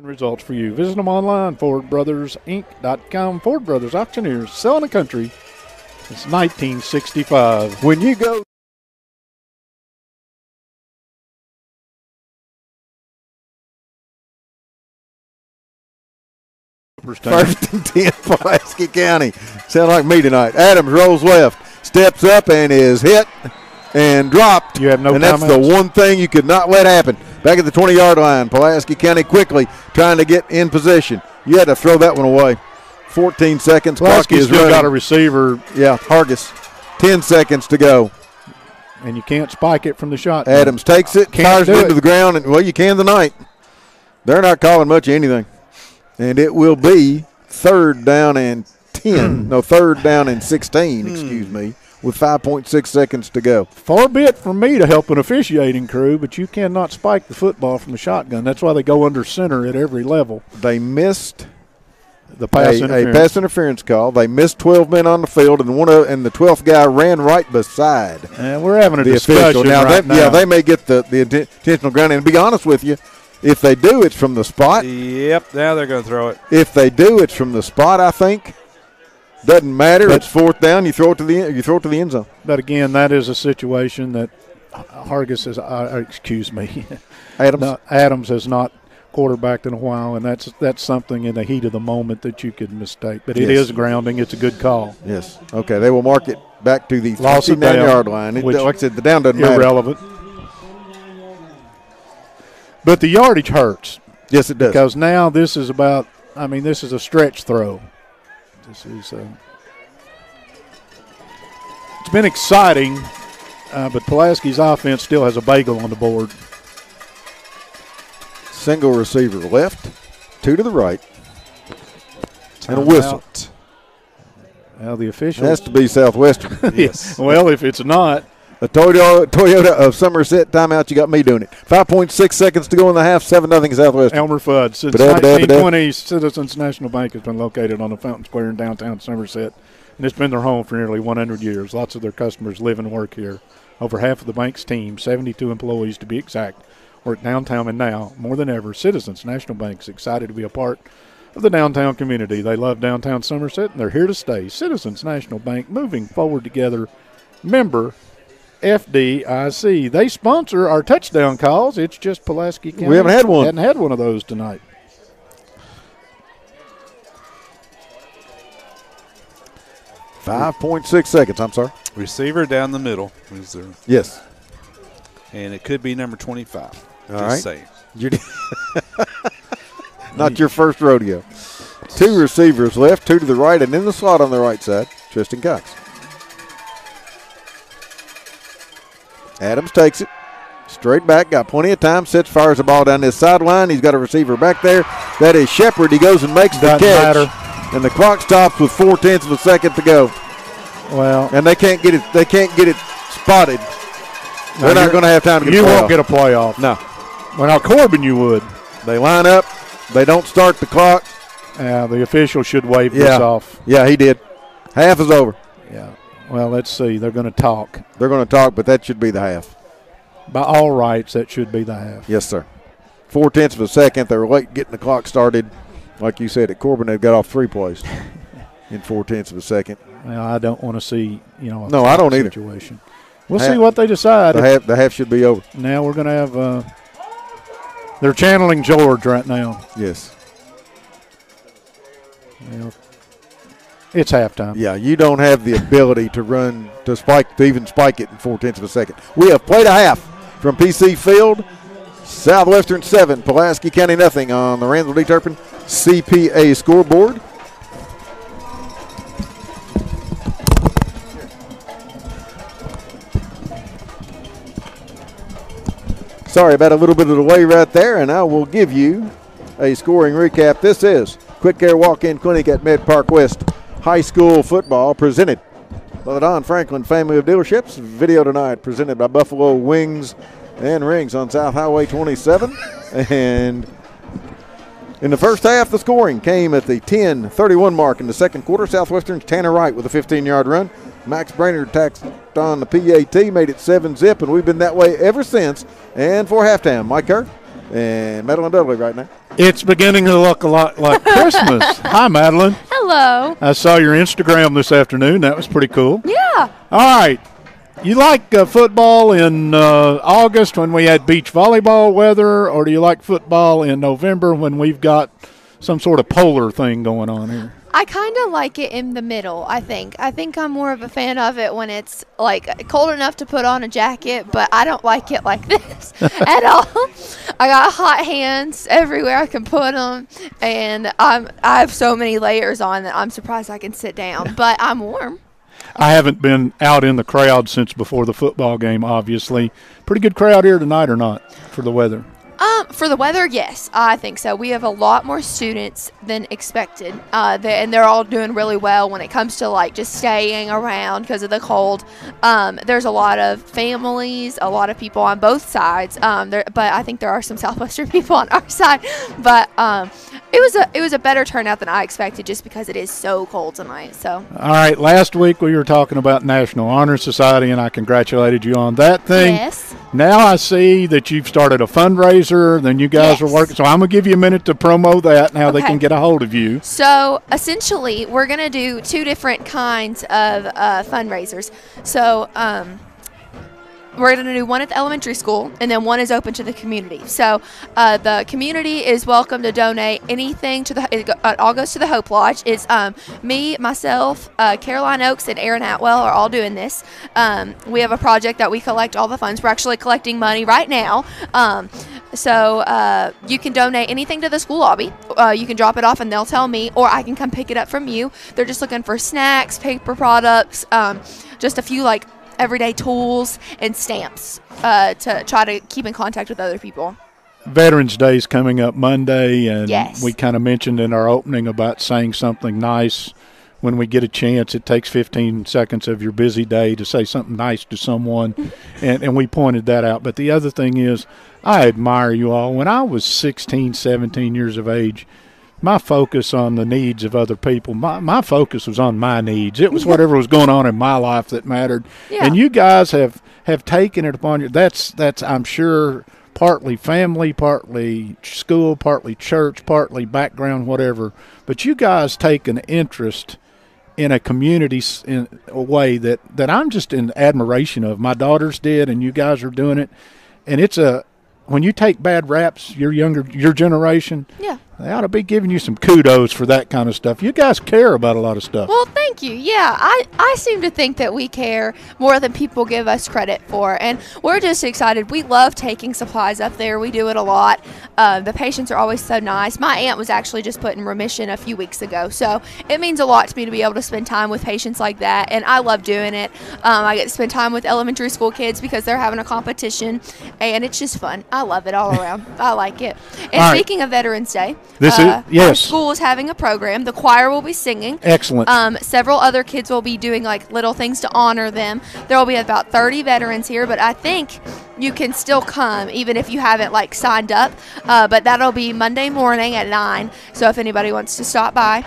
[SPEAKER 2] Results for you. Visit them online, FordBrothersInc.com. Ford Brothers Auctioneers, selling the country since 1965.
[SPEAKER 1] When you go first and 10, Pulaski County. Sound like me tonight. Adams rolls left, steps up and is hit and dropped.
[SPEAKER 2] You have no
[SPEAKER 1] and that's
[SPEAKER 2] timeouts.
[SPEAKER 1] the one thing you could not let happen. Back at the 20-yard line, Pulaski County quickly trying to get in position. You had to throw that one away. 14 seconds.
[SPEAKER 2] Pulaski's still got a receiver.
[SPEAKER 1] Yeah, Hargis. 10 seconds to go.
[SPEAKER 2] And you can't spike it from the shot.
[SPEAKER 1] Adams takes it, fires it into the ground, and, well, you can tonight. They're not calling much of anything. And it will be third down and 10. No, third down and 16, excuse me, with 5.6 seconds to go.
[SPEAKER 2] Far be it from me to help an officiating crew, but you cannot spike the football from the shotgun. That's why they go under center at every level.
[SPEAKER 1] They missed
[SPEAKER 2] the pass interference.
[SPEAKER 1] A pass interference call. They missed 12 men on the field, and and the 12th guy ran right beside.
[SPEAKER 2] And we're having a
[SPEAKER 1] the
[SPEAKER 2] discussion
[SPEAKER 1] official. Now,
[SPEAKER 2] now.
[SPEAKER 1] Yeah, they may get the intentional grounding. And to be honest with you, if they do, it's from the spot.
[SPEAKER 3] Yep, now they're going to throw it.
[SPEAKER 1] If they do, it's from the spot, I think. Doesn't matter. It's fourth down. You throw it to the end zone.
[SPEAKER 2] But again, that is a situation that Hargis is. Excuse me,
[SPEAKER 1] Adams.
[SPEAKER 2] No, Adams has not quarterbacked in a while, and that's something in the heat of the moment that you could mistake. But it is grounding. It's a good call.
[SPEAKER 1] Yes. Okay. They will mark it back to the
[SPEAKER 2] 59-yard
[SPEAKER 1] line. Like I said, the down doesn't matter.
[SPEAKER 2] Irrelevant. But the yardage hurts.
[SPEAKER 1] Yes, it does.
[SPEAKER 2] Because now this is about. This is a stretch throw. This is. It's been exciting, but Pulaski's offense still has a bagel on the board.
[SPEAKER 1] Single receiver left, two to the right, and a whistle.
[SPEAKER 2] Well, the officials.
[SPEAKER 1] It has to be Southwestern.
[SPEAKER 3] Yes.
[SPEAKER 2] Well, if it's not.
[SPEAKER 1] A Toyota of Somerset timeout. You got me doing it. 5.6 seconds to go in the half. 7-0 Southwestern.
[SPEAKER 2] Elmer Fudd. Since 1920, Citizens National Bank has been located on the Fountain Square in downtown Somerset, and it's been their home for nearly 100 years. Lots of their customers live and work here. Over half of the bank's team, 72 employees to be exact, work downtown, and now, more than ever, Citizens National Bank is excited to be a part of the downtown community. They love downtown Somerset, and they're here to stay. Citizens National Bank, moving forward together. Member FDIC. They sponsor our touchdown calls. It's just Pulaski County.
[SPEAKER 1] We haven't had one.
[SPEAKER 2] Hadn't had one of those tonight.
[SPEAKER 1] .6 seconds. I'm sorry.
[SPEAKER 3] Receiver down the middle.
[SPEAKER 1] Yes.
[SPEAKER 3] And it could be number 25.
[SPEAKER 1] All right.
[SPEAKER 3] Saying.
[SPEAKER 1] Not your first rodeo. Two receivers left, two to the right, and in the slot on the right side, Tristan Cox. Adams takes it. Straight back, got plenty of time, sits, fires the ball down this sideline. He's got a receiver back there. That is Shepard. He goes and makes the catch. And the clock stops with 0.4 of a second to go.
[SPEAKER 2] Well,
[SPEAKER 1] and they can't get it spotted. They're not going to have time to get a playoff.
[SPEAKER 2] You won't get a playoff.
[SPEAKER 1] No.
[SPEAKER 2] Well, now Corbin, you would.
[SPEAKER 1] They line up. They don't start the clock.
[SPEAKER 2] The official should wave this off.
[SPEAKER 1] Yeah, he did. Half is over.
[SPEAKER 2] Yeah. Well, let's see. They're going to talk.
[SPEAKER 1] They're going to talk, but that should be the half.
[SPEAKER 2] By all rights, that should be the half.
[SPEAKER 1] Yes, sir. 0.4 of a second. They were late getting the clock started. Like you said, at Corbin, they got off 3 plays in 0.4 of a second.
[SPEAKER 2] Well, I don't want to see,
[SPEAKER 1] no, I don't
[SPEAKER 2] situation. We'll see what they decide.
[SPEAKER 1] The half should be over.
[SPEAKER 2] Now we're going to have they're channeling George right now.
[SPEAKER 1] Yes.
[SPEAKER 2] Well, it's halftime.
[SPEAKER 1] Yeah, you don't have the ability to even spike it in 0.4 of a second. We have played a half from PC Field. Southwestern 7, Pulaski County nothing on the Randall D. Turpin CPA scoreboard. Sorry about a little bit of delay right there, and I will give you a scoring recap. This is Quick Air Walk-In Clinic at Med Park West High School Football, presented by the Don Franklin family of dealerships. Video tonight presented by Buffalo Wings and Rings on South Highway 27. And in the first half, the scoring came at the 10:31 mark in the second quarter. Southwestern's Tanner Wright with a 15-yard run. Max Brainerd tacked on the PAT, made it 7-zip, and we've been that way ever since. And for halftime, Mike Kerr and Madeline Dudley right now.
[SPEAKER 2] It's beginning to look a lot like Christmas. Hi, Madeline.
[SPEAKER 7] Hello.
[SPEAKER 2] I saw your Instagram this afternoon. That was pretty cool.
[SPEAKER 7] Yeah.
[SPEAKER 2] All right. You like football in August when we had beach volleyball weather, or do you like football in November when we've got some sort of polar thing going on here?
[SPEAKER 7] I kind of like it in the middle, I think. I think I'm more of a fan of it when it's, like, cold enough to put on a jacket, but I don't like it like this at all. I got hot hands everywhere I can put them, and I have so many layers on that I'm surprised I can sit down, but I'm warm.
[SPEAKER 2] I haven't been out in the crowd since before the football game, obviously. Pretty good crowd here tonight or not for the weather?
[SPEAKER 7] For the weather, yes, I think so. We have a lot more students than expected, and they're all doing really well when it comes to, like, just staying around because of the cold. There's a lot of families, a lot of people on both sides, but I think there are some Southwestern people on our side. But it was a better turnout than I expected just because it is so cold tonight. So.
[SPEAKER 2] All right, last week we were talking about National Honor Society, and I congratulated you on that thing.
[SPEAKER 7] Yes.
[SPEAKER 2] Now I see that you've started a fundraiser, then you guys are working. So I'm going to give you a minute to promo that and how they can get a hold of you.
[SPEAKER 7] So essentially, we're going to do two different kinds of fundraisers. So we're going to do one at the elementary school, and then one is open to the community. So the community is welcome to donate anything to it all goes to the Hope Lodge. It's me, myself, Caroline Oakes, and Aaron Atwell are all doing this. We have a project that we collect all the funds. We're actually collecting money right now. So you can donate anything to the school lobby. You can drop it off, and they'll tell me, or I can come pick it up from you. They're just looking for snacks, paper products, just a few, like, everyday tools and stamps to try to keep in contact with other people.
[SPEAKER 2] Veterans Day is coming up Monday, and
[SPEAKER 7] yes.
[SPEAKER 2] we kind of mentioned in our opening about saying something nice when we get a chance. It takes 15 seconds of your busy day to say something nice to someone, and we pointed that out. But the other thing is, I admire you all. When I was 16, 17 years of age, my focus on the needs of other people, my focus was on my needs. It was whatever was going on in my life that mattered. Yeah. And you guys have taken it upon you. That's I'm sure partly family, partly school, partly church, partly background, whatever. But you guys take an interest in a community in a way that I'm just in admiration of. My daughters did, and you guys are doing it. And it's when you take bad raps, your generation,
[SPEAKER 7] yeah,
[SPEAKER 2] they ought to be giving you some kudos for that kind of stuff. You guys care about a lot of stuff.
[SPEAKER 7] Well, thank you. Yeah, I seem to think that we care more than people give us credit for, and we're just excited. We love taking supplies up there. We do it a lot. The patients are always so nice. My aunt was actually just put in remission a few weeks ago, so it means a lot to me to be able to spend time with patients like that, and I love doing it. I get to spend time with elementary school kids because they're having a competition, and it's just fun. I love it all around. I like it. And
[SPEAKER 2] all
[SPEAKER 7] speaking of Veterans Day,
[SPEAKER 2] our
[SPEAKER 7] school is having a program. The choir will be singing.
[SPEAKER 2] Excellent.
[SPEAKER 7] Several other kids will be doing, like, little things to honor them. There will be about 30 veterans here, but I think you can still come even if you haven't, like, signed up. But that'll be Monday morning at 9. So if anybody wants to stop by.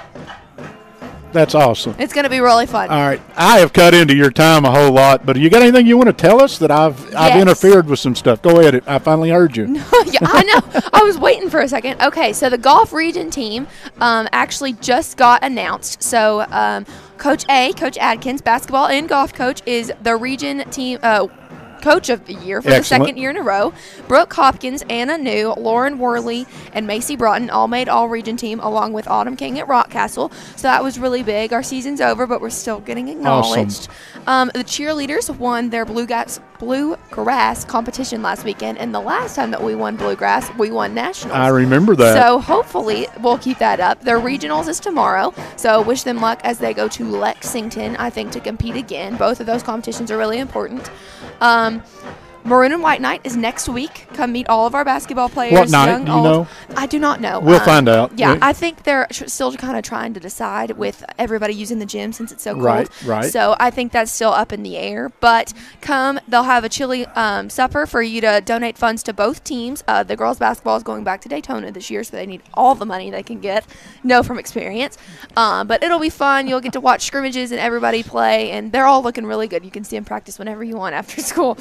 [SPEAKER 2] That's awesome.
[SPEAKER 7] It's going to be really fun.
[SPEAKER 2] All right. I have cut into your time a whole lot, but you got anything you want to tell us that I've interfered with some stuff? Go ahead. I finally heard you.
[SPEAKER 7] Yeah, I know. I was waiting for a second. Okay, so the golf region team actually just got announced. So Coach Adkins, basketball and golf coach, is the region team Coach of the Year for the second year in a row. Brooke Hopkins, Anna New, Lauren Worley, and Macy Broughton all made all-region team, along with Autumn King at Rockcastle. So that was really big. Our season's over, but we're still getting acknowledged. Awesome. The cheerleaders won their bluegrass competition last weekend, and the last time that we won bluegrass, we won nationals.
[SPEAKER 2] I remember that.
[SPEAKER 7] So hopefully we'll keep that up. Their regionals is tomorrow, so wish them luck as they go to Lexington, I think, to compete again. Both of those competitions are really important. Maroon and White Night is next week. Come meet all of our basketball players.
[SPEAKER 2] What night? Do you know?
[SPEAKER 7] I do not know.
[SPEAKER 2] We'll find out.
[SPEAKER 7] Yeah, I think they're still kind of trying to decide with everybody using the gym since it's so cold.
[SPEAKER 2] Right.
[SPEAKER 7] So I think that's still up in the air. But come, they'll have a chili supper for you to donate funds to both teams. The girls' basketball is going back to Daytona this year, so they need all the money they can get. Know from experience. But it'll be fun. You'll get to watch scrimmages and everybody play, and they're all looking really good. You can see them practice whenever you want after school.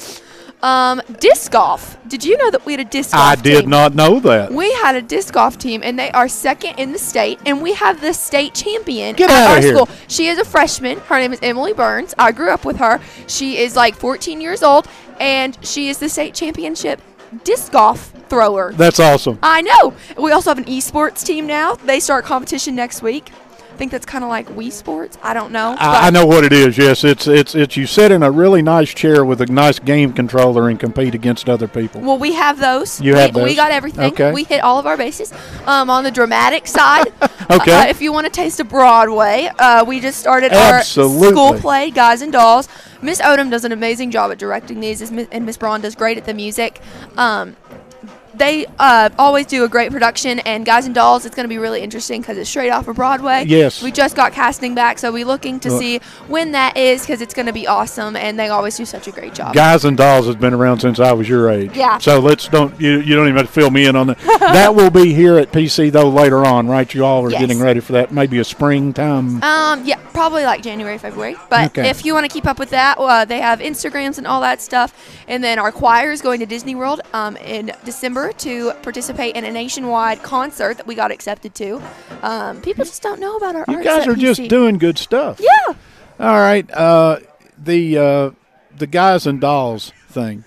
[SPEAKER 7] Disc golf. Did you know that we had a disc golf
[SPEAKER 2] I did
[SPEAKER 7] team?
[SPEAKER 2] not know that.
[SPEAKER 7] We had a disc golf team, and they are second in the state, and we have the state champion
[SPEAKER 2] Get
[SPEAKER 7] at
[SPEAKER 2] outta
[SPEAKER 7] our
[SPEAKER 2] here.
[SPEAKER 7] school. She is a freshman. Her name is Emily Burns. I grew up with her. She is like 14 years old, and she is the state championship disc golf thrower.
[SPEAKER 2] That's awesome.
[SPEAKER 7] I know. We also have an esports team now. They start competition next week. I think that's kind of like Wii Sports. I don't know.
[SPEAKER 2] I know what it is. Yes, it's you sit in a really nice chair with a nice game controller and compete against other people.
[SPEAKER 7] Well, we have those.
[SPEAKER 2] You have those?
[SPEAKER 7] We got everything.
[SPEAKER 2] Okay.
[SPEAKER 7] We hit all of our bases. On the dramatic side,
[SPEAKER 2] Okay.
[SPEAKER 7] if you want a taste of Broadway, we just started
[SPEAKER 2] Absolutely.
[SPEAKER 7] our school play, Guys and Dolls. Miss Odom does an amazing job at directing these, and Miss Braun does great at the music. They always do a great production, and Guys and Dolls, it's going to be really interesting because it's straight off of Broadway.
[SPEAKER 2] Yes.
[SPEAKER 7] We just got casting back, so we're looking to see when that is because it's going to be awesome, and they always do such a great job.
[SPEAKER 2] Guys and Dolls has been around since I was your age.
[SPEAKER 7] Yeah.
[SPEAKER 2] So you don't even have to fill me in on that. That will be here at PC though later on, right? You all are
[SPEAKER 7] Yes.
[SPEAKER 2] getting ready for that. Maybe a springtime.
[SPEAKER 7] Yeah, probably like January, February. But
[SPEAKER 2] Okay.
[SPEAKER 7] if you want to keep up with that, they have Instagrams and all that stuff. And then our choir is going to Disney World in December to participate in a nationwide concert that we got accepted to. People just don't know about our
[SPEAKER 2] You
[SPEAKER 7] arts
[SPEAKER 2] guys
[SPEAKER 7] at
[SPEAKER 2] are just
[SPEAKER 7] PC.
[SPEAKER 2] doing good stuff.
[SPEAKER 7] Yeah.
[SPEAKER 2] All right. The Guys and Dolls thing.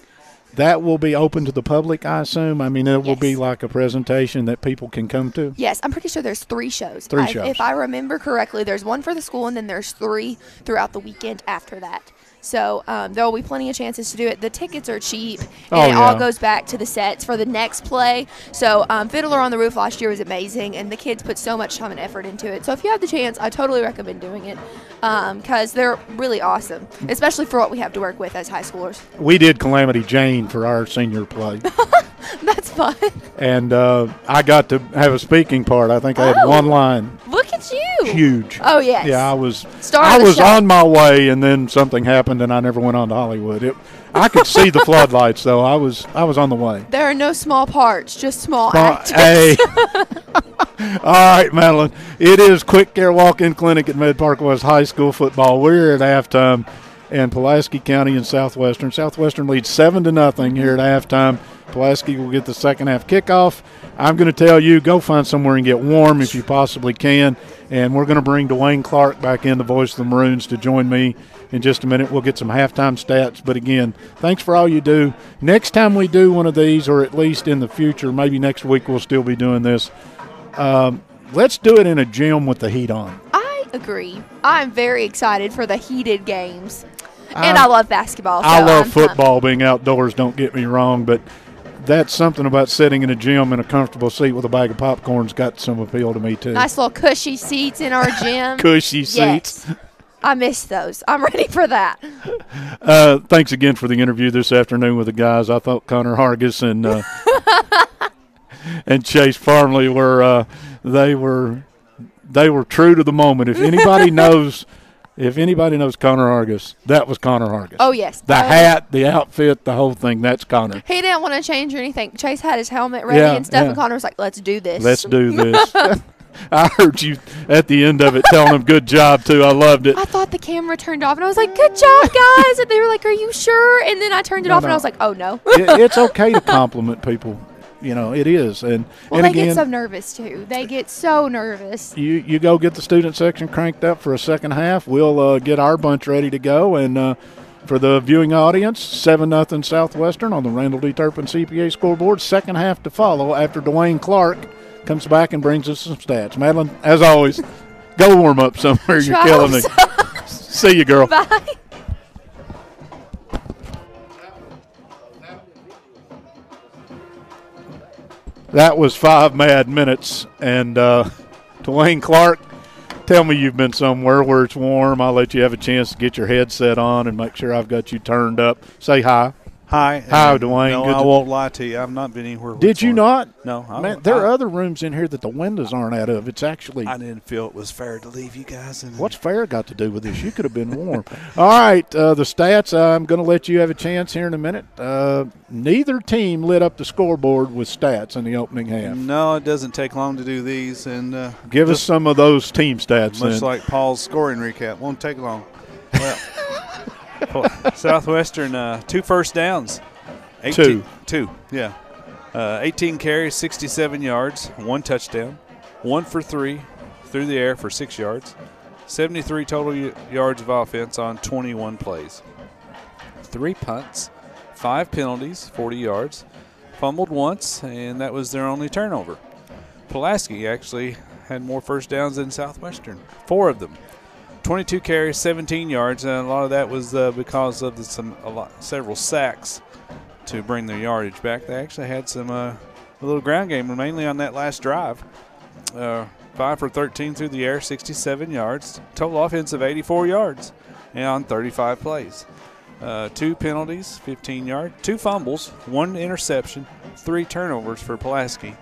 [SPEAKER 2] That will be open to the public, I assume. I mean, it will be
[SPEAKER 7] Yes.
[SPEAKER 2] like a presentation that people can come to.
[SPEAKER 7] Yes, I'm pretty sure there's 3 shows.
[SPEAKER 2] Three shows.
[SPEAKER 7] If I remember correctly, there's one for the school, and then there's 3 throughout the weekend after that. So there will be plenty of chances to do it. The tickets are cheap, and
[SPEAKER 2] Oh,
[SPEAKER 7] it all
[SPEAKER 2] yeah.
[SPEAKER 7] goes back to the sets for the next play. So Fiddler on the Roof last year was amazing, and the kids put so much time and effort into it. So if you have the chance, I totally recommend doing it because they're really awesome, especially for what we have to work with as high schoolers.
[SPEAKER 2] We did Calamity Jane for our senior play.
[SPEAKER 7] That's fun.
[SPEAKER 2] And I got to have a speaking part. I think I had
[SPEAKER 7] Oh.
[SPEAKER 2] one line.
[SPEAKER 7] Look at you.
[SPEAKER 2] Huge.
[SPEAKER 7] Oh, yes.
[SPEAKER 2] Yeah, I was
[SPEAKER 7] Star of
[SPEAKER 2] I
[SPEAKER 7] the
[SPEAKER 2] was
[SPEAKER 7] show.
[SPEAKER 2] on my way, and then something happened, and I never went on to Hollywood. I could see the floodlights, though. I was on the way.
[SPEAKER 7] There are no small parts, just small
[SPEAKER 2] Well,
[SPEAKER 7] actors.
[SPEAKER 2] hey. All right, Madeline. It is Quick Care Walk-In Clinic at Med Park West High School football. We're at halftime in Pulaski County and Southwestern. Southwestern leads 7-0 here at halftime. Pulaski will get the second half kickoff. I'm going to tell you, go find somewhere and get warm if you possibly can. And we're going to bring Dwayne Clark back in, the voice of the Maroons, to join me in just a minute. We'll get some halftime stats. But again, thanks for all you do. Next time we do one of these, or at least in the future, maybe next week we'll still be doing this. Let's do it in a gym with the heat on.
[SPEAKER 7] I agree. I'm very excited for the heated games. And I love basketball. So
[SPEAKER 2] I love
[SPEAKER 7] I'm
[SPEAKER 2] football, being outdoors, don't get me wrong, but that's something about sitting in a gym in a comfortable seat with a bag of popcorn's got some appeal to me, too.
[SPEAKER 7] Nice little cushy seats in our gym.
[SPEAKER 2] Cushy seats.
[SPEAKER 7] Yes. I miss those. I'm ready for that.
[SPEAKER 2] Thanks again for the interview this afternoon with the guys. I thought Connor Hargis and and Chase Farmley were they were true to the moment. If anybody knows Connor Hargis, that was Connor Hargis.
[SPEAKER 7] Oh, yes.
[SPEAKER 2] The hat, the outfit, the whole thing, that's Connor.
[SPEAKER 7] He didn't want to change or anything. Chase had his helmet ready
[SPEAKER 2] Yeah,
[SPEAKER 7] and stuff,
[SPEAKER 2] yeah.
[SPEAKER 7] and Connor was like, let's do this.
[SPEAKER 2] Let's do this. I heard you at the end of it telling them good job, too. I loved it.
[SPEAKER 7] I thought the camera turned off, and I was like, good job, guys. And they were like, are you sure? And then I turned it off, and I was like, oh, no.
[SPEAKER 2] It's okay to compliment people. You know, it is. And
[SPEAKER 7] Well,
[SPEAKER 2] and
[SPEAKER 7] they
[SPEAKER 2] again,
[SPEAKER 7] get so nervous, too. They get so nervous.
[SPEAKER 2] you go get the student section cranked up for a second half. We'll get our bunch ready to go. And for the viewing audience, 7-0 Southwestern on the Randall D. Turpin CPA scoreboard. Second half to follow after Dwayne Clark comes back and brings us some stats. Madeline, as always, go warm up somewhere. You're killing me. See you, girl.
[SPEAKER 7] Bye.
[SPEAKER 2] That was 5 mad minutes. And Dwayne Clark, tell me you've been somewhere where it's warm. I'll let you have a chance to get your headset on and make sure I've got you turned up. Say hi.
[SPEAKER 3] Hi.
[SPEAKER 2] Hi, Dwayne.
[SPEAKER 3] No,
[SPEAKER 2] Good
[SPEAKER 3] I
[SPEAKER 2] to-
[SPEAKER 3] won't lie to you. I've not been anywhere. where
[SPEAKER 2] Did
[SPEAKER 3] it's
[SPEAKER 2] you
[SPEAKER 3] warm.
[SPEAKER 2] not?
[SPEAKER 3] No.
[SPEAKER 2] Man, there are other rooms in here that the windows aren't out of. It's actually.
[SPEAKER 3] I didn't feel it was fair to leave you guys in.
[SPEAKER 2] What's fair got to do with this? You could have been warm. All right, the stats, I'm going to let you have a chance here in a minute. Neither team lit up the scoreboard with stats in the opening half.
[SPEAKER 3] No, it doesn't take long to do these. And
[SPEAKER 2] Give us some of those team stats
[SPEAKER 3] much
[SPEAKER 2] then.
[SPEAKER 3] like Paul's scoring recap. Won't take long. Well, Southwestern, 2 first downs. Two, yeah. 18 carries, 67 yards, 1 touchdown, 1 for 3 through the air for 6 yards, 73 total yards of offense on 21 plays. 3 punts, 5 penalties, 40 yards, fumbled once, and that was their only turnover. Pulaski actually had more first downs than Southwestern, 4 of them. 22 carries, 17 yards, and a lot of that was because of several sacks to bring their yardage back. They actually had a little ground game, mainly on that last drive. 5 for 13 through the air, 67 yards. Total offense of 84 yards and on 35 plays. 2 penalties, 15 yards, 2 fumbles, 1 interception, 3 turnovers for Pulaski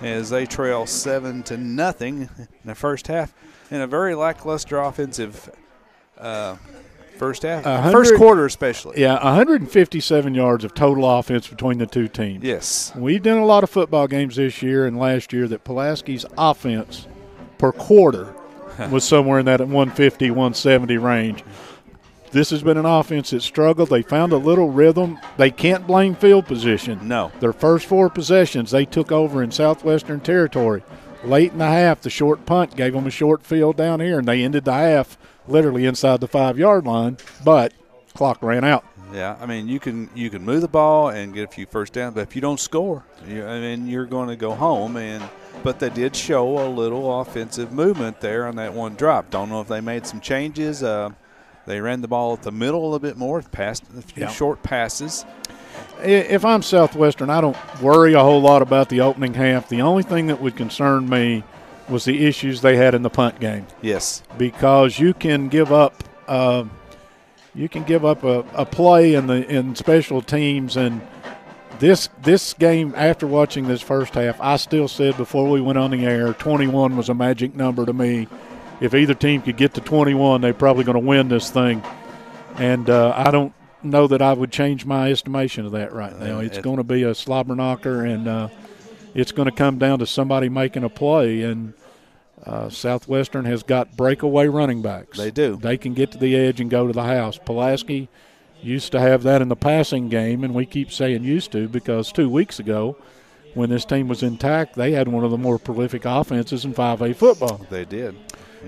[SPEAKER 3] as they trail 7-0 in the first half in a very lackluster offensive first half. First quarter especially.
[SPEAKER 2] Yeah, 157 yards of total offense between the two teams.
[SPEAKER 3] Yes.
[SPEAKER 2] We've done a lot of football games this year and last year that Pulaski's offense per quarter was somewhere in that 150, 170 range. This has been an offense that struggled. They found a little rhythm. They can't blame field position.
[SPEAKER 3] No.
[SPEAKER 2] Their first 4 possessions, they took over in Southwestern territory. Late in the half, the short punt gave them a short field down here, and they ended the half literally inside the 5-yard line, but clock ran out.
[SPEAKER 3] Yeah, I mean, you can move the ball and get a few first downs, but if you don't score, you're going to go home. But they did show a little offensive movement there on that one drop. Don't know if they made some changes. They ran the ball at the middle a little bit more, passed a few short passes.
[SPEAKER 2] If I'm Southwestern, I don't worry a whole lot about the opening half. The only thing that would concern me was the issues they had in the punt game.
[SPEAKER 3] Yes,
[SPEAKER 2] because you can give up a play in special teams, and this game, after watching this first half, I still said before we went on the air, 21 was a magic number to me. If either team could get to 21, they're probably going to win this thing. And I don't know that I would change my estimation of that right now. It's going to be a slobber knocker, and it's going to come down to somebody making a play. And Southwestern has got breakaway running backs.
[SPEAKER 3] They do.
[SPEAKER 2] They can get to the edge and go to the house. Pulaski used to have that in the passing game, and we keep saying used to because 2 weeks ago, when this team was intact, they had one of the more prolific offenses in 5A football.
[SPEAKER 3] They did.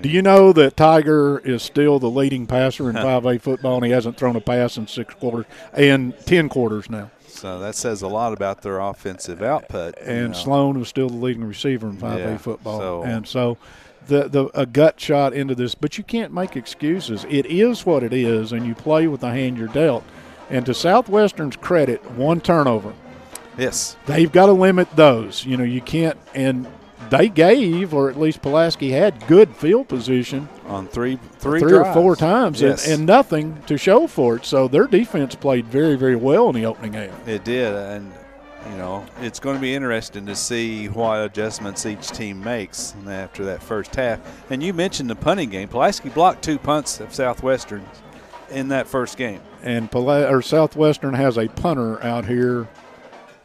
[SPEAKER 2] Do you know that Tiger is still the leading passer in 5A football, and he hasn't thrown a pass in 6 quarters and 10 quarters now?
[SPEAKER 3] So that says a lot about their offensive output.
[SPEAKER 2] And Sloan was still the leading receiver in 5A football. And so a gut shot into this. But you can't make excuses. It is what it is, and you play with the hand you're dealt. And to Southwestern's credit, 1 turnover.
[SPEAKER 3] Yes.
[SPEAKER 2] They've got to limit those. You can't – and – they gave, or at least Pulaski had, good field position
[SPEAKER 3] on three
[SPEAKER 2] or 4 times,
[SPEAKER 3] yes.
[SPEAKER 2] and nothing to show for it. So their defense played very, very well in the opening half.
[SPEAKER 3] It did, and it's going to be interesting to see what adjustments each team makes after that first half. And you mentioned the punting game. Pulaski blocked 2 punts of Southwestern in that first game,
[SPEAKER 2] and Southwestern has a punter out here.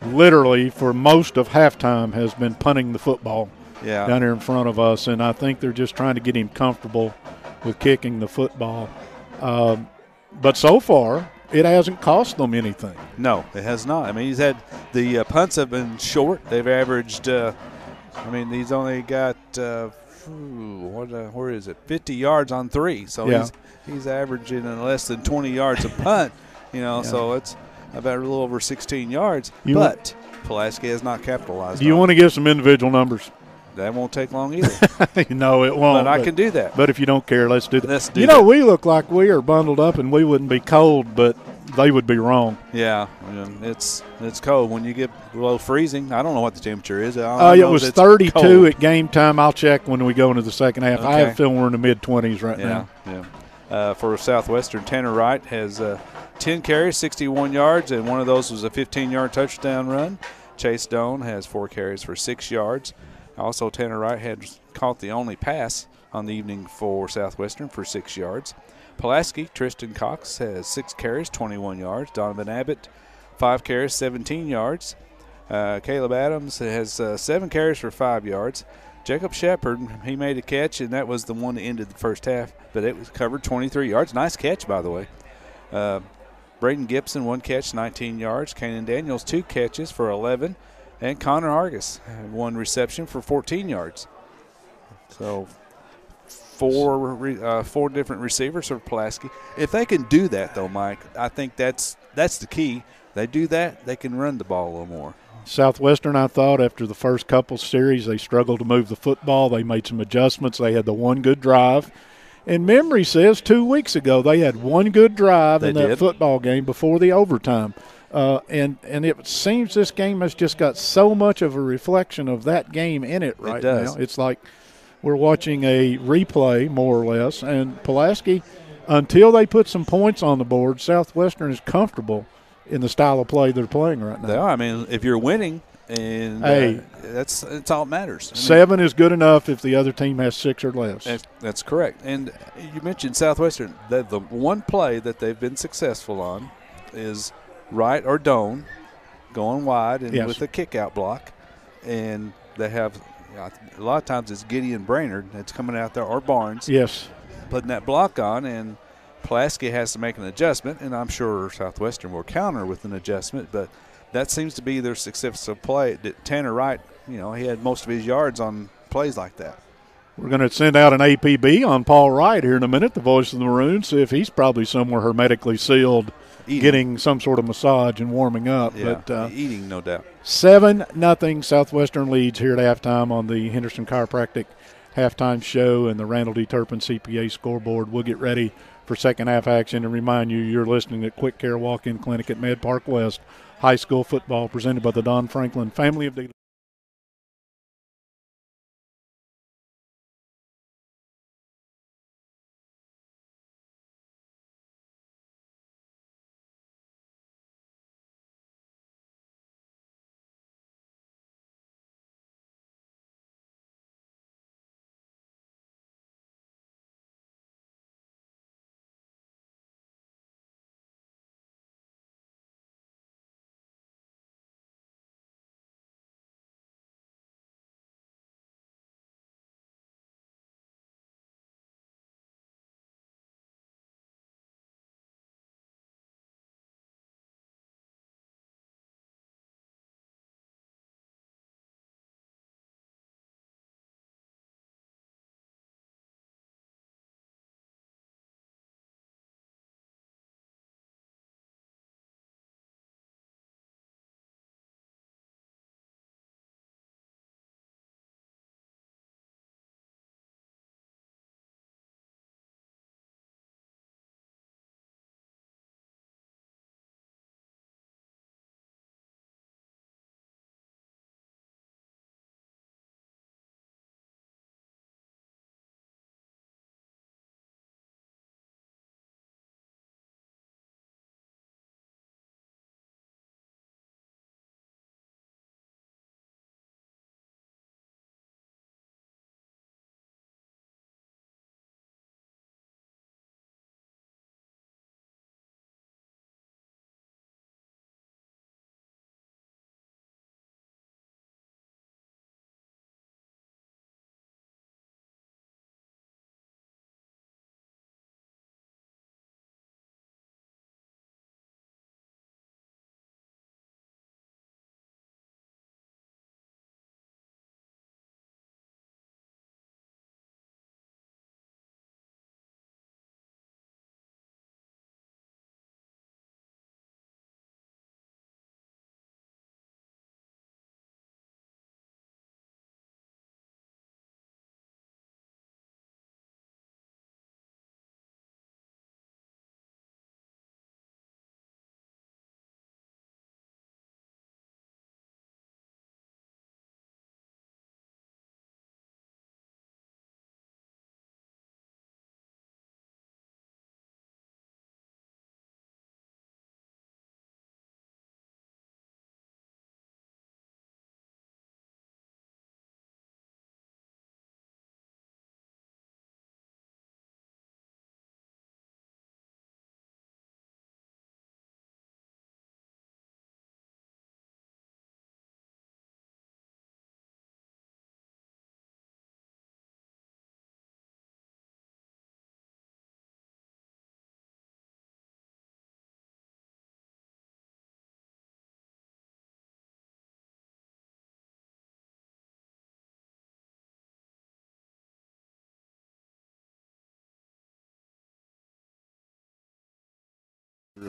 [SPEAKER 2] Literally for most of halftime has been punting the football down here in front of us, and I think they're just trying to get him comfortable with kicking the football. But so far, it hasn't cost them anything.
[SPEAKER 3] No, it has not. I mean, he's had the punts have been short. They've averaged. He's only got where is it? 50 yards on 3. So he's averaging less than 20 yards a punt. So it's about a little over 16 yards. But Pulaski has not capitalized.
[SPEAKER 2] Do you want to give some individual numbers?
[SPEAKER 3] That won't take long either.
[SPEAKER 2] No, it won't.
[SPEAKER 3] But I can do that.
[SPEAKER 2] But if you don't care, let's do that.
[SPEAKER 3] Let's do that.
[SPEAKER 2] We look like we are bundled up and we wouldn't be cold, but they would be wrong.
[SPEAKER 3] Yeah, it's cold when you get below freezing. I don't know what the temperature is.
[SPEAKER 2] It was 32 cold at game time. I'll check when we go into the second half. Okay. I have a feeling we're in the mid-20s right now.
[SPEAKER 3] Yeah. For Southwestern, Tanner Wright has 10 carries, 61 yards, and one of those was a 15-yard touchdown run. Chase Doan has 4 carries for 6 yards. Also, Tanner Wright had caught the only pass on the evening for Southwestern for 6 yards. Pulaski, Tristan Cox has 6 carries, 21 yards. Donovan Abbott, 5 carries, 17 yards. Caleb Adams has 7 carries for 5 yards. Jacob Shepard, he made a catch, and that was the one that ended the first half, but it was covered 23 yards. Nice catch, by the way. Braden Gibson, 1 catch, 19 yards. Kanan Daniels, 2 catches for 11. And Connor Hargis, 1 reception for 14 yards. So four different receivers for Pulaski. If they can do that, though, Mike, I think that's the key. They do that, they can run the ball a little more.
[SPEAKER 2] Southwestern, I thought, after the first couple series, they struggled to move the football. They made some adjustments. They had the one good drive. And memory says 2 weeks ago they had one good drive in that football game before the overtime. And it seems this game has just got so much of a reflection of that game in it right now. It's like we're watching a replay, more or less. And Pulaski, until they put some points on the board, Southwestern is comfortable in the style of play they're playing right now.
[SPEAKER 3] They are. I mean, if you're winning, and that's all that matters.
[SPEAKER 2] 7 is good enough if the other team has 6 or less.
[SPEAKER 3] That's correct. And you mentioned Southwestern. The one play that they've been successful on is Wright or Doan going wide and with a kick-out block. And they have a lot of times it's Gideon Brainerd that's coming out there, or Barnes.
[SPEAKER 2] Yes.
[SPEAKER 3] Putting that block on, and Pulaski has to make an adjustment, and I'm sure Southwestern will counter with an adjustment, but that seems to be their successful play. Tanner Wright, he had most of his yards on plays like that.
[SPEAKER 2] We're going to send out an APB on Paul Wright here in a minute, the voice of the Maroons, see if he's probably somewhere hermetically sealed, getting some sort of massage and warming up.
[SPEAKER 3] Yeah,
[SPEAKER 2] but
[SPEAKER 3] eating, no doubt.
[SPEAKER 2] 7-0 Southwestern leads here at halftime on the Henderson Chiropractic halftime show and the Randall D. Turpin CPA scoreboard. We'll get ready for second half action and remind you you're listening to Quick Care Walk-In Clinic at Med Park West High School Football, presented by the Don Franklin Family of Dealers.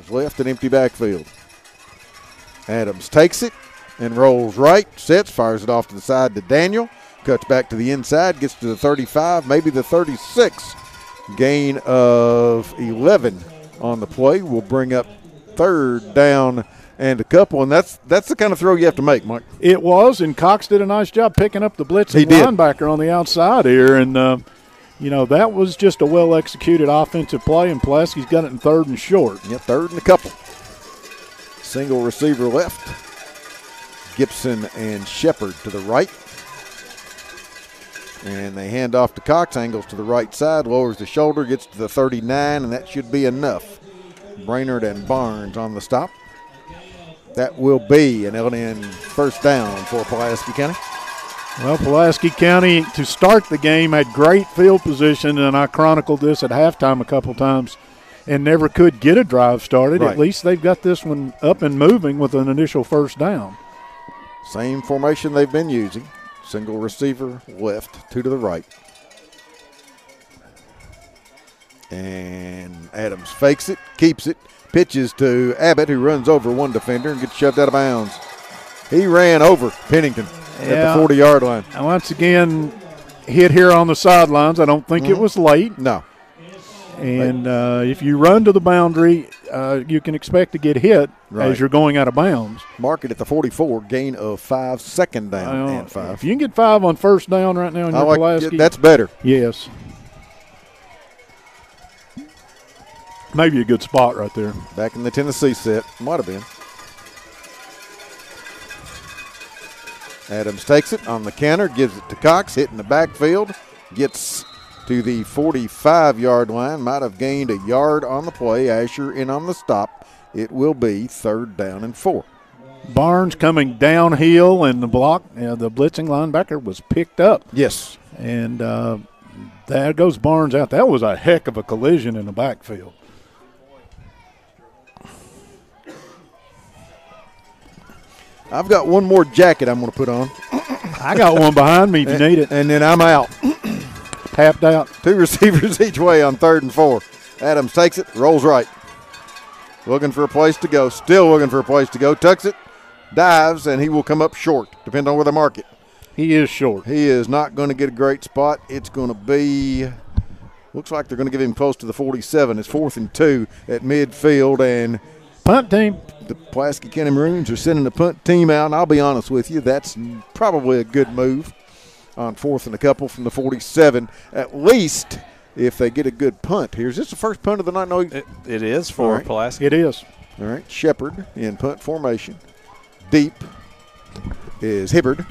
[SPEAKER 1] Left an empty backfield. Adams takes it and rolls right, sets, fires it off to the side to Daniel. Cuts back to the inside, gets to the 35, maybe the 36. Gain of 11 on the play will bring up third down and a couple, and that's the kind of throw you have to make, Mike.
[SPEAKER 2] It was, and Cox did a nice job picking up the blitzing linebacker on the outside here, and that was just a well-executed offensive play, and Pulaski's got it in third and short.
[SPEAKER 1] Yeah, third and a couple. Single receiver left. Gibson and Shepard to the right. And they hand off to Cox, angles to the right side, lowers the shoulder, gets to the 39, and that should be enough. Brainerd and Barnes on the stop. That will be an L&N first down for Pulaski County.
[SPEAKER 2] Well, Pulaski County, to start the game, had great field position, and I chronicled this at halftime a couple times, and never could get a drive started.
[SPEAKER 1] Right.
[SPEAKER 2] At least they've got this one up and moving with an initial first down.
[SPEAKER 1] Same formation they've been using. Single receiver left, two to the right. And Adams fakes it, keeps it, pitches to Abbott, who runs over one defender and gets shoved out of bounds. He ran over Pennington at the 40-yard line.
[SPEAKER 2] And once again, hit here on the sidelines. I don't think it was late.
[SPEAKER 1] No.
[SPEAKER 2] And if you run to the boundary, you can expect to get hit as you're going out of bounds.
[SPEAKER 1] Mark it at the 44, gain of 5, second down and 5.
[SPEAKER 2] If you can get 5 on first down right now in your Pulaski.
[SPEAKER 1] That's better.
[SPEAKER 2] Yes. Maybe a good spot right there.
[SPEAKER 1] Back in the Tennessee set. Might have been. Adams takes it on the counter, gives it to Cox, hitting the backfield, gets to the 45-yard line, might have gained a yard on the play. Asher in on the stop. It will be third down and 4.
[SPEAKER 2] Barnes coming downhill, and the blitzing linebacker was picked up.
[SPEAKER 1] Yes.
[SPEAKER 2] And there goes Barnes out. That was a heck of a collision in the backfield.
[SPEAKER 1] I've got one more jacket I'm going to put on.
[SPEAKER 2] I got one behind me if you need it.
[SPEAKER 1] And then I'm out.
[SPEAKER 2] Tapped out.
[SPEAKER 1] 2 receivers each way on third and 4. Adams takes it, rolls right. Looking for a place to go. Still looking for a place to go. Tucks it, dives, and he will come up short, depending on where they mark it.
[SPEAKER 2] He is short.
[SPEAKER 1] He is not going to get a great spot. It's going to be, looks like they're going to give him close to the 47. It's 4th and 2 at midfield, and
[SPEAKER 2] punt team.
[SPEAKER 1] The Pulaski County Maroons are sending the punt team out, and I'll be honest with you, that's probably a good move on 4th and a couple from the 47. At least if they get a good punt here. Is this the first punt of the night? No,
[SPEAKER 3] it is for Pulaski.
[SPEAKER 2] It is.
[SPEAKER 1] All right, Shepard in punt formation. Deep is Hibbard.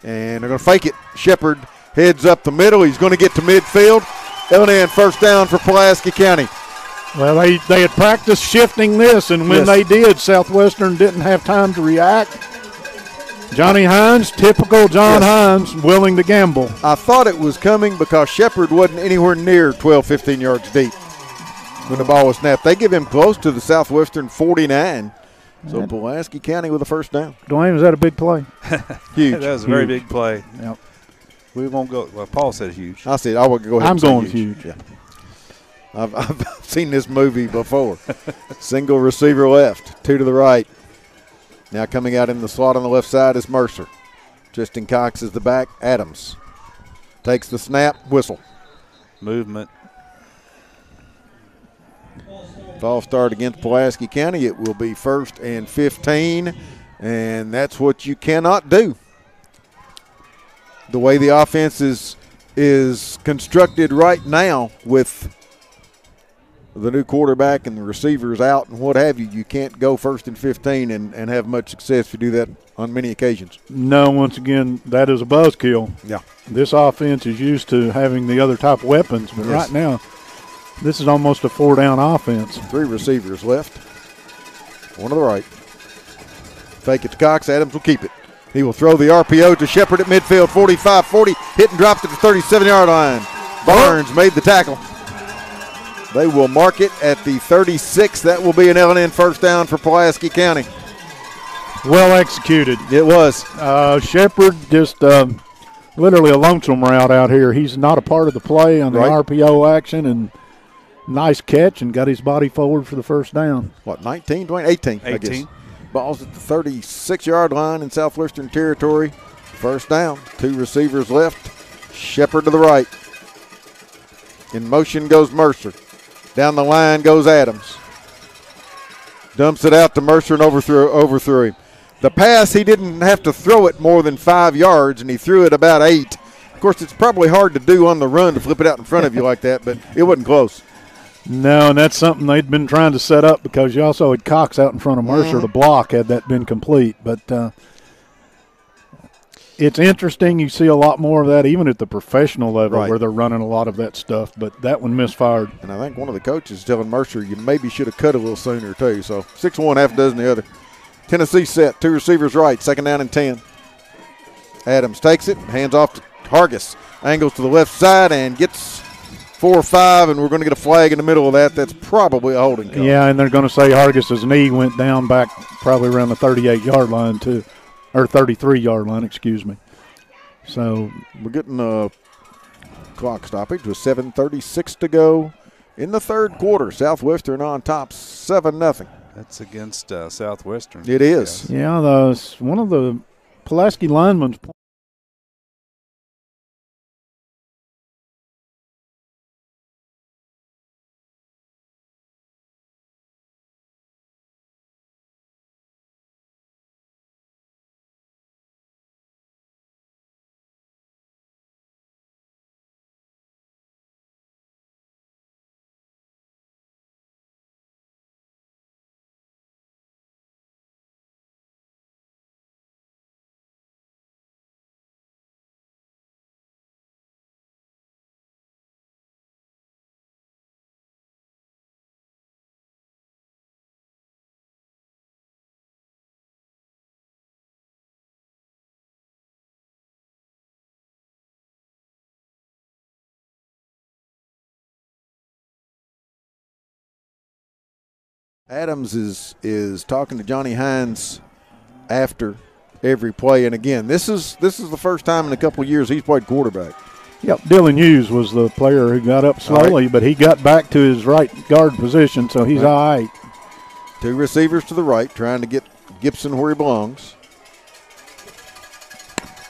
[SPEAKER 1] And they're going to fake it. Shepard heads up the middle. He's going to get to midfield. L&N first down for Pulaski County.
[SPEAKER 2] Well, they had practiced shifting this, and when they did, Southwestern didn't have time to react. Johnny Hines, typical John Hines, willing to gamble.
[SPEAKER 1] I thought it was coming because Shepard wasn't anywhere near 12, 15 yards deep when the ball was snapped. They give him close to the Southwestern 49. So Pulaski County with a first down.
[SPEAKER 2] Dwayne, was that a big play?
[SPEAKER 1] Huge.
[SPEAKER 3] That was a very big play.
[SPEAKER 2] Yep.
[SPEAKER 3] We won't go. Well, Paul said huge.
[SPEAKER 1] I said I would go ahead.
[SPEAKER 2] I'm going huge.
[SPEAKER 1] Yeah. I've seen this movie before. Single receiver left, 2 to the right. Now coming out in the slot on the left side is Mercer. Tristan Cox is the back. Adams takes the snap, whistle.
[SPEAKER 3] Movement.
[SPEAKER 1] False start against Pulaski County. It will be 1st and 15, and that's what you cannot do. The way the offense is constructed right now with the new quarterback and the receivers out and what have you, you can't go 1st and 15 and have much success if you do that on many occasions.
[SPEAKER 2] No, once again, that is a buzzkill.
[SPEAKER 1] Yeah.
[SPEAKER 2] This offense is used to having the other type of weapons, but right now, this is almost a 4-down offense.
[SPEAKER 1] 3 receivers left. 1 to the right. Fake it to Cox. Adams will keep it. He will throw the RPO to Shepard at midfield, 45-40. Hit and dropped at the 37-yard line. Barnes made the tackle. They will mark it at the 36. That will be an L&N first down for Pulaski County.
[SPEAKER 2] Well executed.
[SPEAKER 1] It was.
[SPEAKER 2] Shepard just literally a lonesome route out here. He's not a part of the play on the RPO action, and nice catch and got his body forward for the first down.
[SPEAKER 1] What, 19, 20, 18, I guess. Ball's at the 36-yard line in Southwestern territory. First down, 2 receivers left. Shepard to the right. In motion goes Mercer. Down the line goes Adams. Dumps it out to Mercer and overthrew him. The pass, he didn't have to throw it more than 5 yards, and he threw it about 8. Of course, it's probably hard to do on the run to flip it out in front of you like that, but it wasn't close.
[SPEAKER 2] No, and that's something they'd been trying to set up because you also had Cox out in front of Mercer to block had that been complete. But it's interesting. You see a lot more of that even at the professional level where they're running a lot of that stuff. But that one misfired.
[SPEAKER 1] And I think one of the coaches is telling Mercer you maybe should have cut a little sooner too. So 6-1, half a dozen the other. Tennessee set, 2 receivers right, 2nd down and 10. Adams takes it, hands off to Hargis. Angles to the left side and gets 4 or 5, and we're going to get a flag in the middle of that. That's probably a holding call.
[SPEAKER 2] Yeah, and they're going to say Hargis's knee went down back probably around the 38-yard line too, or 33-yard line, excuse me. So
[SPEAKER 1] we're getting a clock stoppage with 7:36 to go in the third quarter. Southwestern on top, 7-0.
[SPEAKER 3] That's against Southwestern.
[SPEAKER 1] It is.
[SPEAKER 2] Yeah, one of the Pulaski linemen's
[SPEAKER 1] Adams is talking to Johnny Hines after every play, and again, this is the first time in a couple of years he's played quarterback.
[SPEAKER 2] Yep, Dylan Hughes was the player who got up slowly, but he got back to his right guard position, so he's all right.
[SPEAKER 1] 2 receivers to the right, trying to get Gibson where he belongs.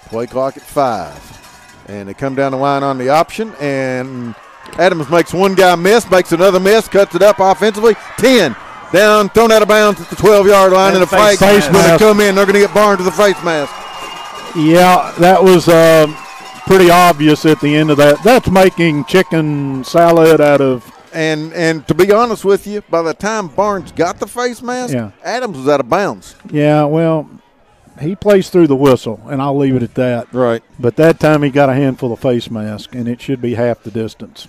[SPEAKER 1] Play clock at 5, and they come down the line on the option, and Adams makes one guy miss, makes another miss, cuts it up offensively. 10. Down, thrown out of bounds at the 12-yard line, and a flag when they come in. They're going to get Barnes to the face mask.
[SPEAKER 2] Yeah, that was pretty obvious at the end of that. That's making chicken salad out of.
[SPEAKER 1] And to be honest with you, by the time Barnes got the face mask, Adams was out of bounds.
[SPEAKER 2] Yeah, well, he plays through the whistle, and I'll leave it at that.
[SPEAKER 1] Right.
[SPEAKER 2] But that time he got a handful of face mask, and it should be half the distance.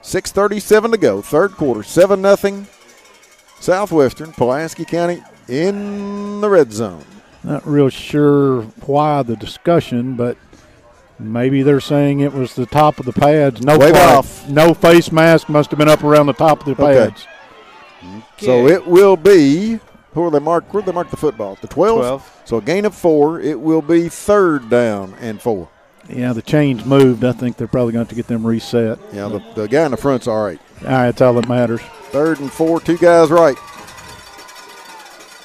[SPEAKER 1] 6:37 to go, third quarter, 7-0. Southwestern, Pulaski County in the red zone.
[SPEAKER 2] Not real sure why the discussion, but maybe they're saying it was the top of the pads. No
[SPEAKER 1] off.
[SPEAKER 2] No face mask must have been up around the top of the pads.
[SPEAKER 1] Okay. So it will be, where they mark the football? The 12? So a gain of 4. It will be 3rd down and 4.
[SPEAKER 2] Yeah, the chains moved. I think they're probably going to get them reset.
[SPEAKER 1] Yeah, the guy in the front's all right.
[SPEAKER 2] All right, that's all that matters.
[SPEAKER 1] 3rd and 4, 2 guys right.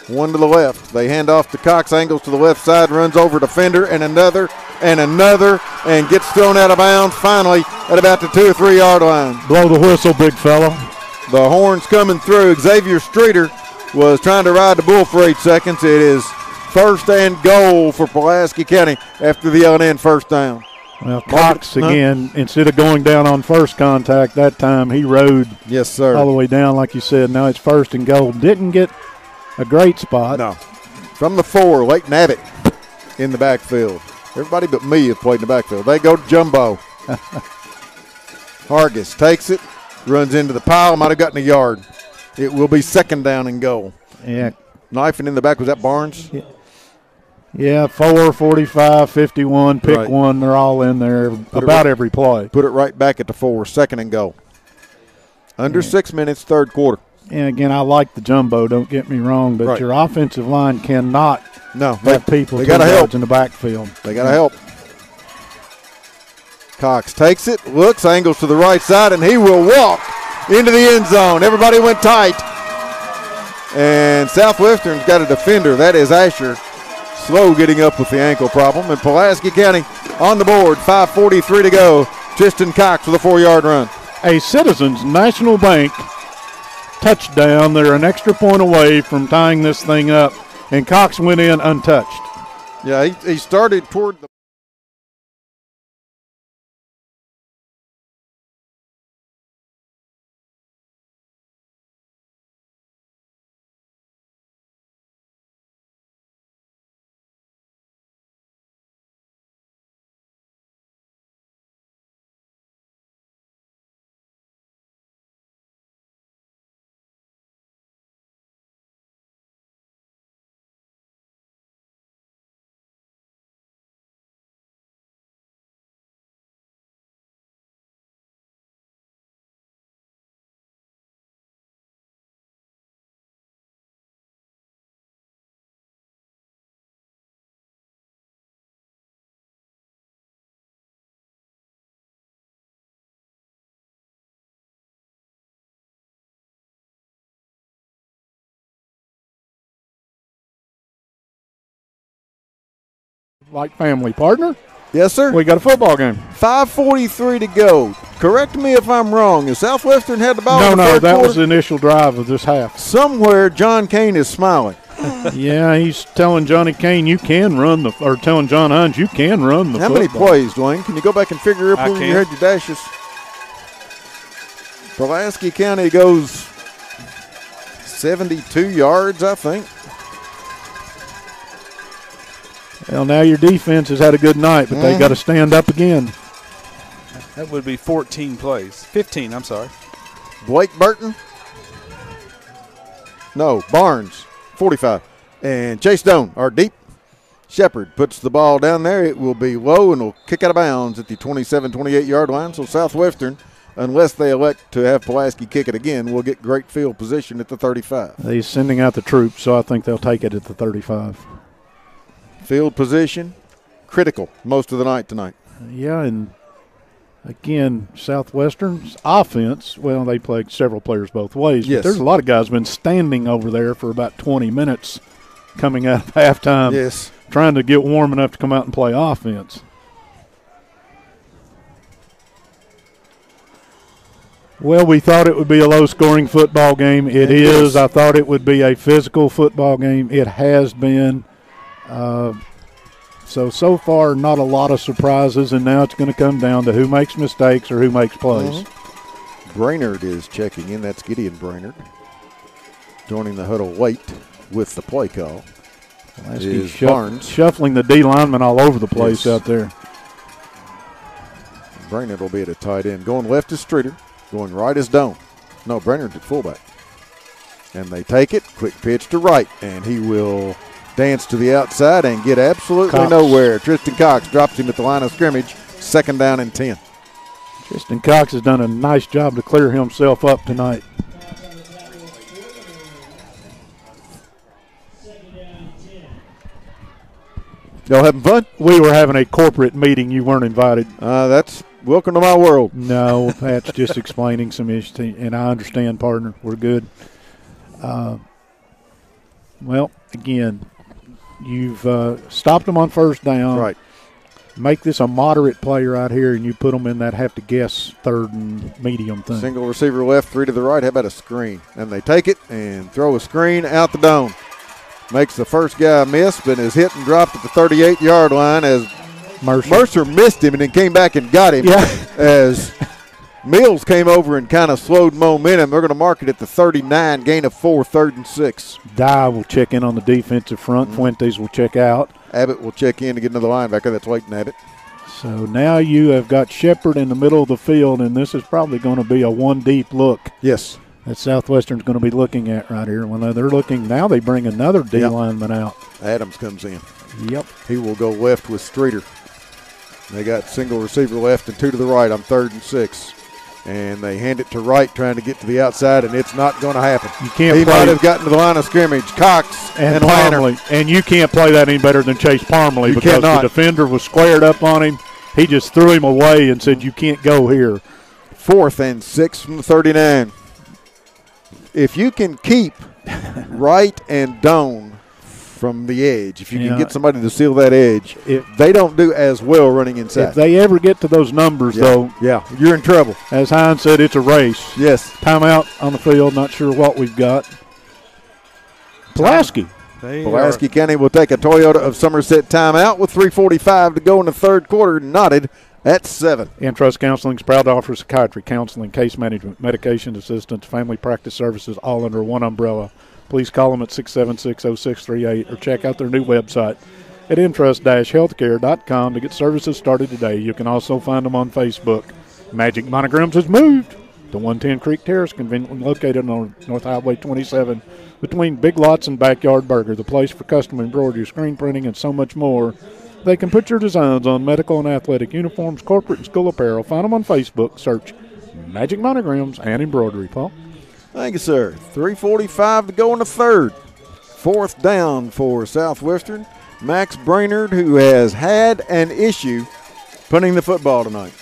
[SPEAKER 1] 1 to the left. They hand off to Cox, angles to the left side, runs over defender, and another, and gets thrown out of bounds finally at about the 2 or 3 yard line.
[SPEAKER 2] Blow the whistle, big fella.
[SPEAKER 1] The horn's coming through. Xavier Streeter was trying to ride the bull for 8 seconds. It is 1st and goal for Pulaski County after the L&N first down.
[SPEAKER 2] Well, Cox, again, instead of going down on first contact that time, he rode all the way down, like you said. Now it's 1st and goal. Didn't get a great spot.
[SPEAKER 1] No. From the 4, Leighton Abbott in the backfield. Everybody but me have played in the backfield. They go to Jumbo. Hargis takes it, runs into the pile, might have gotten a yard. It will be 2nd down and goal.
[SPEAKER 2] Yeah.
[SPEAKER 1] Knifing in the back, was that Barnes?
[SPEAKER 2] Yeah, 4, 45, 51, pick one. They're all in there every play.
[SPEAKER 1] Put it right back at the 4, 2nd and goal. Under 6 minutes, third quarter.
[SPEAKER 2] And again, I like the jumbo, don't get me wrong, but your offensive line cannot have people
[SPEAKER 1] they gotta help
[SPEAKER 2] in the backfield.
[SPEAKER 1] They got to help. Cox takes it, looks, angles to the right side, and he will walk into the end zone. Everybody went tight. And Southwestern's got a defender. That is Asher. Slow getting up with the ankle problem. And Pulaski County on the board. 5:43 to go. Tristan Cox with a 4-yard run.
[SPEAKER 2] A Citizens National Bank touchdown. They're an extra point away from tying this thing up. And Cox went in untouched.
[SPEAKER 1] Yeah, he started toward the
[SPEAKER 2] Like family partner,
[SPEAKER 1] Yes, sir.
[SPEAKER 2] we got a football game.
[SPEAKER 1] 5:43 to go. Correct me if I'm wrong. If Southwestern had the ball in the
[SPEAKER 2] No,
[SPEAKER 1] third
[SPEAKER 2] that
[SPEAKER 1] quarter,
[SPEAKER 2] was the initial drive of this half.
[SPEAKER 1] somewhere John Kane is smiling.
[SPEAKER 2] Yeah, he's telling Johnny Kane you can run or telling John Hines you can run the
[SPEAKER 1] How
[SPEAKER 2] football.
[SPEAKER 1] many plays, Dwayne? Can you go back and figure up
[SPEAKER 3] I
[SPEAKER 1] when you
[SPEAKER 3] can.
[SPEAKER 1] heard your dashes? Pulaski County goes 72 yards, I think.
[SPEAKER 2] Well, now your defense has had a good night, but they got to stand up again.
[SPEAKER 3] That would be 14 plays. 15, I'm sorry.
[SPEAKER 1] Blake Burton. No, Barnes, 45. And Chase Doan, our deep. Shepard puts the ball down there. It will be low and will kick out of bounds at the 27, 28-yard line. So Southwestern, unless they elect to have Pulaski kick it again, will get great field position at the 35.
[SPEAKER 2] They're sending out the troops, so I think they'll take it at the 35.
[SPEAKER 1] Field position, critical most of the night tonight.
[SPEAKER 2] Yeah, and again, Southwestern's offense, well, they played several players both ways.
[SPEAKER 1] Yes.
[SPEAKER 2] But there's a lot of guys been standing over there for about 20 minutes coming out of halftime,
[SPEAKER 1] Yes.
[SPEAKER 2] trying to get warm enough to come out and play offense. Well, we thought it would be a low-scoring football game. It is. I thought it would be a physical football game. It has been. So far, not a lot of surprises, and now it's going to come down to who makes mistakes or who makes plays.
[SPEAKER 1] Brainerd is checking in. That's Gideon Brainerd. Joining the huddle late with the play call is Barnes.
[SPEAKER 2] Shuffling the D linemen all over the place out there.
[SPEAKER 1] Brainerd will be at a tight end. Going left is Streeter. Going right is Doan. No, Brainerd's at fullback. And they take it. Quick pitch to right, and he will dance to the outside and get absolutely nowhere. Tristan Cox drops him at the line of scrimmage. 2nd down and 10.
[SPEAKER 2] Tristan Cox has done a nice job to clear himself up tonight.
[SPEAKER 1] Y'all having fun?
[SPEAKER 2] We were having a corporate meeting. You weren't invited.
[SPEAKER 1] That's welcome to my world.
[SPEAKER 2] No, Pat's just explaining some issues, and I understand, partner. We're good. Well, again, you've stopped them on first down.
[SPEAKER 1] Right.
[SPEAKER 2] Make this a moderate play right here, and you put them in that have-to-guess third and medium thing.
[SPEAKER 1] Single receiver left, 3 to the right. How about a screen? And they take it and throw a screen out the dome. Makes the first guy miss, but is hit and dropped at the 38-yard line as Mercer missed him and then came back and got him.
[SPEAKER 2] Yeah.
[SPEAKER 1] As Mills came over and kind of slowed momentum. They're going to mark it at the 39, gain of 4, 3rd and 6.
[SPEAKER 2] Dye will check in on the defensive front. Fuentes will check out.
[SPEAKER 1] Abbott will check in to get another linebacker that's waiting at it.
[SPEAKER 2] So now you have got Shepard in the middle of the field, and this is probably going to be a one-deep look.
[SPEAKER 1] Yes.
[SPEAKER 2] That Southwestern's going to be looking at right here. When they're looking now, they bring another D lineman out.
[SPEAKER 1] Adams comes in.
[SPEAKER 2] Yep.
[SPEAKER 1] He will go left with Streeter. They got single receiver left and 2 to the right on 3rd and 6. And they hand it to Wright trying to get to the outside, and it's not going to happen.
[SPEAKER 2] You can't
[SPEAKER 1] He
[SPEAKER 2] play
[SPEAKER 1] might have gotten to the line of scrimmage. Cox and
[SPEAKER 2] Parmley. And you can't play that any better than Chase Parmley
[SPEAKER 1] You
[SPEAKER 2] because
[SPEAKER 1] cannot.
[SPEAKER 2] the defender was squared up on him. He just threw him away and said, you can't go here.
[SPEAKER 1] 4th and 6 from the 39. If you can keep Wright and Doan from the edge, if you can get somebody to seal that edge, they don't do as well running inside.
[SPEAKER 2] If they ever get to those numbers, though,
[SPEAKER 1] you're in trouble.
[SPEAKER 2] As Hines said, it's a race.
[SPEAKER 1] Yes.
[SPEAKER 2] Timeout on the field, not sure what we've got. Pulaski.
[SPEAKER 1] Pulaski County will take a Toyota of Somerset timeout with 3:45 to go in the third quarter, knotted at 7.
[SPEAKER 2] Entrust Counseling is proud to offer psychiatry, counseling, case management, medication assistance, family practice services, all under one umbrella. Please call them at 676-0638 or check out their new website at entrust-healthcare.com to get services started today. You can also find them on Facebook. Magic Monograms has moved to 110 Creek Terrace, conveniently located on North Highway 27 between Big Lots and Backyard Burger, the place for custom embroidery, screen printing, and so much more. They can put your designs on medical and athletic uniforms, corporate and school apparel. Find them on Facebook. Search Magic Monograms and Embroidery. Paul?
[SPEAKER 1] Thank you, sir. 3:45 to go in the third. 4th down for Southwestern. Max Brainerd, who has had an issue punting the football tonight.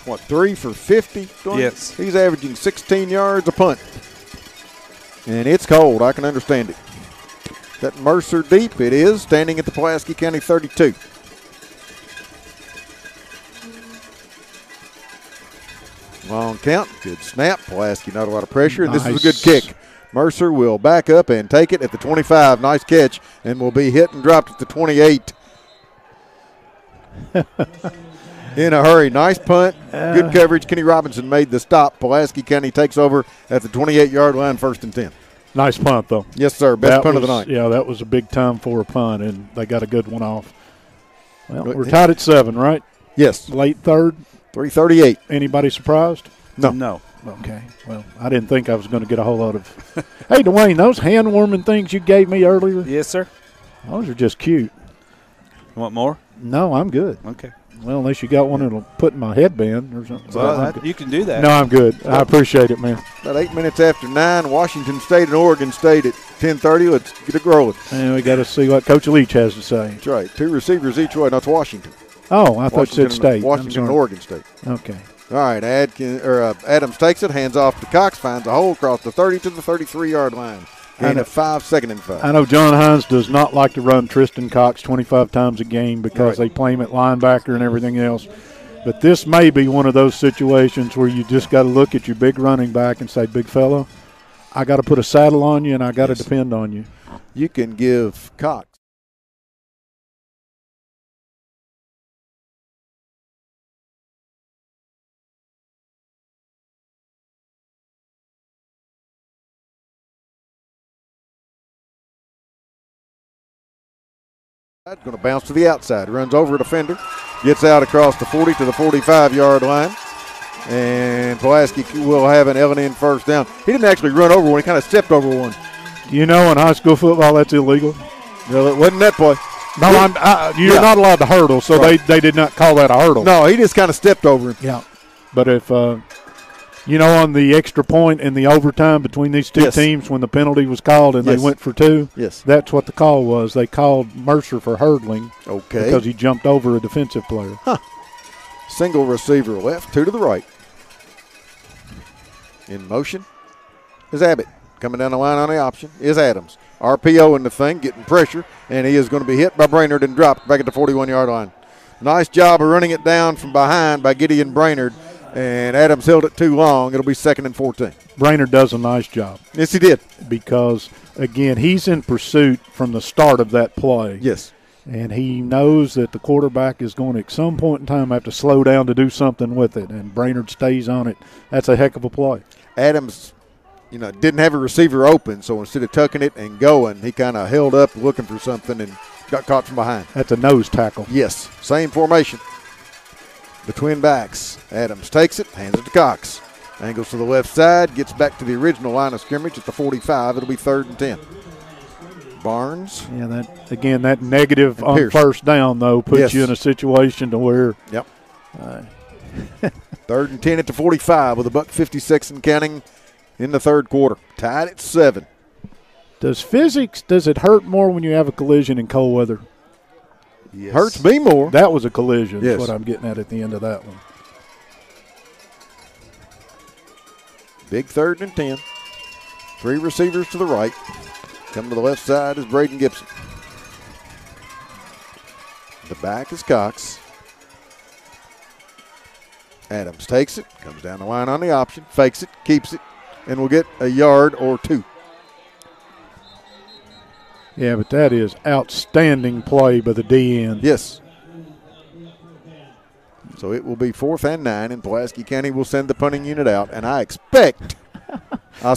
[SPEAKER 1] 3 for 50?
[SPEAKER 3] Yes.
[SPEAKER 1] He's averaging 16 yards a punt. And it's cold. I can understand it. That Mercer deep, it is, standing at the Pulaski County 32. Long count, good snap. Pulaski not a lot of pressure, and this is a good kick. Mercer will back up and take it at the 25. Nice catch, and will be hit and dropped at the 28. In a hurry. Nice punt, good coverage. Kenny Robinson made the stop. Pulaski County takes over at the 28-yard line, 1st and 10.
[SPEAKER 2] Nice punt, though.
[SPEAKER 1] Yes, sir. Best punt of the night.
[SPEAKER 2] Yeah, that was a big time for a punt, and they got a good one off. Well, we're tied at 7, right?
[SPEAKER 1] Yes.
[SPEAKER 2] Late third.
[SPEAKER 1] 3:38.
[SPEAKER 2] Anybody surprised?
[SPEAKER 3] No.
[SPEAKER 2] Okay. Well, I didn't think I was going to get a whole lot of – Hey, Dwayne, those hand-warming things you gave me earlier?
[SPEAKER 3] Yes, sir.
[SPEAKER 2] Those are just cute.
[SPEAKER 3] Want more?
[SPEAKER 2] No, I'm good.
[SPEAKER 3] Okay.
[SPEAKER 2] Well, unless you got one that'll put in my headband or something.
[SPEAKER 3] Well, you can do that.
[SPEAKER 2] No, I'm good. I appreciate it, man.
[SPEAKER 1] About 8 minutes after 9, Washington State and Oregon State at 10:30. Let's get it rolling.
[SPEAKER 2] And we got to see what Coach Leach has to say.
[SPEAKER 1] That's right. 2 receivers each way. That's Washington.
[SPEAKER 2] Oh, I thought you said State.
[SPEAKER 1] Washington and Oregon State.
[SPEAKER 2] Okay.
[SPEAKER 1] All right, Adams takes it, hands off to Cox, finds a hole across the 30 to the 33-yard line. Gain of 5, 2nd and 5.
[SPEAKER 2] I know John Hines does not like to run Tristan Cox 25 times a game because they play him at linebacker and everything else. But this may be one of those situations where you just got to look at your big running back and say, big fella, I got to put a saddle on you and I got to depend on you.
[SPEAKER 1] You can give Cox. Going to bounce to the outside, runs over a defender, gets out across the 40 to the 45-yard line, and Pulaski will have an L&N 1st down. He didn't actually run over one, he kind of stepped over one.
[SPEAKER 2] Do you know in high school football that's illegal?
[SPEAKER 1] No, it wasn't that play.
[SPEAKER 2] No, you're not allowed to hurdle, so they did not call that a hurdle.
[SPEAKER 1] No, he just kind of stepped over him.
[SPEAKER 2] Yeah, but if on the extra point in the overtime between these two teams when the penalty was called and they went for 2, that's what the call was. They called Mercer for hurdling because he jumped over a defensive player.
[SPEAKER 1] Single receiver left, 2 to the right. In motion is Abbott. Coming down the line on the option is Adams. RPO in the thing, getting pressure, and he is going to be hit by Brainerd and dropped back at the 41-yard line. Nice job of running it down from behind by Gideon Brainerd. And Adams held it too long. It'll be 2nd and 14.
[SPEAKER 2] Brainerd does a nice job.
[SPEAKER 1] Yes, he did.
[SPEAKER 2] Because, again, he's in pursuit from the start of that play.
[SPEAKER 1] Yes.
[SPEAKER 2] And he knows that the quarterback is going to, at some point in time, have to slow down to do something with it. And Brainerd stays on it. That's a heck of a play.
[SPEAKER 1] Adams, didn't have a receiver open, so instead of tucking it and going, he kind of held up looking for something and got caught from behind.
[SPEAKER 2] That's a nose tackle.
[SPEAKER 1] Yes. Same formation. The twin backs. Adams takes it, hands it to Cox. Angles to the left side, gets back to the original line of scrimmage at the 45. It'll be 3rd and 10. Barnes.
[SPEAKER 2] Yeah, that negative on 1st down, though, puts you in a situation to where.
[SPEAKER 1] Yep. 3rd and 10 at the 45 with $1.56 and counting in the 3rd quarter. Tied at 7.
[SPEAKER 2] Does it hurt more when you have a collision in cold weather?
[SPEAKER 1] Yes. Hurts me more.
[SPEAKER 2] That was a collision.
[SPEAKER 1] Yes.
[SPEAKER 2] That's what I'm getting at the end of that one.
[SPEAKER 1] Big 3rd and 10. 3 receivers to the right. Coming to the left side is Braden Gibson. The back is Cox. Adams takes it, comes down the line on the option, fakes it, keeps it, and will get a yard or 2.
[SPEAKER 2] Yeah, but that is outstanding play by the DN.
[SPEAKER 1] Yes. So it will be 4th and 9, and Pulaski County will send the punting unit out, and I expect a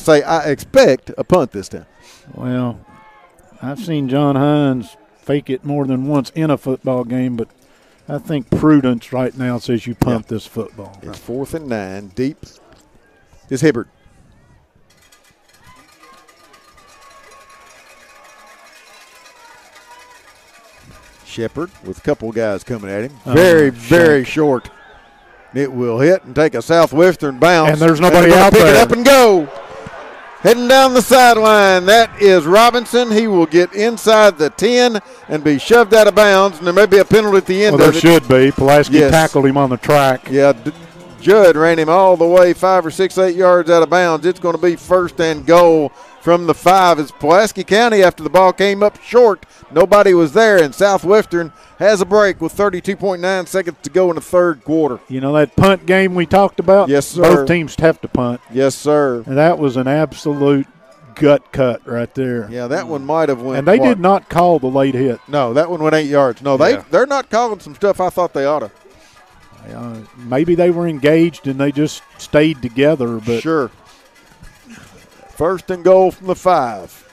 [SPEAKER 1] punt this time.
[SPEAKER 2] Well, I've seen John Hines fake it more than once in a football game, but I think prudence right now says you punt this football.
[SPEAKER 1] It's 4th and 9. Deep is Hibbert. Shepard with a couple guys coming at him. Very short. It will hit and take a Southwestern bounce.
[SPEAKER 2] And there's nobody out
[SPEAKER 1] pick
[SPEAKER 2] there.
[SPEAKER 1] Pick it up and go. Heading down the sideline, that is Robinson. He will get inside the 10 and be shoved out of bounds, and there may be a penalty at the end of it.
[SPEAKER 2] There should be. Pulaski tackled him on the track.
[SPEAKER 1] Yeah, Judd ran him all the way 5 or 6, 8 yards out of bounds. It's going to be 1st and goal from the 5. It's Pulaski County after the ball came up short. Nobody was there, and Southwestern has a break with 32.9 seconds to go in the 3rd quarter.
[SPEAKER 2] You know that punt game we talked about?
[SPEAKER 1] Yes, sir.
[SPEAKER 2] Both teams have to punt.
[SPEAKER 1] Yes, sir.
[SPEAKER 2] And that was an absolute gut cut right there.
[SPEAKER 1] Yeah, that one might have went.
[SPEAKER 2] And they did not call the late hit.
[SPEAKER 1] No, that one went 8 yards. No, they're not calling some stuff I thought they ought to.
[SPEAKER 2] Maybe they were engaged and they just stayed together. But
[SPEAKER 1] sure. 1st and goal from the 5.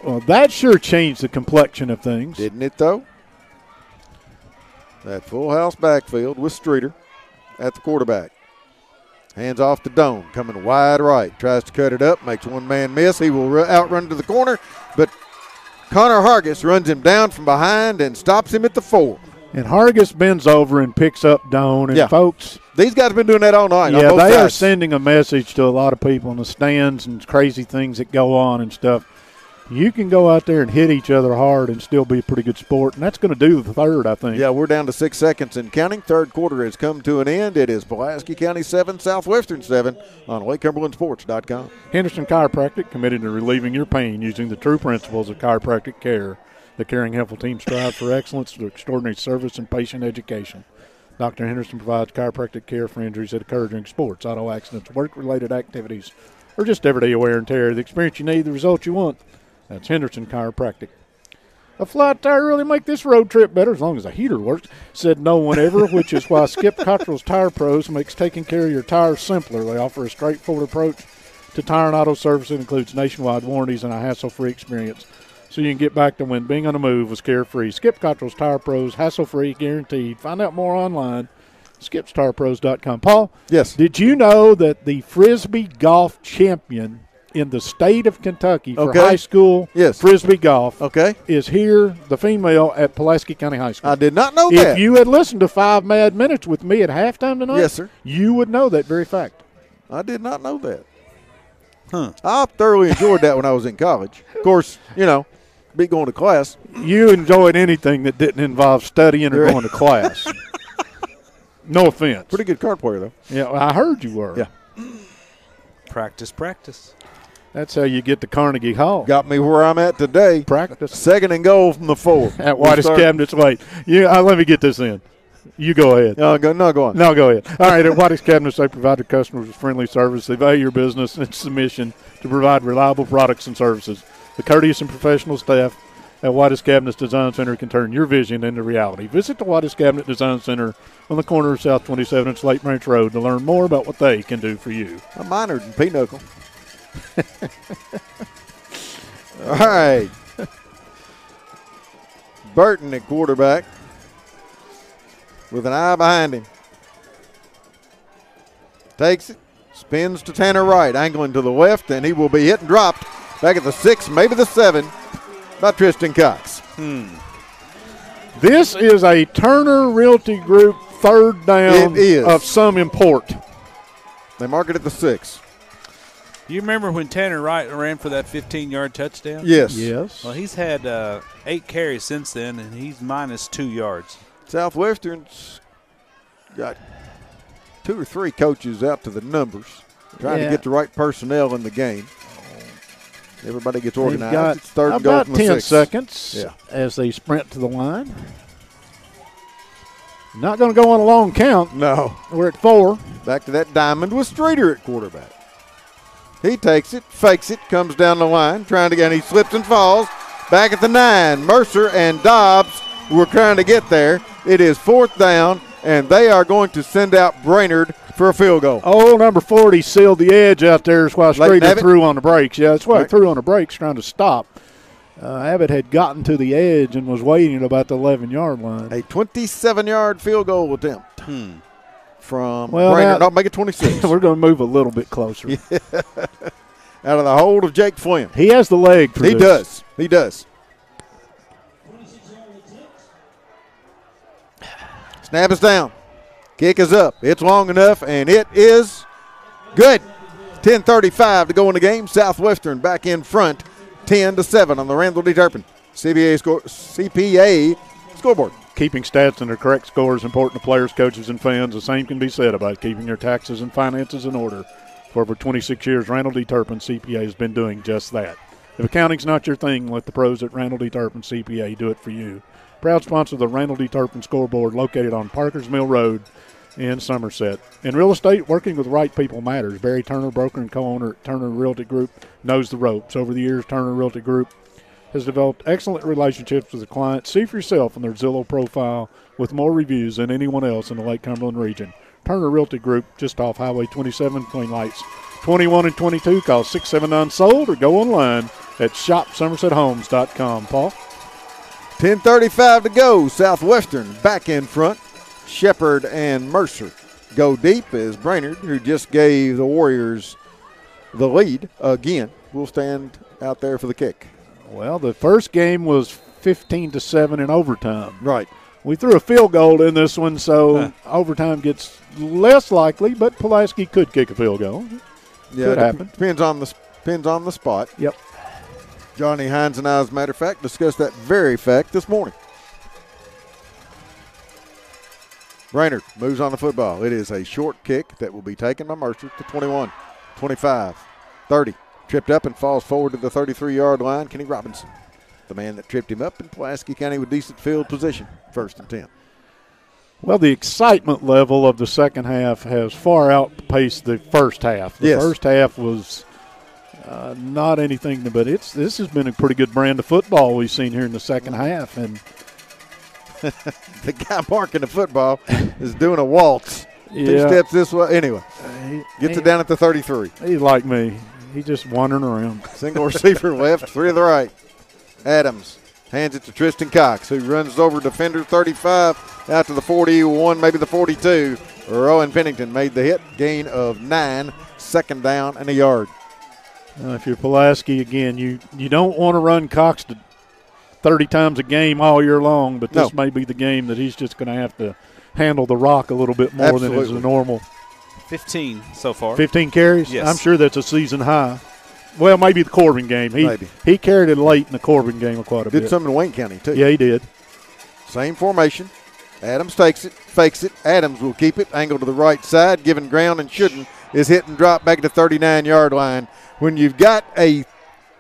[SPEAKER 2] Well, that sure changed the complexion of things.
[SPEAKER 1] Didn't it, though? That full house backfield with Streeter at the quarterback. Hands off to Doan, coming wide right. Tries to cut it up, makes one man miss. He will outrun to the corner, but Connor Hargis runs him down from behind and stops him at the 4.
[SPEAKER 2] And Hargis bends over and picks up Doan. And folks,
[SPEAKER 1] these guys have been doing that all night.
[SPEAKER 2] Yeah, they are sending a message to a lot of people in the stands and crazy things that go on and stuff. You can go out there and hit each other hard and still be a pretty good sport, and that's going to do the 3rd, I think.
[SPEAKER 1] Yeah, we're down to 6 seconds and counting. 3rd quarter has come to an end. It is Pulaski County 7, Southwestern 7 on LakeCumberlandSports.com.
[SPEAKER 2] Henderson Chiropractic, committed to relieving your pain using the true principles of chiropractic care. The Caring Helpful team strives for excellence through extraordinary service and patient education. Dr. Henderson provides chiropractic care for injuries that occur during sports, auto accidents, work-related activities, or just everyday wear and tear. The experience you need, the result you want. That's Henderson Chiropractic. A flat tire really make this road trip better as long as the heater works, said no one ever, which is why Skip Cottrell's Tire Pros makes taking care of your tires simpler. They offer a straightforward approach to tire and auto service that includes nationwide warranties and a hassle-free experience. So you can get back to when being on the move was carefree. Skip Cottrell's Tire Pros, hassle-free, guaranteed. Find out more online, skipstirepros.com. Paul?
[SPEAKER 1] Yes.
[SPEAKER 2] Did you know that the Frisbee golf champion in the state of Kentucky for high school Frisbee golf is here, the female, at Pulaski County High School?
[SPEAKER 1] I did not know that.
[SPEAKER 2] If you had listened to 5 Mad Minutes with me at halftime tonight,
[SPEAKER 1] yes, sir,
[SPEAKER 2] you would know that very fact.
[SPEAKER 1] I did not know that. I thoroughly enjoyed that when I was in college. Of course, be going to class.
[SPEAKER 2] You enjoyed anything that didn't involve studying or going to class. No offense.
[SPEAKER 1] Pretty good card player, though.
[SPEAKER 2] Yeah, well, I heard you were.
[SPEAKER 1] Yeah.
[SPEAKER 3] Practice.
[SPEAKER 2] That's how you get to Carnegie Hall.
[SPEAKER 1] Got me where I'm at today.
[SPEAKER 2] Practice.
[SPEAKER 1] 2nd and goal from the 4.
[SPEAKER 2] At Whitest Cabinets. Wait. Let me get this in. You go ahead.
[SPEAKER 1] No, go on.
[SPEAKER 2] No, go ahead. All right, at Whitest Cabinets, they provide their customers with friendly service. They value your business and its mission to provide reliable products and services. The courteous and professional staff at Whitest Cabinets Design Center can turn your vision into reality. Visit the Whitest Cabinet Design Center on the corner of South 27th and Slate Branch Road to learn more about what they can do for you.
[SPEAKER 1] I'm minored in pinochle. All right. Burton at quarterback with an eye behind him. Takes it, spins to Tanner Wright, angling to the left, and he will be hit and dropped back at the 6, maybe the 7, by Tristan Cox.
[SPEAKER 2] This is a Turner Realty Group 3rd down of some import.
[SPEAKER 1] They mark it at the 6.
[SPEAKER 3] You remember when Tanner Wright ran for that 15-yard touchdown?
[SPEAKER 1] Yes.
[SPEAKER 3] Well, he's had 8 carries since then, and he's minus 2 yards.
[SPEAKER 1] Southwestern's got 2 or 3 coaches out to the numbers, trying to get the right personnel in the game. Everybody gets organized.
[SPEAKER 2] Got
[SPEAKER 1] it's third and goal
[SPEAKER 2] about
[SPEAKER 1] from the
[SPEAKER 2] 10
[SPEAKER 1] 6.
[SPEAKER 2] seconds as they sprint to the line. Not going to go on a long count.
[SPEAKER 1] No.
[SPEAKER 2] We're at 4.
[SPEAKER 1] Back to that diamond with Streeter at quarterback. He takes it, fakes it, comes down the line, trying to get, and he slips and falls. Back at the 9, Mercer and Dobbs were trying to get there. It is 4th down, and they are going to send out Brainerd for a field goal.
[SPEAKER 2] Oh, number 40 sealed the edge out there. That's why Streeter threw on the brakes. Yeah, that's why he threw on the brakes, trying to stop. Abbott had gotten to the edge and was waiting at about the 11-yard line.
[SPEAKER 1] A 27-yard field goal attempt from Brainerd. I'll make it 26.
[SPEAKER 2] We're going to move a little bit closer.
[SPEAKER 1] Out of the hold of Jake Flynn.
[SPEAKER 2] He has the leg for this.
[SPEAKER 1] He does. Snap is down. Kick is up. It's long enough, and it is good. 10:35 to go in the game. Southwestern back in front, 10-7 on the Randall D. Turpin CPA scoreboard.
[SPEAKER 2] Keeping stats and their correct score is important to players, coaches, and fans. The same can be said about keeping your taxes and finances in order. For over 26 years, Randall D. Turpin CPA has been doing just that. If accounting's not your thing, let the pros at Randall D. Turpin CPA do it for you. Proud sponsor of the Randall D. Turpin scoreboard, located on Parkers Mill Road in Somerset. In real estate, working with the right people matters. Barry Turner, broker and co-owner at Turner Realty Group, knows the ropes. Over the years, Turner Realty Group has developed excellent relationships with the clients. See for yourself in their Zillow profile with more reviews than anyone else in the Lake Cumberland region. Turner Realty Group, just off Highway 27, between lights 21 and 22. Call 679-SOLD or go online at shopsomersethomes.com. Paul?
[SPEAKER 1] 10:35 to go. Southwestern back in front. Shepherd and Mercer go deep as Brainerd, who just gave the Warriors the lead again, will stand out there for the kick.
[SPEAKER 2] Well, the first game was 15-7 in overtime.
[SPEAKER 1] Right.
[SPEAKER 2] We threw a field goal in this one, so overtime gets less likely, but Pulaski could kick a field goal.
[SPEAKER 1] Yeah,
[SPEAKER 2] could happen.
[SPEAKER 1] Depends on the spot.
[SPEAKER 2] Yep.
[SPEAKER 1] Johnny Hines and I, as a matter of fact, discussed that very fact this morning. Brainerd moves on the football. It is a short kick that will be taken by Mercer to 21, 25, 30. Tripped up and falls forward to the 33-yard line. Kenny Robinson, the man that tripped him up in Pulaski County with decent field position, 1st and 10.
[SPEAKER 2] Well, the excitement level of the second half has far outpaced the first half. The first half was not anything, but this has been a pretty good brand of football we've seen here in the second half. And
[SPEAKER 1] the guy marking the football is doing a waltz. 2 steps this way. Anyway, gets it down at the 33.
[SPEAKER 2] He's like me. He's just wandering around.
[SPEAKER 1] Single receiver left, 3 to the right. Adams hands it to Tristan Cox, who runs over defender 35 out to the 41, maybe the 42. Rowan Pennington made the hit. Gain of 9, 2nd down and a yard.
[SPEAKER 2] If you're Pulaski, again, you don't want to run Cox to 30 times a game all year long, but this may be the game that he's just going to have to handle the rock a little bit more than is normal.
[SPEAKER 3] 15 so far.
[SPEAKER 2] 15 carries?
[SPEAKER 3] Yes.
[SPEAKER 2] I'm sure that's a season high. Well, maybe the Corbin game. He carried it late in the Corbin game quite a bit.
[SPEAKER 1] Did some in Wayne County, too.
[SPEAKER 2] Yeah, he did.
[SPEAKER 1] Same formation. Adams takes it, fakes it. Adams will keep it, angle to the right side, giving ground and shouldn't, is hit and drop back to the 39-yard line. When you've got a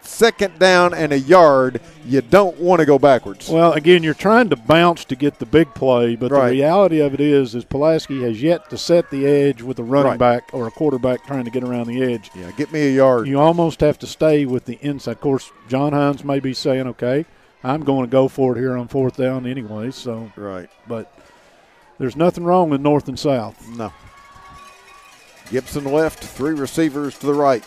[SPEAKER 1] 2nd down and a yard, you don't want to go backwards.
[SPEAKER 2] Well, again, you're trying to bounce to get the big play, but the reality of it is Pulaski has yet to set the edge with a running back or a quarterback trying to get around the edge.
[SPEAKER 1] Yeah, get me a yard.
[SPEAKER 2] You almost have to stay with the inside. Of course, John Hines may be saying, okay, I'm going to go for it here on 4th down anyway. So, but there's nothing wrong with north and south.
[SPEAKER 1] No. Gibson left, 3 receivers to the right.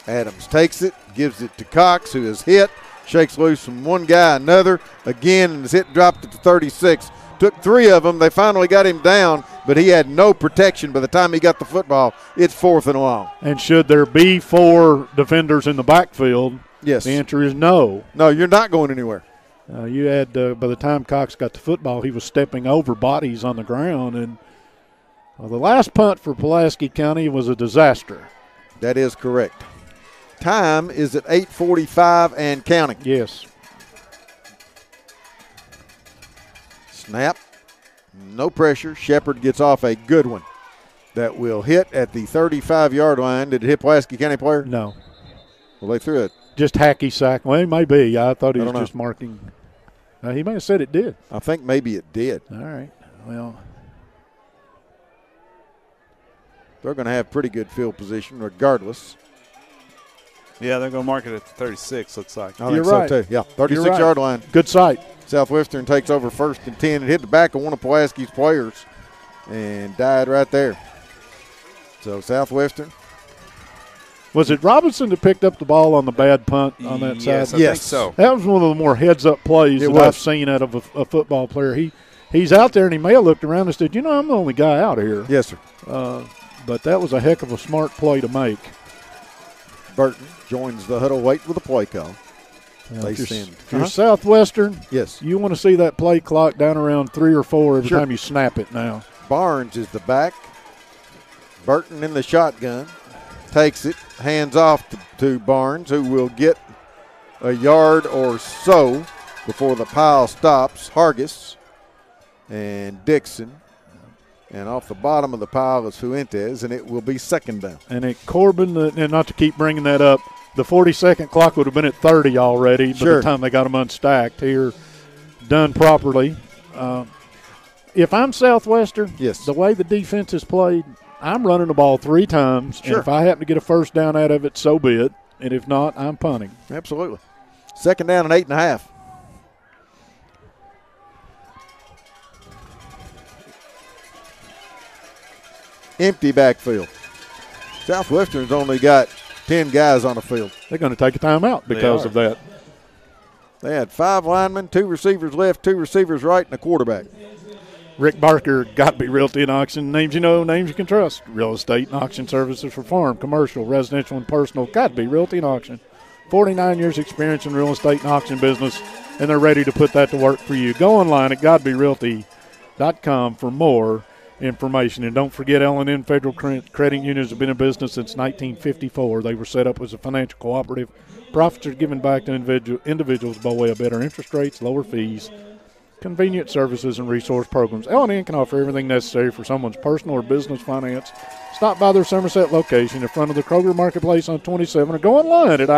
[SPEAKER 1] Adams takes it, gives it to Cox, who is hit, shakes loose from one guy, another, again, and is hit, dropped at the 36. Took 3 of them. They finally got him down, but he had no protection by the time he got the football. It's 4th and long.
[SPEAKER 2] And should there be 4 defenders in the backfield?
[SPEAKER 1] Yes.
[SPEAKER 2] The answer is no.
[SPEAKER 1] No, you're not going anywhere.
[SPEAKER 2] You had, by the time Cox got the football, he was stepping over bodies on the ground. And the last punt for Pulaski County was a disaster.
[SPEAKER 1] That is correct. Time is at 8:45 and counting.
[SPEAKER 2] Yes.
[SPEAKER 1] Snap. No pressure. Shepard gets off a good one that will hit at the 35-yard line. Did it hit Pulaski County player?
[SPEAKER 2] No.
[SPEAKER 1] Well, they threw it.
[SPEAKER 2] Just hacky sack. Well, it may be. I thought he was
[SPEAKER 1] don't know.
[SPEAKER 2] just marking. He may have said it did.
[SPEAKER 1] I think maybe it did.
[SPEAKER 2] All right. Well,
[SPEAKER 1] they're going to have pretty good field position regardless.
[SPEAKER 3] Yeah, they're going to mark it at the 36, looks like.
[SPEAKER 1] I
[SPEAKER 2] You're
[SPEAKER 1] think
[SPEAKER 2] right.
[SPEAKER 1] so, too. Yeah, 36-yard line.
[SPEAKER 2] good sight.
[SPEAKER 1] Southwestern takes over 1st and 10. It hit the back of one of Pulaski's players and died right there. So Southwestern.
[SPEAKER 2] Was it Robinson that picked up the ball on the bad punt on that
[SPEAKER 3] Yes,
[SPEAKER 2] side?
[SPEAKER 3] I think so.
[SPEAKER 2] That was one of the more heads-up plays
[SPEAKER 1] It
[SPEAKER 2] that
[SPEAKER 1] was.
[SPEAKER 2] I've seen out of a football player. He's out there, and he may have looked around and said, I'm the only guy out here.
[SPEAKER 1] Yes, sir.
[SPEAKER 2] But that was a heck of a smart play to make.
[SPEAKER 1] Burton joins the huddle wait with a play call. They
[SPEAKER 2] If you're,
[SPEAKER 1] send.
[SPEAKER 2] if you're Southwestern,
[SPEAKER 1] Yes.
[SPEAKER 2] you want to see that play clock down around 3 or 4 every
[SPEAKER 1] Sure.
[SPEAKER 2] time you snap it now.
[SPEAKER 1] Barnes is the back. Burton in the shotgun. Takes it. Hands off to Barnes, who will get a yard or so before the pile stops. Hargis and Dixon. And off the bottom of the pile is Fuentes, and it will be 2nd down.
[SPEAKER 2] And at Corbin, and not to keep bringing that up, the 40-second clock would have been at 30 already by
[SPEAKER 1] Sure.
[SPEAKER 2] the time they got them unstacked here, done properly. If I'm Southwestern,
[SPEAKER 1] Yes.
[SPEAKER 2] the way the defense is played, I'm running the ball 3 times.
[SPEAKER 1] Sure.
[SPEAKER 2] And if I happen to get a first down out of it, so be it. And if not, I'm punting.
[SPEAKER 1] Absolutely. 2nd down and 8.5. Empty backfield. Southwestern's only got 10 guys on the field.
[SPEAKER 2] They're going to take a timeout because of that.
[SPEAKER 1] They had 5 linemen, 2 receivers left, 2 receivers right, and a quarterback.
[SPEAKER 2] Rick Barker, got to be Realty and Auction. Names you know, names you can trust. Real estate and auction services for farm, commercial, residential, and personal. Got to be Realty and Auction. 49 years experience in real estate and auction business, and they're ready to put that to work for you. Go online at godberealty.com for more information. And don't forget, L&N Federal Credit Unions have been in business since 1954. They were set up as a financial cooperative. Profits are given back to individuals by way of better interest rates, lower fees, convenient services, and resource programs. L&N can offer everything necessary for someone's personal or business finance. Stop by their Somerset location in front of the Kroger Marketplace on 27 or go online at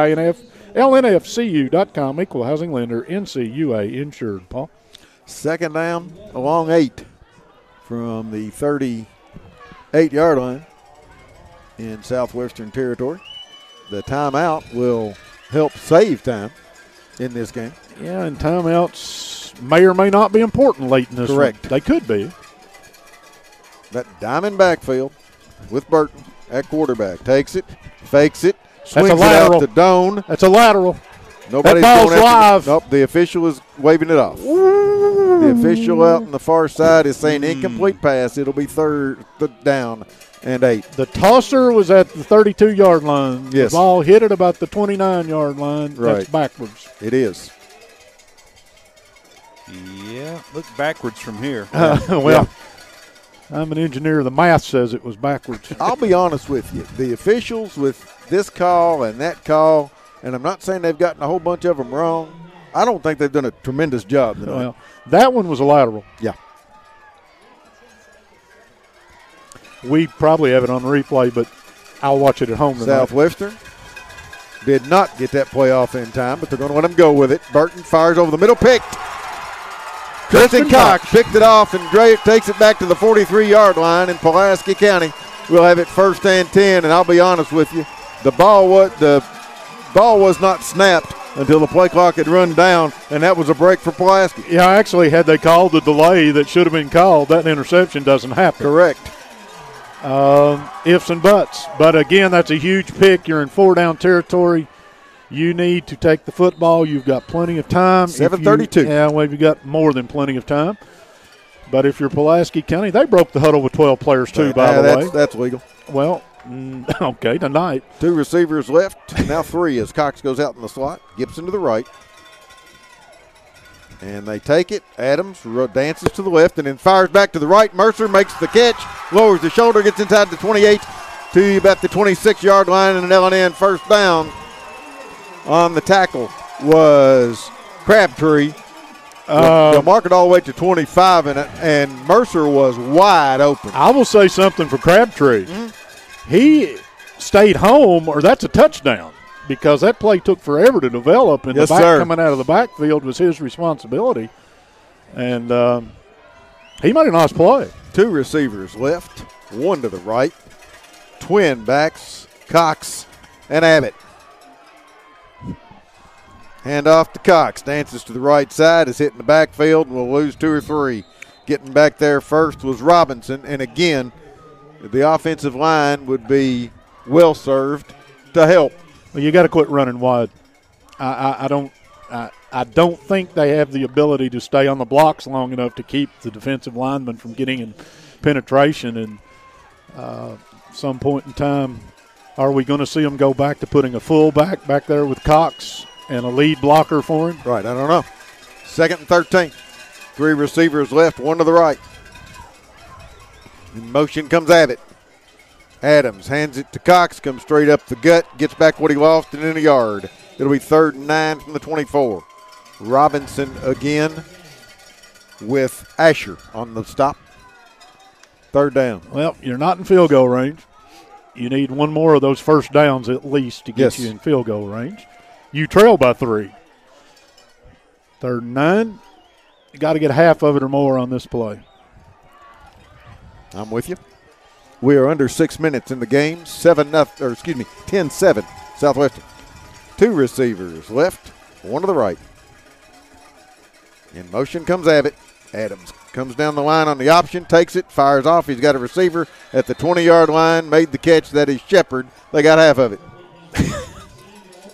[SPEAKER 2] lnfcu.com. Equal housing lender, NCUA insured. Paul?
[SPEAKER 1] 2nd down along 8 from the 38-yard line in Southwestern territory. The timeout will help save time in this game.
[SPEAKER 2] Yeah, and timeouts may or may not be important late in this
[SPEAKER 1] Correct.
[SPEAKER 2] one. They could be.
[SPEAKER 1] That diamond backfield with Burton at quarterback. Takes it, fakes it, swings it
[SPEAKER 2] lateral.
[SPEAKER 1] out to Doan.
[SPEAKER 2] That's a lateral.
[SPEAKER 1] Nobody's
[SPEAKER 2] That ball's
[SPEAKER 1] going after
[SPEAKER 2] live.
[SPEAKER 1] Nope, the official is waving it off. The official out on the far side is saying incomplete pass. It'll be 3rd down and 8.
[SPEAKER 2] The tosser was at the 32-yard line.
[SPEAKER 1] Yes.
[SPEAKER 2] The ball hit at about the 29-yard line.
[SPEAKER 1] Right.
[SPEAKER 2] That's backwards.
[SPEAKER 1] It is.
[SPEAKER 3] Yeah, look backwards from here.
[SPEAKER 2] Well, I'm an engineer. The math says it was backwards.
[SPEAKER 1] I'll be honest with you. The officials with this call and that call, and I'm not saying they've gotten a whole bunch of them wrong, I don't think they've done a tremendous job tonight.
[SPEAKER 2] Well, that one was a lateral.
[SPEAKER 1] Yeah.
[SPEAKER 2] We probably have it on replay, but I'll watch it at home tonight.
[SPEAKER 1] Southwestern did not get that play off in time, but they're going to let him go with it. Burton fires over the middle, picked. Tristan Cox picked it off, and Gray takes it back to the 43-yard line in Pulaski County. We'll have it 1st and 10, and I'll be honest with you, the ball was not snapped until the play clock had run down, and that was a break for Pulaski.
[SPEAKER 2] Yeah, actually, had they called the delay that should have been called, that interception doesn't happen.
[SPEAKER 1] Correct.
[SPEAKER 2] Ifs and buts. But, again, that's a huge pick. You're in 4-down territory. You need to take the football. You've got plenty of time.
[SPEAKER 1] 7:32.
[SPEAKER 2] Yeah, well, you've got more than plenty of time. But if you're Pulaski County, they broke the huddle with 12 players too, by the way.
[SPEAKER 1] That's legal.
[SPEAKER 2] Well, okay, tonight.
[SPEAKER 1] 2 receivers left, now 3 as Cox goes out in the slot. Gibson to the right. And they take it. Adams dances to the left and then fires back to the right. Mercer makes the catch, lowers the shoulder, gets inside the 28 to about the 26-yard line, and an L&N 1st down. On the tackle was Crabtree. They'll mark it all the way to 25, and Mercer was wide open.
[SPEAKER 2] I will say something for Crabtree. He stayed home, or that's a touchdown, because that play took forever to develop, and
[SPEAKER 1] Yes,
[SPEAKER 2] the back
[SPEAKER 1] sir.
[SPEAKER 2] coming out of the backfield was his responsibility. And he made a nice play.
[SPEAKER 1] 2 receivers left, 1 to the right. Twin backs, Cox and Abbott. Hand off to Cox. Dances to the right side, is hitting the backfield, and will lose 2 or 3. Getting back there first was Robinson, and again, the offensive line would be well served to help.
[SPEAKER 2] Well, you got to quit running wide. I don't think they have the ability to stay on the blocks long enough to keep the defensive linemen from getting in penetration. And some point in time, are we going to see them go back to putting a fullback back there with Cox and a lead blocker for him?
[SPEAKER 1] Right, I don't know. 2nd and 13. 3 receivers left, 1 to the right. In motion comes Abbott. Adams hands it to Cox, comes straight up the gut, gets back what he lost and in a yard. It'll be 3rd and 9 from the 24. Robinson again with Asher on the stop. 3rd down.
[SPEAKER 2] Well, you're not in field goal range. You need 1 more of those first downs at least to get you in field goal range. You trail by 3. 3rd and 9. You got to get half of it or more on this play.
[SPEAKER 1] I'm with you. We are under 6 minutes in the game. 10-7 Southwestern. 2 receivers left, 1 to the right. In motion comes Abbott. Adams comes down the line on the option, takes it, fires off. He's got a receiver at the 20-yard line, made the catch. That is Shepard. They got half of it.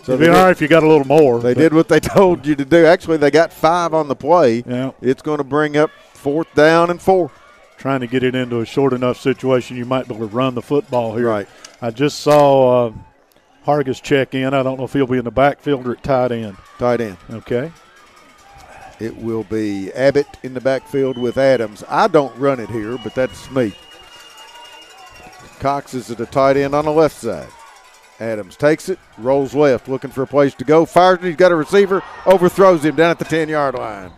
[SPEAKER 2] So it'd be all right if you got a little more.
[SPEAKER 1] They did what they told you to do. Actually, they got 5 on the play.
[SPEAKER 2] Yeah.
[SPEAKER 1] It's going to bring up 4th down and 4.
[SPEAKER 2] Trying to get it into a short enough situation you might be able to run the football here.
[SPEAKER 1] Right.
[SPEAKER 2] I just saw Hargis check in. I don't know if he'll be in the backfield or at tight end.
[SPEAKER 1] Tight end.
[SPEAKER 2] Okay.
[SPEAKER 1] It will be Abbott in the backfield with Adams. I don't run it here, but that's me. Cox is at the tight end on the left side. Adams takes it, rolls left, looking for a place to go. Fires it. He's got a receiver, overthrows him down at the 10-yard line.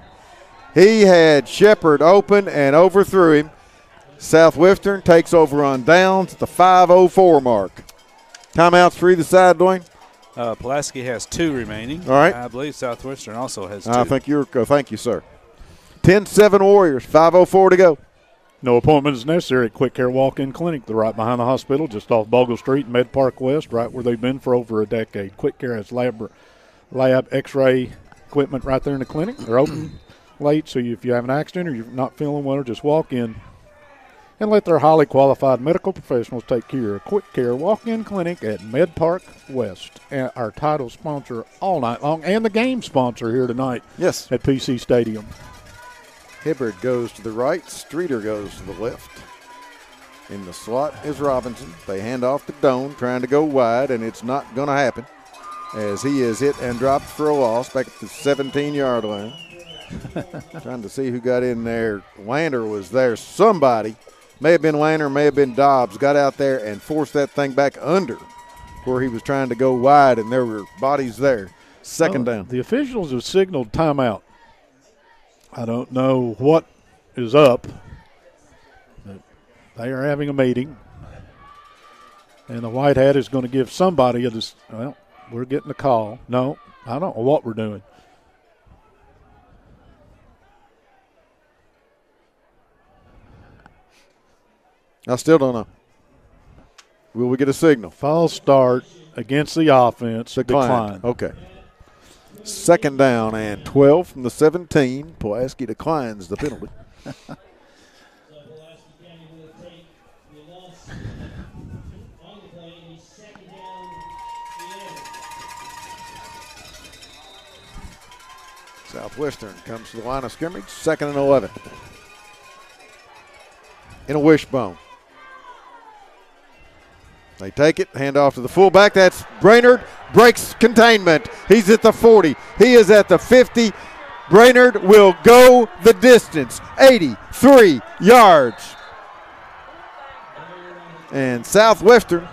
[SPEAKER 1] He had Shepard open and overthrew him. Southwestern takes over on downs at the 5:04 mark. Timeouts for either side, Dwayne?
[SPEAKER 3] Pulaski has 2 remaining.
[SPEAKER 1] All right.
[SPEAKER 3] I believe Southwestern also has 2.
[SPEAKER 1] I think thank you, sir. 10-7 Warriors, 5:04 to go.
[SPEAKER 2] No appointment is necessary at Quick Care Walk-In Clinic. They're right behind the hospital, just off Bogle Street in Med Park West, right where they've been for over a decade. Quick Care has lab X-ray equipment right there in the clinic. They're open late, so if you have an accident or you're not feeling well, just walk in and let their highly qualified medical professionals take care of. Quick Care Walk-In Clinic at Med Park West, and our title sponsor all night long, and the game sponsor here tonight.
[SPEAKER 1] Yes.
[SPEAKER 2] At PC Stadium.
[SPEAKER 1] Hibbard goes to the right. Streeter goes to the left. In the slot is Robinson. They hand off to Doan, trying to go wide, and it's not going to happen as he is hit and dropped for a loss back at the 17-yard line. Trying to see who got in there. Lander was there. Somebody, may have been Lander, may have been Dobbs, got out there and forced that thing back under where he was trying to go wide, and there were bodies there. Second down.
[SPEAKER 2] The officials have signaled timeout. I don't know what is up. But they are having a meeting. And the white hat is going to give somebody a well, we're getting a call. No, I don't know what we're doing.
[SPEAKER 1] I still don't know. Will we get a signal?
[SPEAKER 2] False start against the offense. Decline.
[SPEAKER 1] Okay. Second down and 12 from the 17. Pulaski declines the penalty. Southwestern comes to the line of scrimmage. 2nd and 11. In a wishbone. They take it, hand off to the fullback. That's Brainerd, breaks containment. He's at the 40. He is at the 50. Brainerd will go the distance, 83 yards. And Southwestern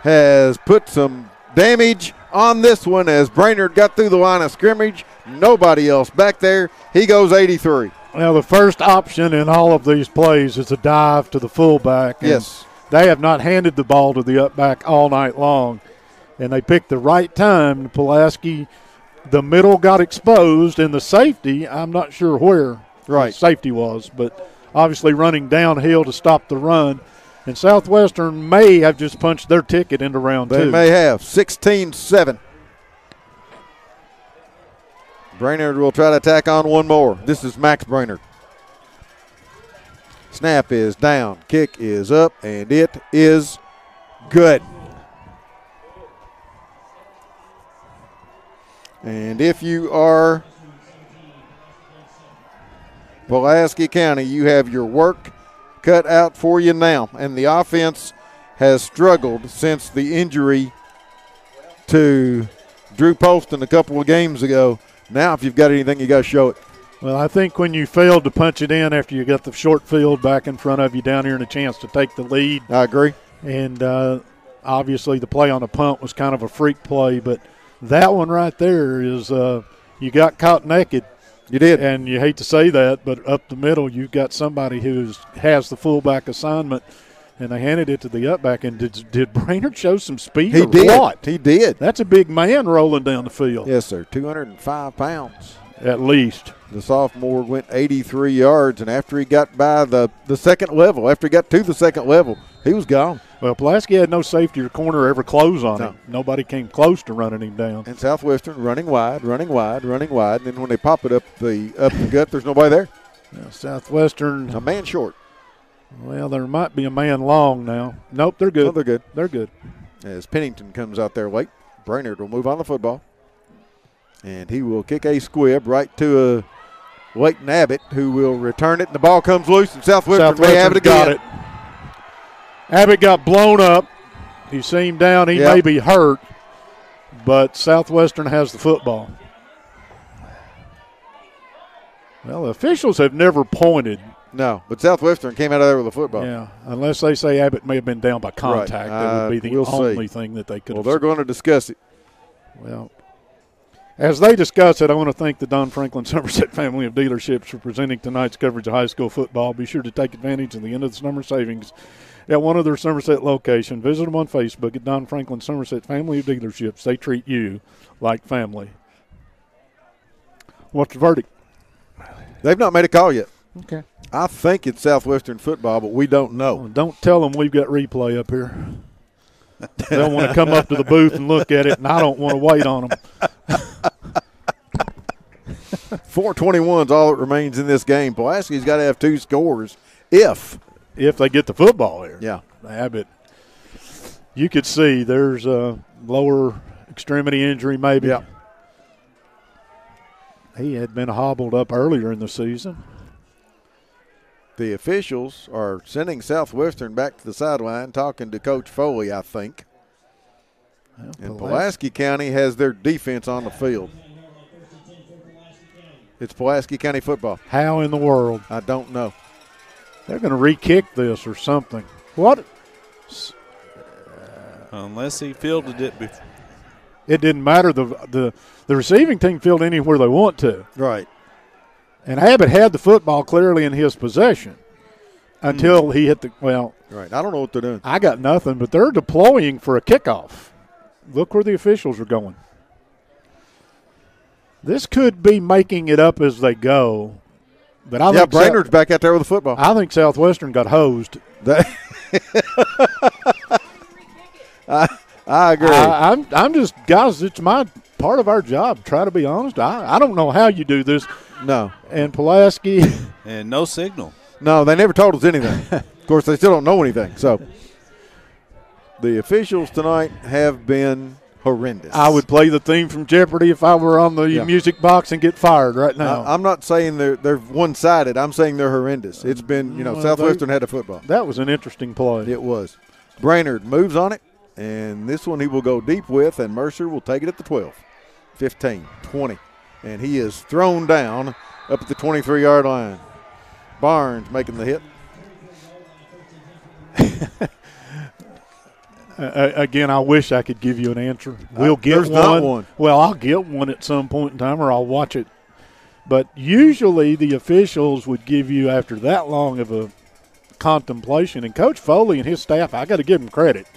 [SPEAKER 1] has put some damage on this one as Brainerd got through the line of scrimmage. Nobody else back there. He goes 83.
[SPEAKER 2] Well, the first option in all of these plays is a dive to the fullback.
[SPEAKER 1] Yes.
[SPEAKER 2] They have not handed the ball to the up back all night long, and they picked the right time. Pulaski, the middle got exposed, and the safety, I'm not sure where the safety was, but obviously running downhill to stop the run. And Southwestern may have just punched their ticket into round 2.
[SPEAKER 1] They may have. 16-7. Brainerd will try to tack on one more. This is Max Brainerd. Snap is down. Kick is up, and it is good. And if you are Pulaski County, you have your work cut out for you now. And the offense has struggled since the injury to Drew Poston a couple of games ago. Now, if you've got anything, you got to show it.
[SPEAKER 2] Well, I think when you failed to punch it in after you got the short field back in front of you down here and a chance to take the lead.
[SPEAKER 1] I agree.
[SPEAKER 2] And obviously the play on the punt was kind of a freak play, but that one right there is you got caught naked.
[SPEAKER 1] You did.
[SPEAKER 2] And you hate to say that, but up the middle you've got somebody who has the fullback assignment, and they handed it to the upback. And did Brainerd show some speed?
[SPEAKER 1] He did.
[SPEAKER 2] What?
[SPEAKER 1] He did.
[SPEAKER 2] That's a big man rolling down the field.
[SPEAKER 1] Yes, sir. 205 pounds.
[SPEAKER 2] At least.
[SPEAKER 1] The sophomore went 83 yards, and after he got by the second level, after he got to the second level, he was gone.
[SPEAKER 2] Well, Pulaski had no safety or corner ever close on him. Nobody came close to running him down.
[SPEAKER 1] And Southwestern running wide, running wide, running wide. And then when they pop it up the gut, there's nobody there.
[SPEAKER 2] Now, Southwestern.
[SPEAKER 1] A man short.
[SPEAKER 2] Well, there might be a man long now. Nope, they're good.
[SPEAKER 1] No, they're good.
[SPEAKER 2] They're good.
[SPEAKER 1] As Pennington comes out there late, Brainerd will move on the football. And he will kick a squib right to Leighton Abbott, who will return it. And the ball comes loose, and Southwestern may have it again.
[SPEAKER 2] Got it. Abbott got blown up. He seemed down. He may be hurt, but Southwestern has the football. Well, the officials have never pointed.
[SPEAKER 1] No, but Southwestern came out of there with the football.
[SPEAKER 2] Yeah, unless they say Abbott may have been down by contact.
[SPEAKER 1] Right.
[SPEAKER 2] That would be the only thing that they could have.
[SPEAKER 1] Well, they're going to discuss it.
[SPEAKER 2] Well, as they discuss it, I want to thank the Don Franklin Somerset family of dealerships for presenting tonight's coverage of high school football. Be sure to take advantage of the end of the summer savings at one of their Somerset locations. Visit them on Facebook at Don Franklin Somerset family of dealerships. They treat you like family. What's the verdict?
[SPEAKER 1] They've not made a call yet.
[SPEAKER 2] Okay.
[SPEAKER 1] I think it's Southwestern football, but we don't know.
[SPEAKER 2] Well, don't tell them we've got replay up here. They'll want to come up to the booth and look at it, and I don't want to wait on them.
[SPEAKER 1] 4:21 is all that remains in this game. Pulaski's got to have 2 scores if
[SPEAKER 2] they get the football there.
[SPEAKER 1] Yeah.
[SPEAKER 2] Abbott, you could see there's a lower extremity injury maybe.
[SPEAKER 1] Yeah.
[SPEAKER 2] He had been hobbled up earlier in the season.
[SPEAKER 1] The officials are sending Southwestern back to the sideline, talking to Coach Foley, I think.
[SPEAKER 2] Well,
[SPEAKER 1] and Pulaski County has their defense on the field. It's Pulaski County football.
[SPEAKER 2] How in the world?
[SPEAKER 1] I don't know.
[SPEAKER 2] They're going to re-kick this or something. What?
[SPEAKER 3] Unless he fielded it before.
[SPEAKER 2] It didn't matter. The receiving team fielded anywhere they want to.
[SPEAKER 1] Right.
[SPEAKER 2] And Abbott had the football clearly in his possession until he hit the – well.
[SPEAKER 1] Right. I don't know what they're doing.
[SPEAKER 2] I got nothing, but they're deploying for a kickoff. Look where the officials are going. This could be making it up as they go. But I think
[SPEAKER 1] Brainerd's back out there with the football.
[SPEAKER 2] I think Southwestern got hosed.
[SPEAKER 1] I agree.
[SPEAKER 2] I'm just – guys, it's my part of our job. Try to be honest. I don't know how you do this.
[SPEAKER 1] No.
[SPEAKER 2] And Pulaski.
[SPEAKER 3] And no signal.
[SPEAKER 1] No, they never told us anything. Of course, they still don't know anything. So the officials tonight have been horrendous.
[SPEAKER 2] I would play the theme from Jeopardy if I were on the music box and get fired right now.
[SPEAKER 1] I'm not saying they're one-sided. I'm saying they're horrendous. It's been, Southwestern had a football.
[SPEAKER 2] That was an interesting play.
[SPEAKER 1] It was. Brainerd moves on it, and this one he will go deep with, and Mercer will take it at the 12, 15, 20. And he is thrown down up at the 23-yard line. Barnes making the hit.
[SPEAKER 2] Again, I wish I could give you an answer. We'll get
[SPEAKER 1] there's
[SPEAKER 2] one.
[SPEAKER 1] not one.
[SPEAKER 2] Well, I'll get one at some point in time, or I'll watch it. But usually the officials would give you, after that long of a contemplation, and Coach Foley and his staff, I got to give them credit.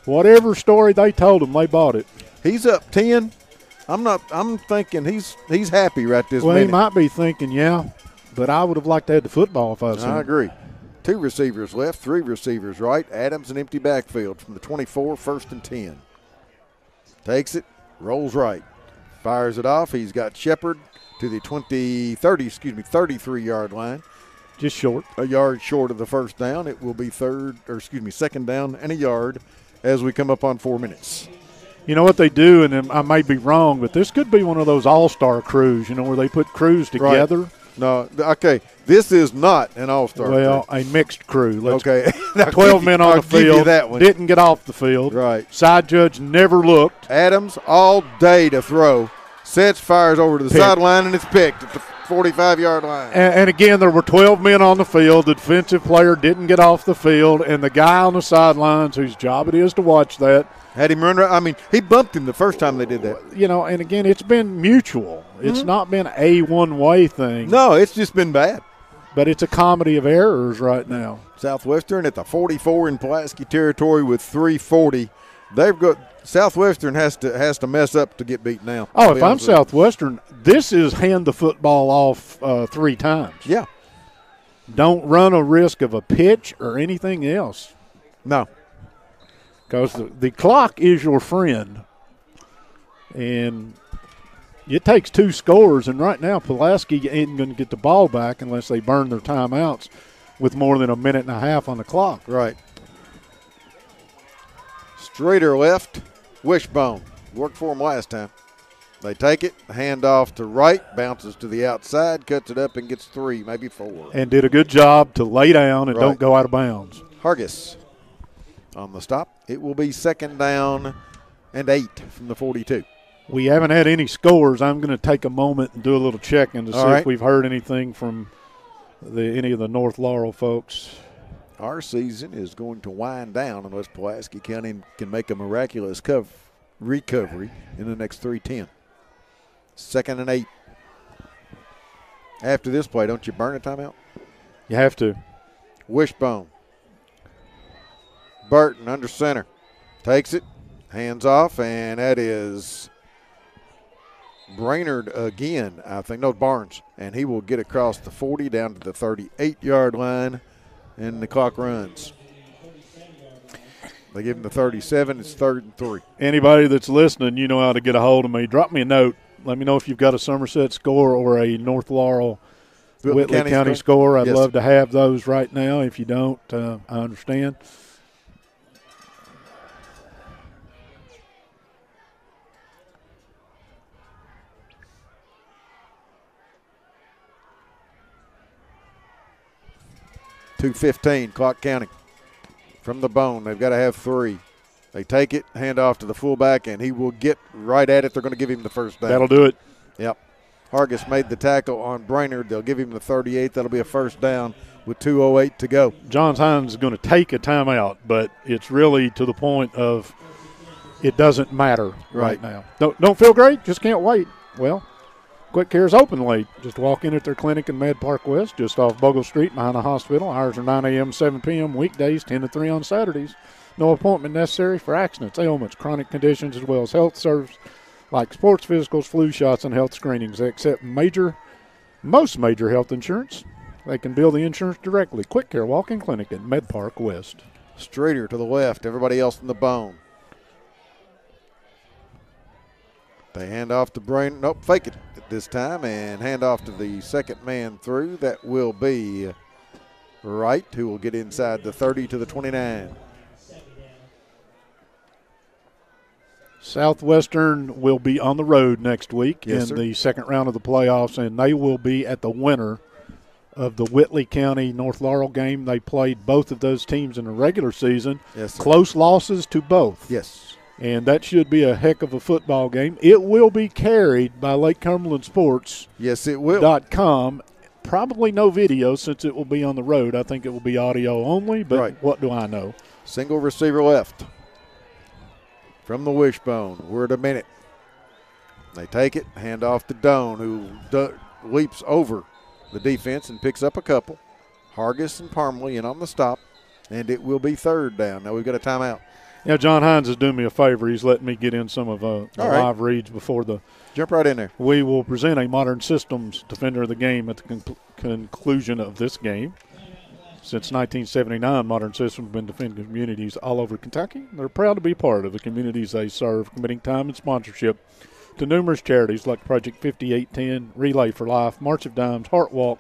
[SPEAKER 2] Whatever story they told him, they bought it.
[SPEAKER 1] He's up 10. I'm thinking he's happy right this
[SPEAKER 2] Well,
[SPEAKER 1] minute.
[SPEAKER 2] he might be thinking, yeah, but I would have liked to have the football if I was him.
[SPEAKER 1] I agree. 2 receivers left, 3 receivers right. Adams an empty backfield from the 24, 1st and 10. Takes it, rolls right, fires it off. He's got Shepard to the 33-yard line.
[SPEAKER 2] Just short.
[SPEAKER 1] A yard short of the first down. It will be second down and a yard as we come up on 4 minutes.
[SPEAKER 2] You know what they do, and I may be wrong, but this could be one of those all-star crews, where they put crews together.
[SPEAKER 1] Right. No, okay. This is not an all-star
[SPEAKER 2] Well,
[SPEAKER 1] crew.
[SPEAKER 2] a mixed crew.
[SPEAKER 1] Okay.
[SPEAKER 2] 12 men on the
[SPEAKER 1] I'll give you
[SPEAKER 2] field.
[SPEAKER 1] that one.
[SPEAKER 2] Didn't get off the field.
[SPEAKER 1] Right.
[SPEAKER 2] Side judge never looked.
[SPEAKER 1] Adams all day to throw. Sets, fires over to the sideline, and it's picked at the 45-yard line.
[SPEAKER 2] And again, there were 12 men on the field. The defensive player didn't get off the field, and the guy on the sidelines, whose job it is to watch that,
[SPEAKER 1] had him run. I mean, he bumped him the first time they did that.
[SPEAKER 2] And again, it's been mutual. It's not been a one-way thing.
[SPEAKER 1] No, it's just been bad.
[SPEAKER 2] But it's a comedy of errors right now.
[SPEAKER 1] Southwestern at the 44 in Pulaski territory with 3:40. They've got Southwestern has to mess up to get beat now.
[SPEAKER 2] Oh, if I'm Southwestern, this is hand the football off 3 times.
[SPEAKER 1] Yeah.
[SPEAKER 2] Don't run a risk of a pitch or anything else.
[SPEAKER 1] No.
[SPEAKER 2] Because the clock is your friend. And it takes 2 scores, and right now Pulaski ain't going to get the ball back unless they burn their timeouts with more than a minute and a half on the clock.
[SPEAKER 1] Right. Streeter left. Wishbone. Worked for him last time. They take it. Hand off to right. Bounces to the outside. Cuts it up and gets 3, maybe 4.
[SPEAKER 2] And did a good job to lay down and don't go out of bounds.
[SPEAKER 1] Hargis on the stop. It will be 2nd down and 8 from the 42.
[SPEAKER 2] We haven't had any scores. I'm going to take a moment and do a little checking to see if we've heard anything from any of the North Laurel folks.
[SPEAKER 1] Our season is going to wind down unless Pulaski County can make a miraculous recovery in the next 3:10. 2nd and 8. After this play, don't you burn a timeout?
[SPEAKER 2] You have to.
[SPEAKER 1] Wishbone. Burton under center. Takes it. Hands off, and that is Brainerd again, I think. No, Barnes. And he will get across the 40 down to the 38-yard line, and the clock runs. They give him the 37. It's 3rd and 3.
[SPEAKER 2] Anybody that's listening, you know how to get a hold of me. Drop me a note. Let me know if you've got a Somerset score or a North Laurel Whitley County score. I'd love to have those right now. If you don't, I understand.
[SPEAKER 1] .2:15, clock counting. From the bone, they've got to have 3. They take it, hand off to the fullback, and he will get right at it. They're going to give him the first down.
[SPEAKER 2] That'll do it.
[SPEAKER 1] Yep. Hargis made the tackle on Brainerd. They'll give him the 38. That'll be a first down with 2:08 to go.
[SPEAKER 2] Johns Hines is going to take a timeout, but it's really to the point of it doesn't matter right now. Don't feel great? Just can't wait. Well, Quick Care is open late. Just walk in at their clinic in Med Park West, just off Bogle Street behind the hospital. Hours are 9 a.m., 7 p.m., weekdays, 10 to 3 on Saturdays. No appointment necessary for accidents, ailments, chronic conditions, as well as health services like sports physicals, flu shots, and health screenings. They accept most major health insurance. They can bill the insurance directly. Quick Care Walk-in Clinic at Med Park West.
[SPEAKER 1] Streeter to the left. Everybody else in the bone. They hand off to Brainerd. Nope, fake it at this time and hand off to the second man through. That will be Wright, who will get inside the 30 to the 29.
[SPEAKER 2] Southwestern will be on the road next week in the second round of the playoffs, and they will be at the winner of the Whitley County North Laurel game. They played both of those teams in the regular season.
[SPEAKER 1] Yes, sir.
[SPEAKER 2] Close losses to both.
[SPEAKER 1] Yes.
[SPEAKER 2] And that should be a heck of a football game. It will be carried by Lake Cumberland Sports.
[SPEAKER 1] Yes, it will.
[SPEAKER 2] .com. Probably no video since it will be on the road. I think it will be audio only, but what do I know?
[SPEAKER 1] Single receiver left. from the wishbone. We're at a minute. They take it, hand off to Doan, who leaps over the defense and picks up a couple. Hargis and Parmley in on the stop, and it will be third down. Now we've got a timeout.
[SPEAKER 2] Yeah, John Hines is doing me a favor. He's letting me get in some of the live reads before the –
[SPEAKER 1] jump right in there.
[SPEAKER 2] We will present a Modern Systems Defender of the Game at the conclusion of this game. Since 1979, Modern Systems have been defending communities all over Kentucky. They're proud to be part of the communities they serve, committing time and sponsorship to numerous charities like Project 5810, Relay for Life, March of Dimes, Heart Walk,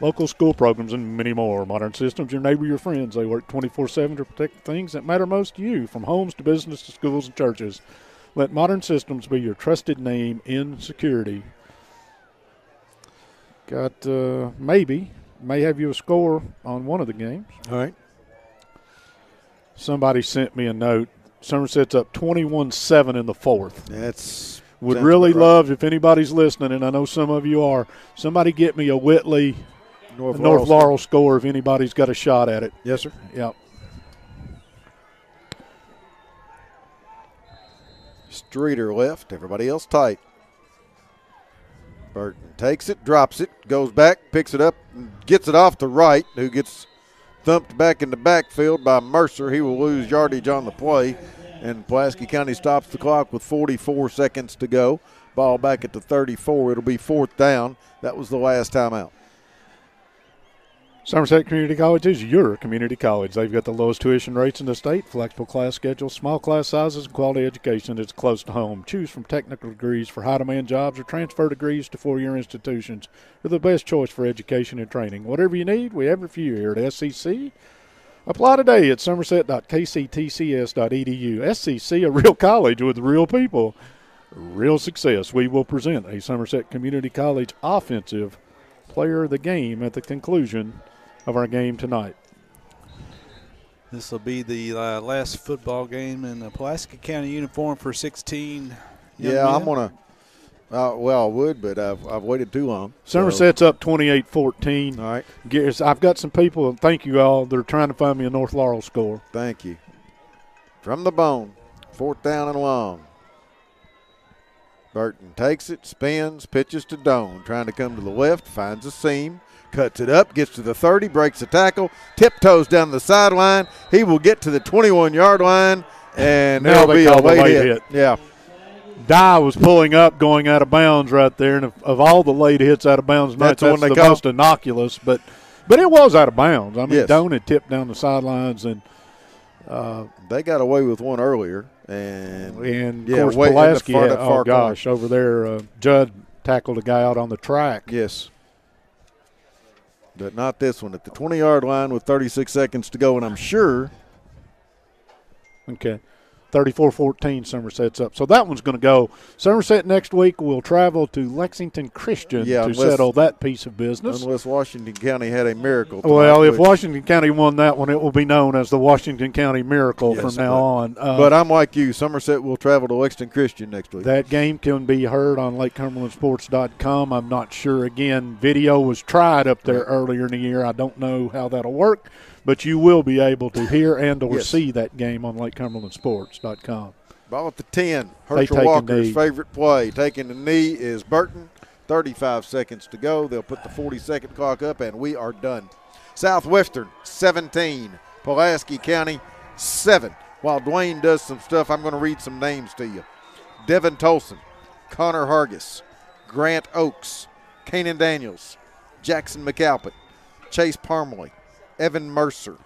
[SPEAKER 2] local school programs, and many more. Modern Systems, your neighbor, your friends. They work 24/7 to protect the things that matter most to you, from homes to business to schools and churches. Let Modern Systems be your trusted name in security. Got may have you a score on one of the games.
[SPEAKER 1] All right.
[SPEAKER 2] Somebody sent me a note. Somerset's up 21-7 in the fourth. Would really love, if anybody's listening, and I know some of you are, somebody get me a Whitley North Laurel score if anybody's got a shot at it.
[SPEAKER 1] Yes, sir.
[SPEAKER 2] Yep.
[SPEAKER 1] Streeter left, everybody else tight. Burton takes it, drops it, goes back, picks it up, and gets it off to Wright, who gets thumped back in the backfield by Mercer. He will lose yardage on the play, and Pulaski County stops the clock with 44 seconds to go. Ball back at the 34. It'll be fourth down. That was the last timeout.
[SPEAKER 2] Somerset Community College is your community college. They've got the lowest tuition rates in the state, flexible class schedules, small class sizes, and quality education that's close to home. Choose from technical degrees for high-demand jobs or transfer degrees to four-year institutions. They're the best choice for education and training. Whatever you need, we have it for you here at SCC. Apply today at somerset.kctcs.edu. SCC, a real college with real people. Real success. We will present a Somerset Community College offensive player of the game at the conclusion of our game tonight.
[SPEAKER 3] This will be the last football game in the Pulaski County uniform for 16.
[SPEAKER 1] Yeah, I'm going to well, I would, but I've waited too long.
[SPEAKER 2] Somerset's up 28-14.
[SPEAKER 1] All right.
[SPEAKER 2] I've got some people, and thank you all, that are trying to find me a North Laurel score.
[SPEAKER 1] Thank you. From the bone, fourth down and long. Burton takes it, spins, pitches to Doan, trying to come to the left, finds a seam, cuts it up, gets to the 30, breaks a tackle, tiptoes down the sideline. He will get to the 21-yard line, and
[SPEAKER 2] now
[SPEAKER 1] there'll be a late hit. Yeah.
[SPEAKER 2] Dye was pulling up, going out of bounds right there, and of all the late hits out of bounds, that's the most innocuous, but it was out of bounds. I mean, yes. Doan had tipped down the sidelines, and
[SPEAKER 1] they got away with one earlier. And
[SPEAKER 2] of course, Pulaski had, over there, Judd tackled a guy out on the track.
[SPEAKER 1] Yes. But not this one. At the 20-yard line with 36 seconds to go, and I'm sure.
[SPEAKER 2] Okay. 34-14, Somerset's up. So that one's going to go. Somerset next week will travel to Lexington Christian to settle that piece of business.
[SPEAKER 1] Unless Washington County had a miracle tonight.
[SPEAKER 2] Well, if Washington County won that one, it will be known as the Washington County Miracle from now on.
[SPEAKER 1] But I'm like you. Somerset will travel to Lexington Christian next week.
[SPEAKER 2] That game can be heard on LakeCumberlandSports.com. I'm not sure. Again, video was tried up there earlier in the year. I don't know how that'll work. But you will be able to hear and or see that game on LakeCumberlandSports.com.
[SPEAKER 1] Ball at the 10. Herschel Walker's favorite play. Taking the knee is Burton. 35 seconds to go. They'll put the 40-second clock up, and we are done. Southwestern, 17. Pulaski County, 7. While Dwayne does some stuff, I'm going to read some names to you. Devin Tolson, Connor Hargis, Grant Oakes, Kanan Daniels, Jackson McAlpin, Chase Parmley, Evan Mercer,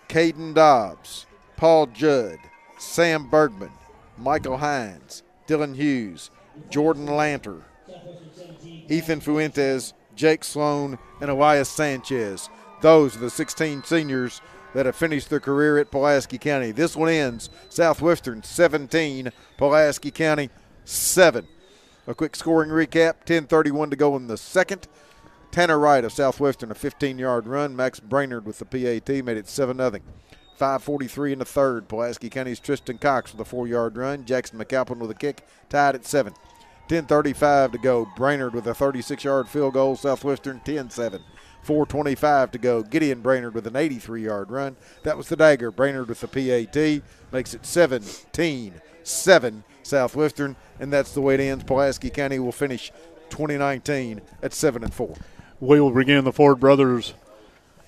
[SPEAKER 1] Caden Dobbs, Paul Judd, Sam Bergman, Michael Hines, Dylan Hughes, Jordan Lanter, Ethan Fuentes, Jake Sloan, and Elias Sanchez. Those are the 16 seniors that have finished their career at Pulaski County. This one ends Southwestern 17, Pulaski County 7. A quick scoring recap, 10:31 to go in the second. Tanner Wright of Southwestern, a 15-yard run. Max Brainerd with the PAT made it 7-0. 5:43 in the third. Pulaski County's Tristan Cox with a 4-yard run. Jackson McAlpin with a kick, tied at 7. 10:35 to go. Brainerd with a 36-yard field goal. Southwestern 10-7. 4:25 to go. Gideon Brainerd with an 83-yard run. That was the dagger. Brainerd with the PAT makes it 17-7 Southwestern, and that's the way it ends. Pulaski County will finish 2019 at 7-4.
[SPEAKER 2] We will begin the Ford Brothers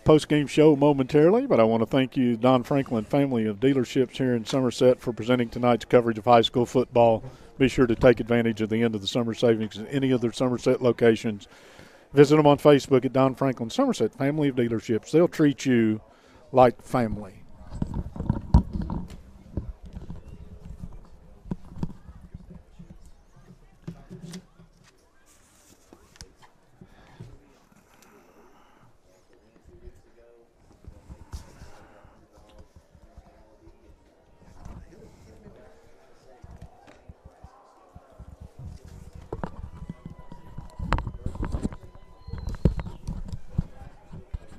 [SPEAKER 2] post-game show momentarily, but I want to thank you, Don Franklin family of dealerships here in Somerset, for presenting tonight's coverage of high school football. Be sure to take advantage of the end of the summer savings at any of their Somerset locations. Visit them on Facebook at Don Franklin Somerset Family of Dealerships. They'll treat you like family.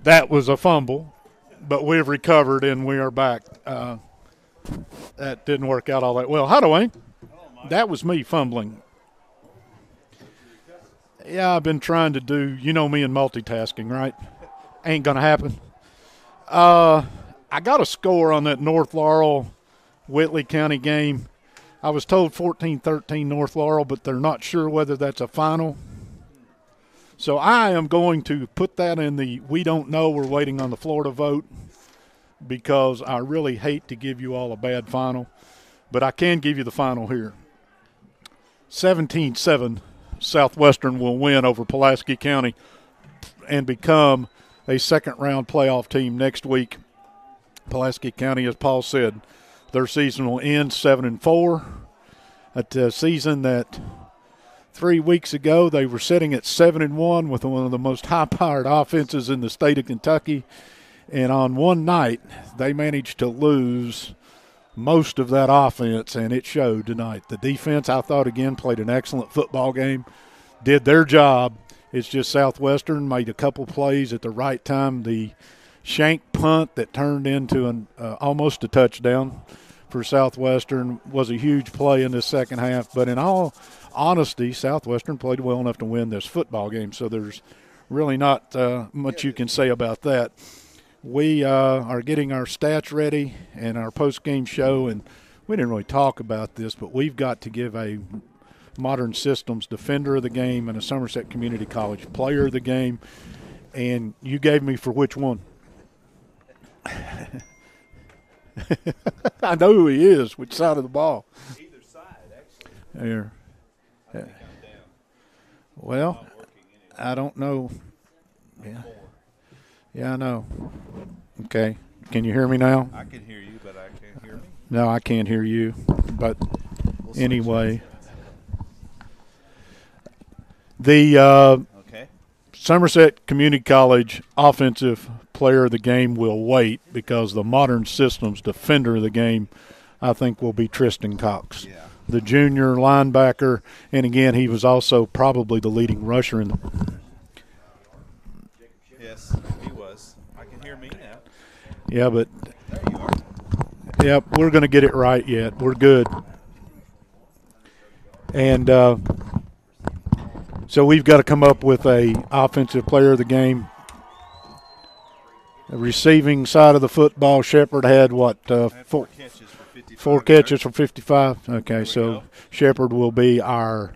[SPEAKER 2] That was a fumble, but we've recovered and we are back. That didn't work out all that well. Hi, Dwayne. That was me fumbling. Yeah, I've been trying to do, you know me and multitasking, right? Ain't going to happen. I got a score on that North Laurel-Whitley County game. I was told 14-13 North Laurel, but they're not sure whether that's a final. So I am going to put that in the we don't know, we're waiting on the Florida vote, because I really hate to give you all a bad final. But I can give you the final here. 17-7, Southwestern will win over Pulaski County and become a second-round playoff team next week. Pulaski County, as Paul said, their season will end 7-4. A season that 3 weeks ago, they were sitting at 7-1 with one of the most high-powered offenses in the state of Kentucky. And on one night, they managed to lose most of that offense, and it showed tonight. The defense, I thought, again, played an excellent football game, did their job. It's just Southwestern made a couple plays at the right time. The shank punt that turned into almost a touchdown for Southwestern was a huge play in the second half. But in all honesty, Southwestern played well enough to win this football game, so there's really not much you can say about that. We are getting our stats ready and our post-game show, and we didn't really talk about this, but we've got to give a Modern Systems Defender of the Game and a Somerset Community College Player of the Game. And you gave me for which one? I know who he is, which side of the ball.
[SPEAKER 3] Either side, actually.
[SPEAKER 2] There.
[SPEAKER 3] I think I'm down.
[SPEAKER 2] Well, I don't know. Yeah, I know. Okay. Can you hear me now?
[SPEAKER 3] I can hear you, but I can't hear me.
[SPEAKER 2] No, I can't hear you. But anyway. The
[SPEAKER 3] Okay.
[SPEAKER 2] Somerset Community College Offensive Player of the Game will wait, because the Modern Systems Defender of the Game, I think, will be Tristan Cox.
[SPEAKER 3] Yeah.
[SPEAKER 2] The junior linebacker, and again, he was also probably the leading rusher in the
[SPEAKER 3] Yes, he was. I can hear me now.
[SPEAKER 2] Yeah, but
[SPEAKER 3] There you are.
[SPEAKER 2] yep, we're going to get it right yet. We're good. And so we've got to come up with a offensive player of the game. The receiving side of the football, Shepard had what?
[SPEAKER 3] Four catches for 55.
[SPEAKER 2] 4 catches for 55. Okay,
[SPEAKER 3] we
[SPEAKER 2] so
[SPEAKER 3] go.
[SPEAKER 2] Shepard will be our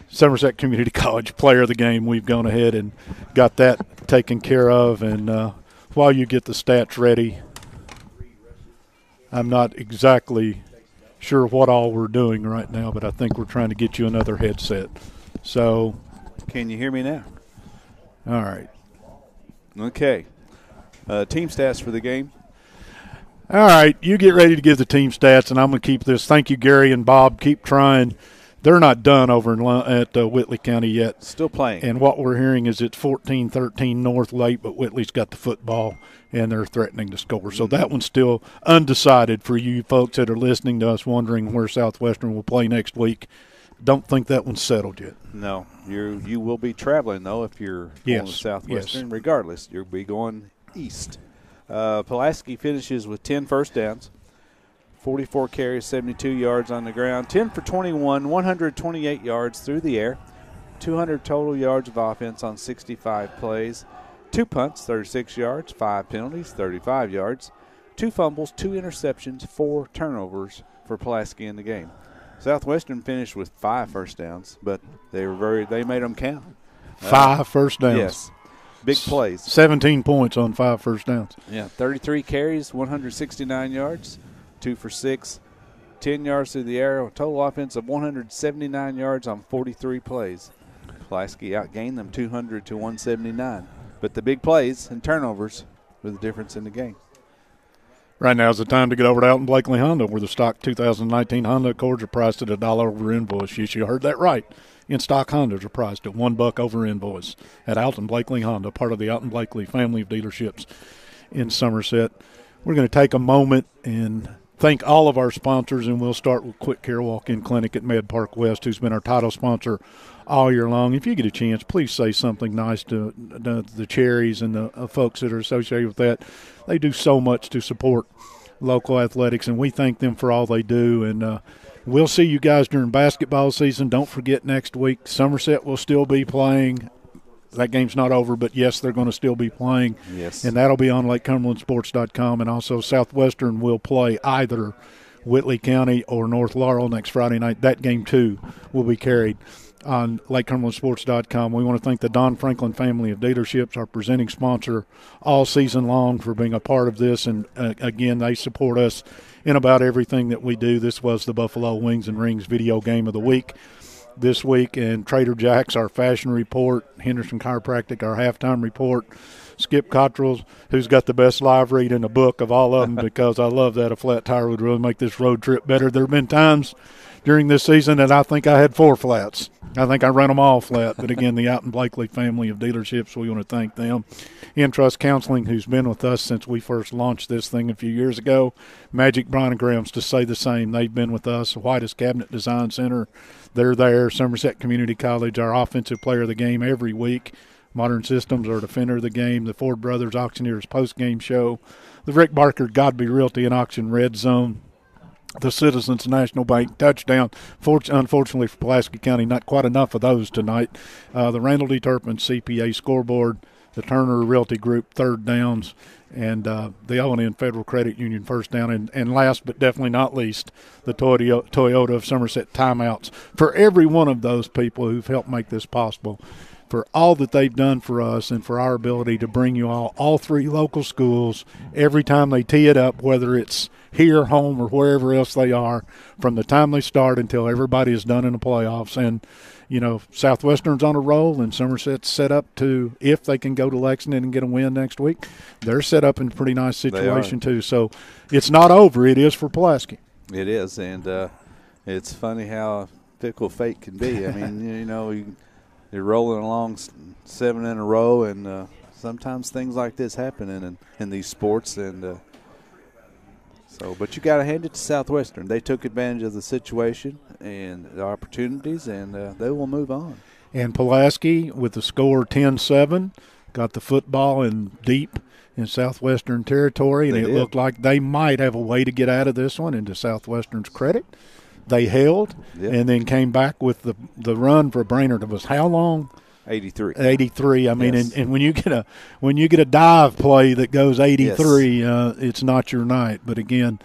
[SPEAKER 2] Somerset Community College Player of the Game. We've gone ahead and got that taken care of. And while you get the stats ready, I'm not exactly sure what all we're doing right now, but I think we're trying to get you another headset. So,
[SPEAKER 3] Can you hear me now?
[SPEAKER 2] all right.
[SPEAKER 3] Okay. Team stats for the game.
[SPEAKER 2] All right, you get ready to give the team stats, and I'm going to keep this. Thank you, Gary and Bob. Keep trying. They're not done over at Whitley County yet.
[SPEAKER 3] Still playing.
[SPEAKER 2] And what we're hearing is it's 14-13 North late, but Whitley's got the football, and they're threatening to score. So that one's still undecided for you folks that are listening to us wondering where Southwestern will play next week. Don't think that one's settled yet.
[SPEAKER 3] No, you will be traveling, though, if you're going to Southwestern.
[SPEAKER 2] Yes.
[SPEAKER 3] Regardless, you'll be going east. Pulaski finishes with 10 first downs, 44 carries, 72 yards on the ground, 10 for 21, 128 yards through the air. 200 total yards of offense on 65 plays, 2 punts, 36 yards, 5 penalties, 35 yards, 2 fumbles, 2 interceptions, 4 turnovers for Pulaski in the game. Southwestern finished with 5 first downs, but they made them count.
[SPEAKER 2] 5 first downs.
[SPEAKER 3] Yes. Big plays.
[SPEAKER 2] 17 points on 5 first downs.
[SPEAKER 3] Yeah, 33 carries, 169 yards, 2 for 6, 10 yards through the air, a total offense of 179 yards on 43 plays. Pulaski outgained them 200 to 179. But the big plays and turnovers were the difference in the game.
[SPEAKER 2] Right now is the time to get over to Alton Blakely Honda, where the stock 2019 Honda Accords are priced at $1 over invoice. Yes, you heard that right. In-stock Hondas are priced at $1 over invoice at Alton Blakely Honda, part of the Alton Blakely family of dealerships in Somerset. We're going to take a moment and thank all of our sponsors, and we'll start with Quick Care Walk-In Clinic at Med Park West, who's been our title sponsor all year long. If you get a chance, please say something nice to the Cherries and the folks that are associated with that. They do so much to support local athletics, and we thank them for all they do. And we'll see you guys during basketball season. Don't forget, next week, Somerset will still be playing. That game's not over, but, yes, they're going to still be playing.
[SPEAKER 3] Yes.
[SPEAKER 2] And that'll be on LakeCumberlandSports.com. And also Southwestern will play either Whitley County or North Laurel next Friday night. That game, too, will be carried on LakeCumberlandSports.com. We want to thank the Don Franklin family of dealerships, our presenting sponsor all season long, for being a part of this. And, again, they support us in about everything that we do. This was the Buffalo Wings and Rings video game of the week this week, and Trader Jack's, our fashion report, Henderson Chiropractic, our halftime report, Skip Cottrell, who's got the best live read in the book of all of them, because I love that. A flat tire would really make this road trip better. There have been times during this season that I think I had 4 flats. I think I ran them all flat. But, again, the Alton Blakely family of dealerships, we want to thank them. Entrust Counseling, who's been with us since we first launched this thing a few years ago. Magic Bronograms, to say the same. They've been with us. White's Cabinet Design Center, they're there. Somerset Community College, our offensive player of the game every week. Modern Systems, our defender of the game. The Ford Brothers Auctioneers post-game show. The Rick Barker Godby Realty and Auction Red Zone. The Citizens National Bank touchdown. Unfortunately for Pulaski County, not quite enough of those tonight. The Randall D. Turpin CPA scoreboard. The Turner Realty Group third downs. And the O&N Federal Credit Union first down. And last but definitely not least, the Toyota of Somerset timeouts. For every one of those people who've helped make this possible, for all that they've done for us and for our ability to bring you all 3 local schools every time they tee it up, whether it's here, home, or wherever else they are, from the time they start until everybody is done in the playoffs. And, you know, Southwestern's on a roll, and Somerset's set up to, if they can go to Lexington and get a win next week, they're set up in a pretty nice situation too. So it's not over. It is for Pulaski.
[SPEAKER 3] It is, and it's funny how fickle fate can be. I mean, you know, you're rolling along 7 in a row, and sometimes things like this happen in these sports. And but you got to hand it to Southwestern. They took advantage of the situation and the opportunities, and they will move on.
[SPEAKER 2] And Pulaski, with the score 10-7, got the football in deep in Southwestern territory, and it looked like they might have a way to get out of this one. And to Southwestern's credit, they held and then came back with the run for Brainerd. It was how long?
[SPEAKER 3] 83.
[SPEAKER 2] I mean,
[SPEAKER 3] yes.
[SPEAKER 2] and when you get a dive play that goes 83, it's not your night. But again,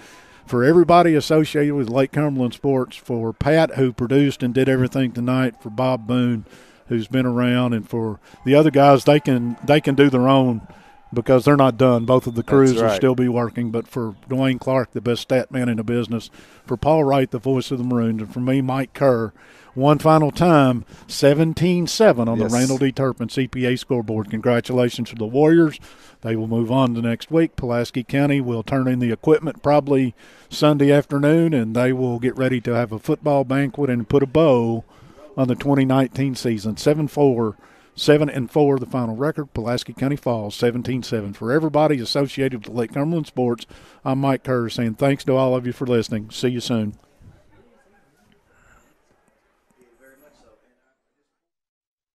[SPEAKER 2] for everybody associated with Lake Cumberland Sports, for Pat, who produced and did everything tonight, for Bob Boone, who's been around, and for the other guys, they can do their own, because they're not done. Both of the crews will still be working. But for Dwayne Clark, the best stat man in the business, for Paul Wright, the voice of the Maroons, and for me, Mike Kerr, one final time, 17-7 on the Randall D. Turpin CPA scoreboard. Congratulations to the Warriors. They will move on to next week. Pulaski County will turn in the equipment probably Sunday afternoon, and they will get ready to have a football banquet and put a bow on the 2019 season. 7-4 the final record. Pulaski County falls 17-7. For everybody associated with Lake Cumberland Sports, I'm Mike Kerr saying thanks to all of you for listening. See you soon.